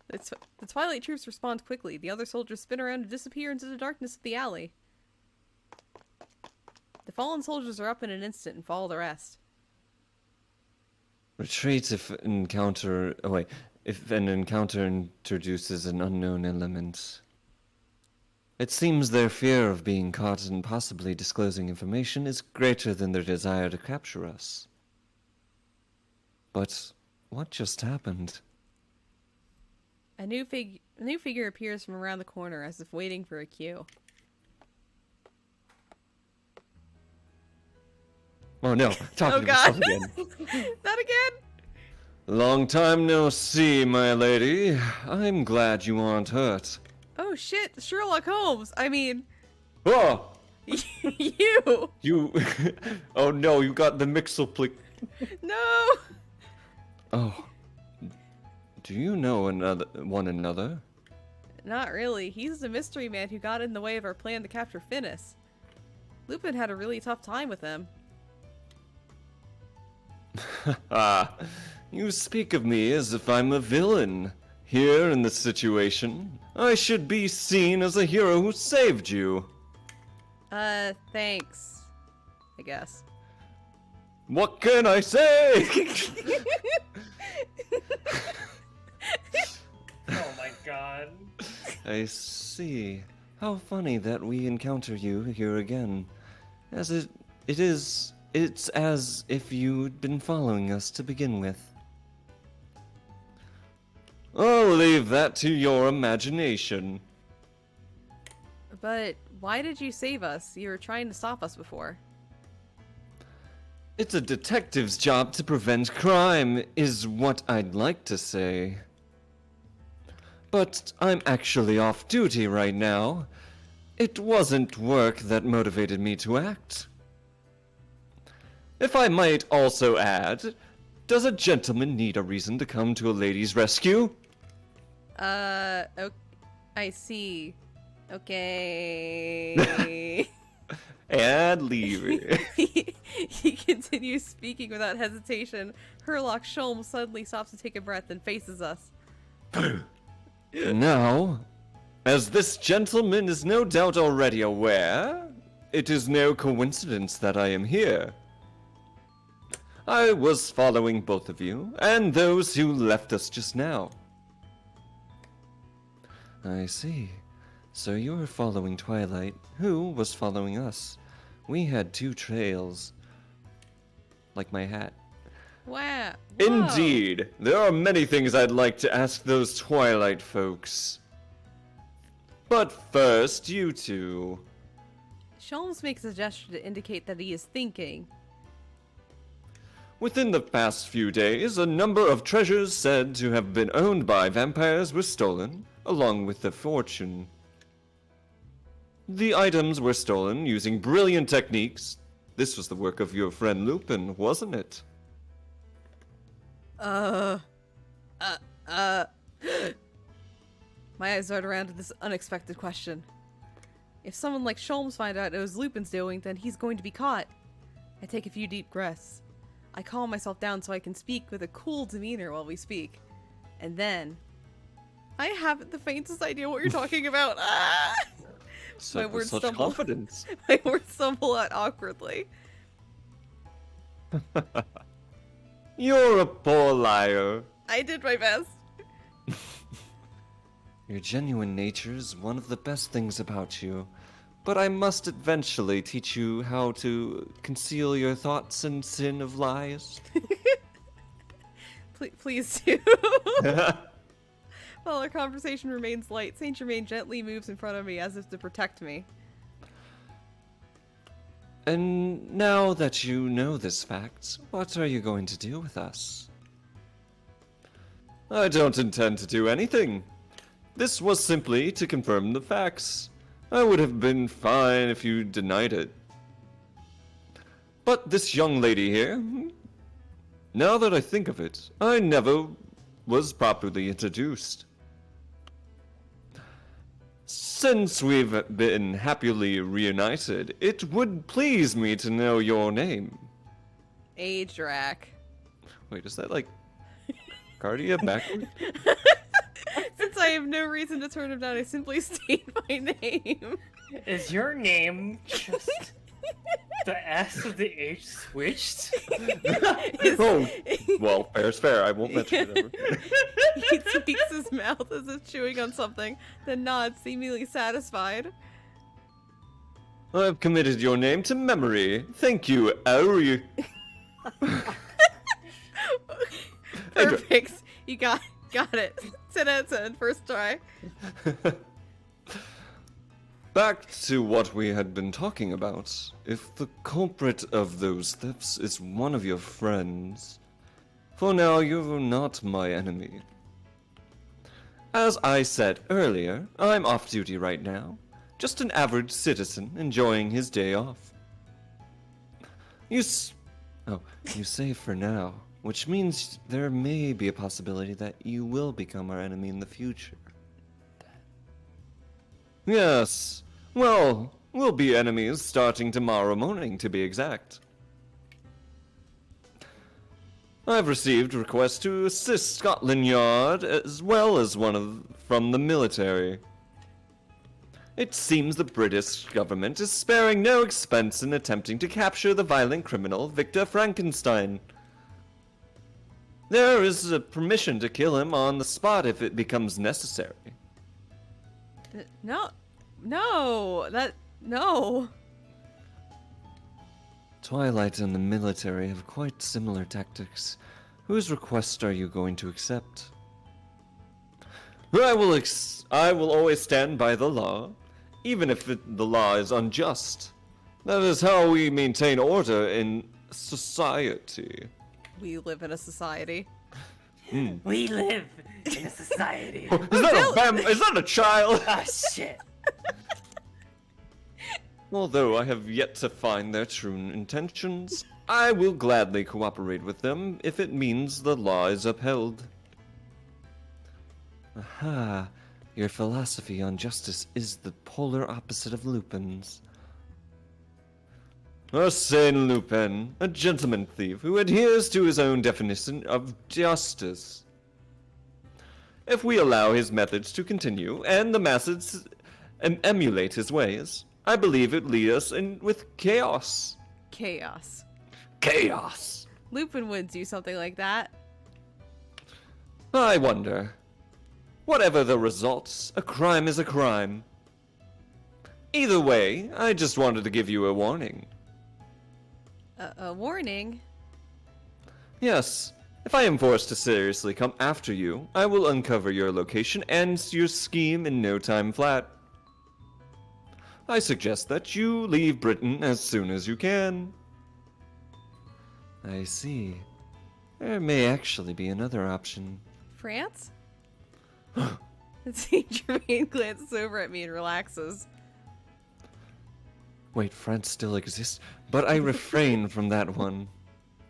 The Twilight troops respond quickly. The other soldiers spin around and disappear into the darkness of the alley. The fallen soldiers are up in an instant and follow the rest. Retreat if encounter... Oh wait. If an encounter introduces an unknown element. It seems their fear of being caught and possibly disclosing information is greater than their desire to capture us. But what just happened? A new figure appears from around the corner as if waiting for a cue. Oh no, talking to myself again. Not again! Long time no see, my lady. I'm glad you aren't hurt. Oh shit, Sherlock Holmes! I mean... Oh! You! You... Oh no, you got the mixel-plick. No! Oh. Do you know one another? Not really. He's the mystery man who got in the way of our plan to capture Finis. Lupin had a really tough time with him. Ah, you speak of me as if I'm a villain. Here in this situation, I should be seen as a hero who saved you. Thanks. I guess. What can I say? Oh my god. I see. How funny that we encounter you here again. It's as if you'd been following us to begin with. I'll leave that to your imagination. But why did you save us? You were trying to stop us before. It's a detective's job to prevent crime, is what I'd like to say. But I'm actually off duty right now. It wasn't work that motivated me to act. If I might also add, does a gentleman need a reason to come to a lady's rescue? Okay, I see. Okay. And leave. He continues speaking without hesitation. Herlock Sholm suddenly stops to take a breath and faces us. Now, as this gentleman is no doubt already aware, it is no coincidence that I am here. I was following both of you, and those who left us just now. I see. So you were following Twilight. Who was following us? We had two trails. Like my hat. Wow. Indeed. There are many things I'd like to ask those Twilight folks. But first, you two. Sholmes makes a gesture to indicate that he is thinking. Within the past few days, a number of treasures said to have been owned by vampires were stolen, along with the fortune. The items were stolen using brilliant techniques. This was the work of your friend Lupin, wasn't it? My eyes dart around at this unexpected question. If someone like Sholmes find out it was Lupin's doing, then he's going to be caught. I take a few deep breaths. I calm myself down so I can speak with a cool demeanor while we speak. And then... I haven't the faintest idea what you're talking about. Ah! My words such stumble. Confidence. My words stumble out awkwardly. You're a poor liar. I did my best. Your genuine nature is one of the best things about you, but I must eventually teach you how to conceal your thoughts and sin of lies. Please do. While our conversation remains light, Saint Germain gently moves in front of me as if to protect me. And now that you know this fact, what are you going to do with us? I don't intend to do anything. This was simply to confirm the facts. I would have been fine if you denied it. But this young lady here... Now that I think of it, I never was properly introduced. Since we've been happily reunited, it would please me to know your name. Drac. Wait, is that like Cardia backwards? Since I have no reason to turn him down, I simply state my name. Is your name just the S of the H switched? Oh, well, fair's fair. I won't mention it ever. He tweaks his mouth as if chewing on something, then nods, seemingly satisfied. I've committed your name to memory. Thank you, Ari. Perfect. You got it. 10 out of 10, first try. Back to what we had been talking about. If the culprit of those thefts is one of your friends, for now you're not my enemy. As I said earlier, I'm off duty right now. Just an average citizen enjoying his day off. You say for now, which means there may be a possibility that you will become our enemy in the future. Yes. Well, we'll be enemies starting tomorrow morning, to be exact. I've received requests to assist Scotland Yard as well as from the military. It seems the British government is sparing no expense in attempting to capture the violent criminal Victor Frankenstein. There is a permission to kill him on the spot if it becomes necessary. No. Twilight and the military have quite similar tactics. Whose request are you going to accept? I will always stand by the law, even if the law is unjust. That is how we maintain order in society. We live in a society. We live in a society. Is that a child? Ah, shit. Although I have yet to find their true intentions, I will gladly cooperate with them if it means the law is upheld. Aha, your philosophy on justice is the polar opposite of Lupin's. Arsène Lupin, a gentleman thief who adheres to his own definition of justice. If we allow his methods to continue, and the masses emulate his ways, I believe it lead us in with chaos. Chaos. Chaos! Lupin would do something like that. I wonder. Whatever the results, a crime is a crime. Either way, I just wanted to give you a warning. A warning? Yes, if I am forced to seriously come after you, I will uncover your location and your scheme in no time flat. I suggest that you leave Britain as soon as you can. I see. There may actually be another option. France? Saint Germain glances over at me and relaxes. Wait, France still exists? But I refrain from that one.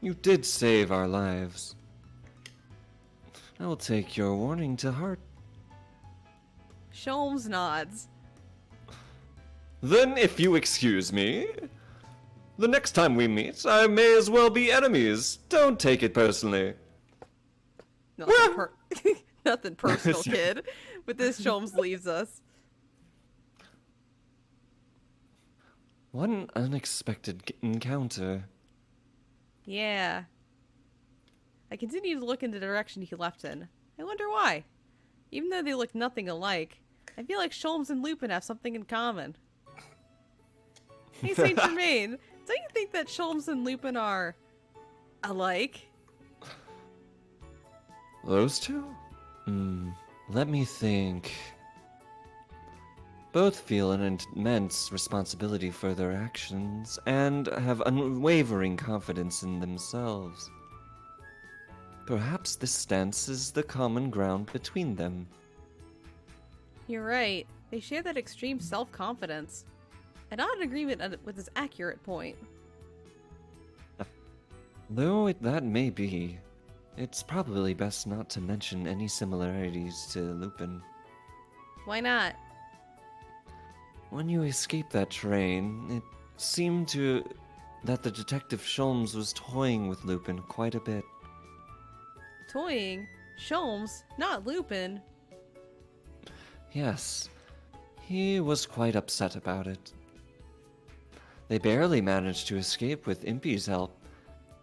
You did save our lives. I will take your warning to heart. Sholmes nods. Then, if you excuse me, the next time we meet, I may as well be enemies. Don't take it personally. Nothing personal, kid. But this Sholmes leaves us. What an unexpected encounter. Yeah. I continue to look in the direction he left in. I wonder why. Even though they look nothing alike, I feel like Sholmes and Lupin have something in common. Hey, Saint Germain, don't you think that Sholmes and Lupin are alike? Those two? Let me think. Both feel an immense responsibility for their actions and have unwavering confidence in themselves. Perhaps this stance is the common ground between them. You're right. They share that extreme self-confidence. I'm not in agreement with this accurate point. Though that may be, it's probably best not to mention any similarities to Lupin. Why not? When you escaped that train, it seemed that the detective Sholmes was toying with Lupin quite a bit. Toying? Sholmes? Not Lupin. Yes, he was quite upset about it. They barely managed to escape with Impy's help,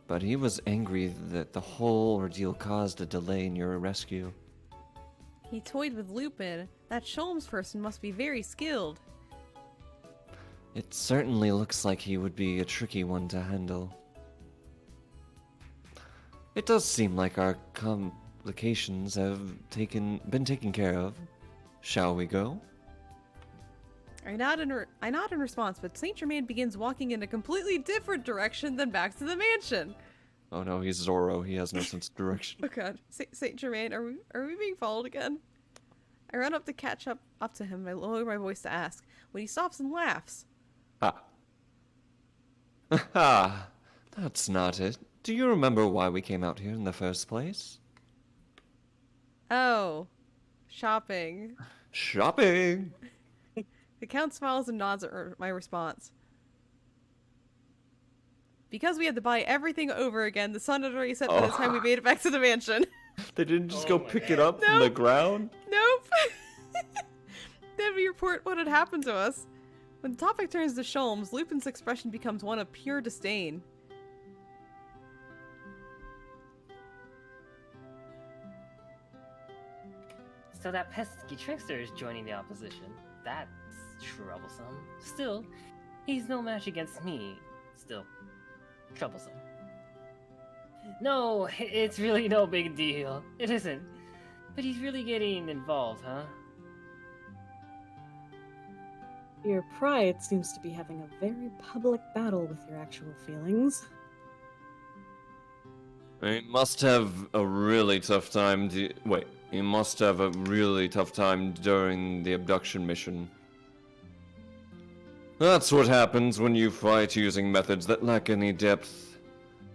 but he was angry that the whole ordeal caused a delay in your rescue. He toyed with Lupin. That Sholmes person must be very skilled. It certainly looks like he would be a tricky one to handle. It does seem like our complications have been taken care of. Shall we go? I nod in response, but Saint Germain begins walking in a completely different direction than back to the mansion. Oh no, he's Zorro. He has no sense of direction. Oh god, Saint Germain, are we being followed again? I run up to catch up to him. I lower my voice to ask, when he stops and laughs. Ah, that's not it. Do you remember why we came out here in the first place? Oh, shopping. Shopping! The Count smiles and nods at my response. Because we had to buy everything over again, the sun had already set by the time we made it back to the mansion. They didn't just go pick it up from the ground? Nope. Then we report what had happened to us. When the topic turns to Sholmes, Lupin's expression becomes one of pure disdain. So that pesky trickster is joining the opposition. That's troublesome. Still, he's no match against me. Still, troublesome. No, it's really no big deal. It isn't. But he's really getting involved, huh? Your pride seems to be having a very public battle with your actual feelings. He must have a really tough time he must have a really tough time during the abduction mission. That's what happens when you fight using methods that lack any depth.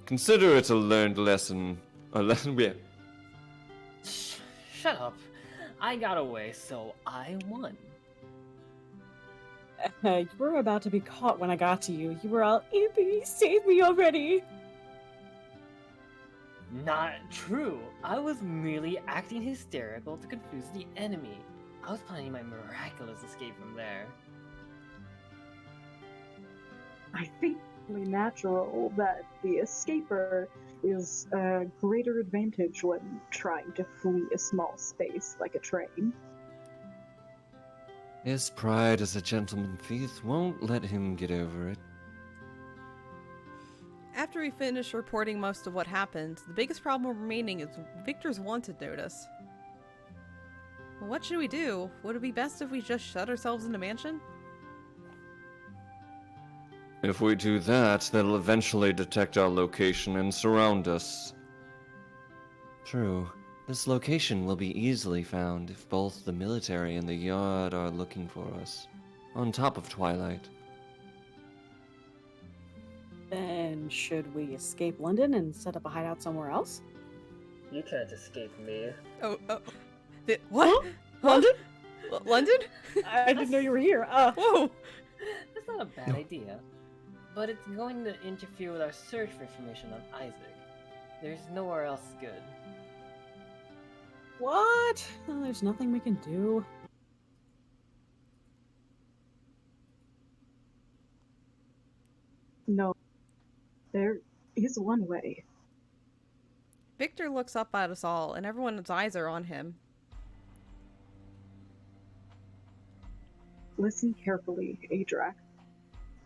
Consider it a learned lesson. Shut up. I got away, so I won. You were about to be caught when I got to you. You were all, Impy, save me already! Not true. I was merely acting hysterical to confuse the enemy. I was planning my miraculous escape from there. I think it's only natural that the escaper is a greater advantage when trying to flee a small space like a train. His pride as a gentleman thief won't let him get over it. After we finish reporting most of what happened, the biggest problem remaining is Victor's wanted notice. Well, what should we do? Would it be best if we just shut ourselves in the mansion? If we do that, they'll eventually detect our location and surround us. True. This location will be easily found if both the military and the Yard are looking for us. On top of Twilight. Then should we escape London and set up a hideout somewhere else? You can't escape me. Oh. What? London? London? I didn't know you were here. Whoa! That's not a bad idea. But it's going to interfere with our search for information on Isaac. There's nowhere else good. What? Well, there's nothing we can do. No, there is one way. Victor looks up at us all, and everyone's eyes are on him. Listen carefully, Adrac.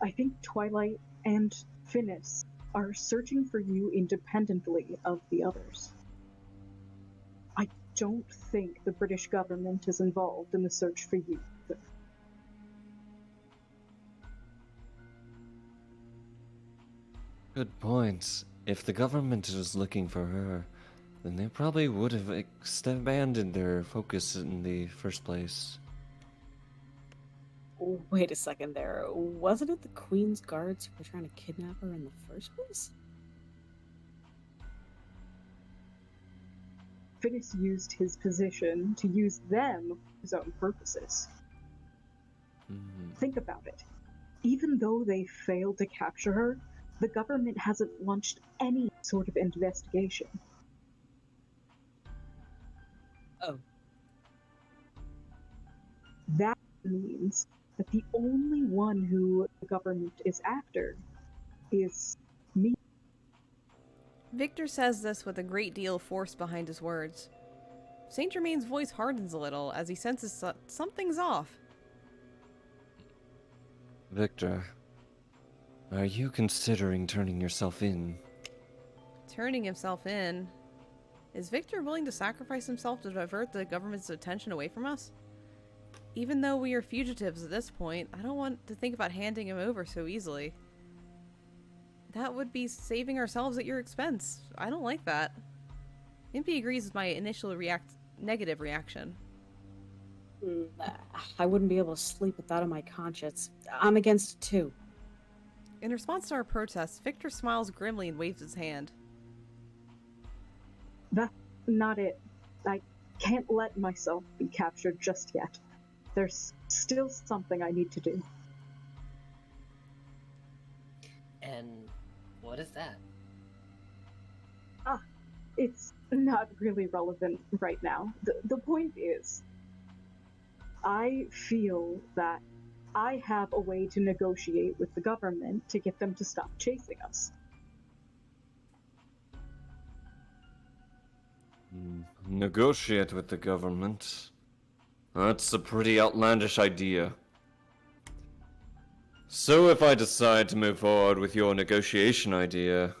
I think Twilight and Finis are searching for you independently of the others. I don't think the British government is involved in the search for you. Good points. If the government is looking for her, then they probably would have abandoned their focus in the first place. Wait a second there. Wasn't it the Queen's guards who were trying to kidnap her in the first place? Finis used his position to use them for his own purposes. Think about it. Even though they failed to capture her, the government hasn't launched any sort of investigation. Oh. That means that the only one who the government is after is me. Victor says this with a great deal of force behind his words. Saint Germain's voice hardens a little as he senses something's off. Victor, are you considering turning yourself in? Turning himself in? Is Victor willing to sacrifice himself to divert the government's attention away from us? Even though we are fugitives at this point, I don't want to think about handing him over so easily. That would be saving ourselves at your expense. I don't like that. Impy agrees with my initial negative reaction. I wouldn't be able to sleep with that on my conscience. I'm against it too. In response to our protests, Victor smiles grimly and waves his hand. That's not it. I can't let myself be captured just yet. There's still something I need to do. And what is that? It's not really relevant right now. The point is, I feel that I have a way to negotiate with the government to get them to stop chasing us. Negotiate with the government? That's a pretty outlandish idea. So if I decide to move forward with your negotiation idea,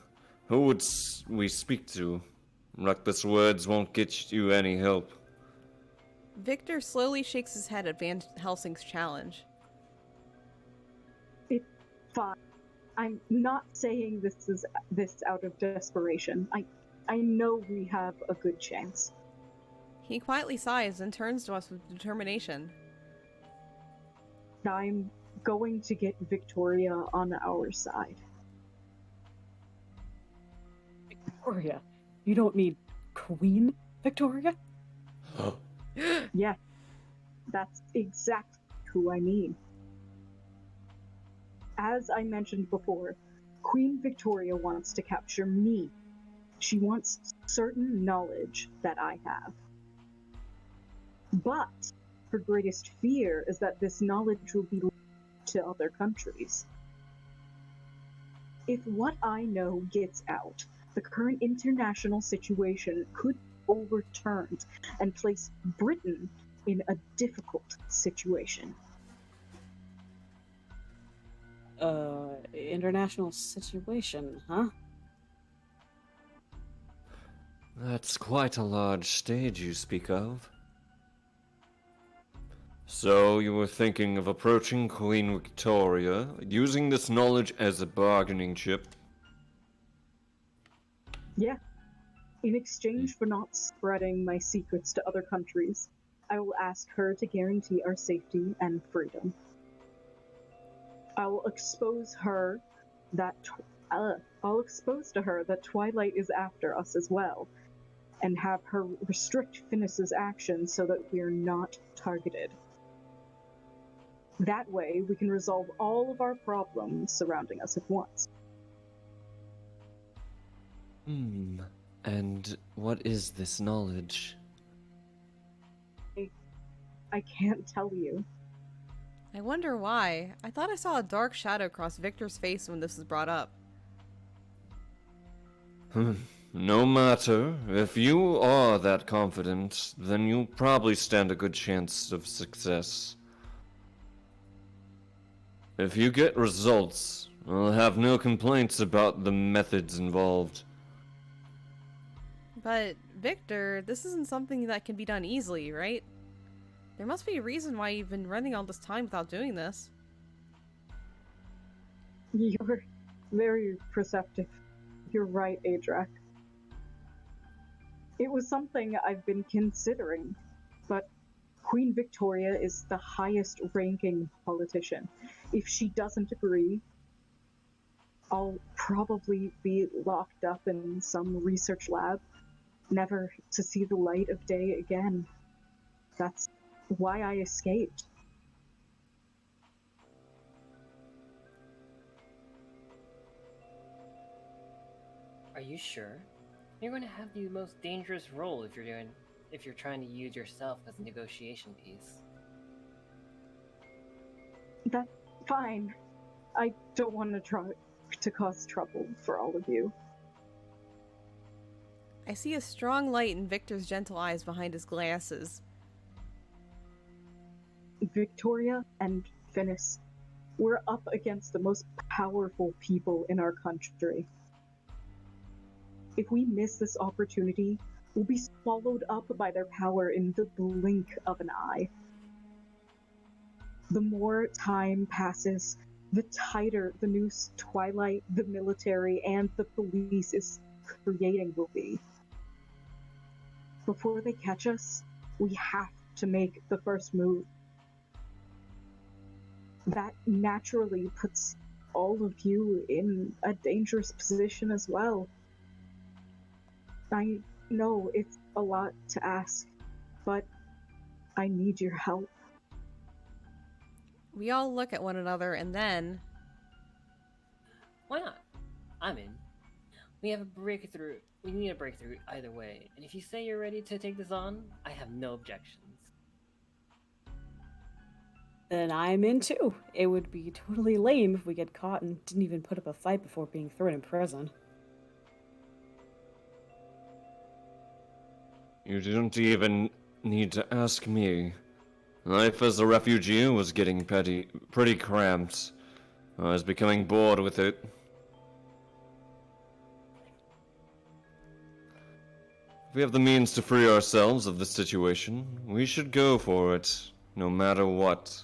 who would we speak to? Reckless words won't get you any help. Victor slowly shakes his head at Van Helsing's challenge. It's fine. I'm not saying this out of desperation. I know we have a good chance. He quietly sighs and turns to us with determination. I'm going to get Victoria on our side. Victoria? You don't mean Queen Victoria? Yeah, that's exactly who I mean. As I mentioned before, Queen Victoria wants to capture me. She wants certain knowledge that I have. But her greatest fear is that this knowledge will be leaked to other countries. If what I know gets out, the current international situation could be overturned and place Britain in a difficult situation. International situation, huh? That's quite a large stage you speak of. So you were thinking of approaching Queen Victoria, using this knowledge as a bargaining chip? Yeah. In exchange for not spreading my secrets to other countries, I will ask her to guarantee our safety and freedom. I will expose to her that Twilight is after us as well, and have her restrict Finis's actions so that we are not targeted. That way, we can resolve all of our problems surrounding us at once. And what is this knowledge? I can't tell you. I wonder why. I thought I saw a dark shadow cross Victor's face when this was brought up. No matter. If you are that confident, then you'll probably stand a good chance of success. If you get results, I'll have no complaints about the methods involved. But, Victor, this isn't something that can be done easily, right? There must be a reason why you've been running all this time without doing this. You're very perceptive. You're right, Adrak. It was something I've been considering, but Queen Victoria is the highest ranking politician. If she doesn't agree, I'll probably be locked up in some research lab, never to see the light of day again. That's why I escaped. Are you sure? You're going to have the most dangerous role if you're trying to use yourself as a negotiation piece. That's fine. I don't want to try to cause trouble for all of you. I see a strong light in Victor's gentle eyes behind his glasses. Victoria and Finis, we're up against the most powerful people in our country. If we miss this opportunity, we'll be swallowed up by their power in the blink of an eye. The more time passes, the tighter the new Twilight, the military, and the police is creating will be. Before they catch us, we have to make the first move. That naturally puts all of you in a dangerous position as well. I know it's a lot to ask, but I need your help. We all look at one another and then... Why not? I'm in. We have a breakthrough. We need a breakthrough either way, and if you say you're ready to take this on, I have no objections. Then I'm in too. It would be totally lame if we get caught and didn't even put up a fight before being thrown in prison. You didn't even need to ask me. Life as a refugee was getting pretty cramped. I was becoming bored with it. If we have the means to free ourselves of this situation, we should go for it, no matter what.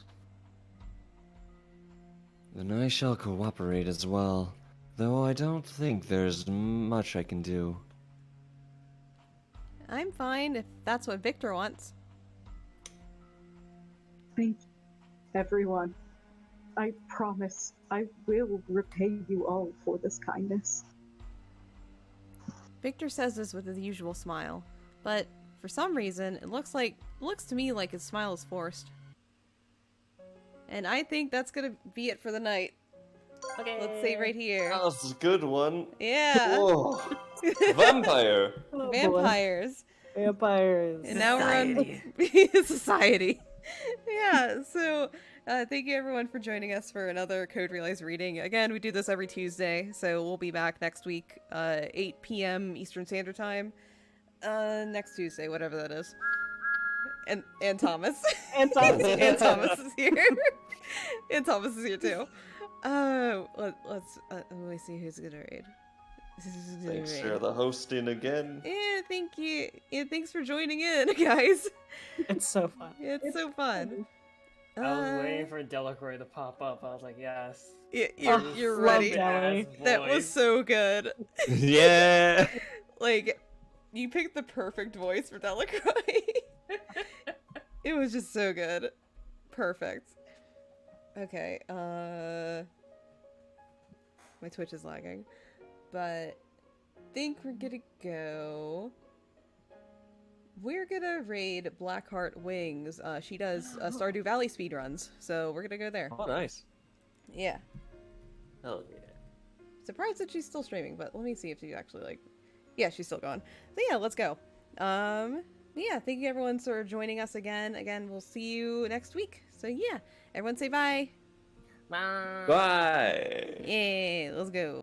Then I shall cooperate as well, though I don't think there's much I can do. I'm fine if that's what Victor wants. Thank you, everyone. I promise I will repay you all for this kindness. Victor says this with his usual smile, but for some reason, it looks to me like his smile is forced. And I think that's gonna be it for the night. Okay. Let's save right here. That was a good one. Yeah. Whoa. Vampire. Oh, boy. Vampires. Vampires. And now we're on society. Yeah, so thank you everyone for joining us for another Code Realize reading. Again, we do this every Tuesday, so we'll be back next week, 8 p.m. Eastern Standard Time. Next Tuesday, whatever that is. And Thomas. And Thomas. And Thomas is here. And Thomas is here too. Let me see who's gonna raid. Thanks for the hosting again. Yeah, thank you. Yeah, thanks for joining in, guys. It's so fun. It's so fun. I was waiting for Delacroix to pop up. I was like, yes. You're love ready. Deli. That was so good. Yeah. Like, you picked the perfect voice for Delacroix. It was just so good. Perfect. Okay, my Twitch is lagging. But I think we're gonna go. We're gonna raid Blackheart Wings. She does Stardew Valley speedruns, so we're gonna go there. Oh, nice. Yeah. Hell yeah. Surprised that she's still streaming, but let me see if she actually like. Yeah, she's still going. So yeah, let's go. Yeah, thank you everyone for joining us again. Again, we'll see you next week. So yeah, everyone say bye. Bye. Bye. Yeah, let's go.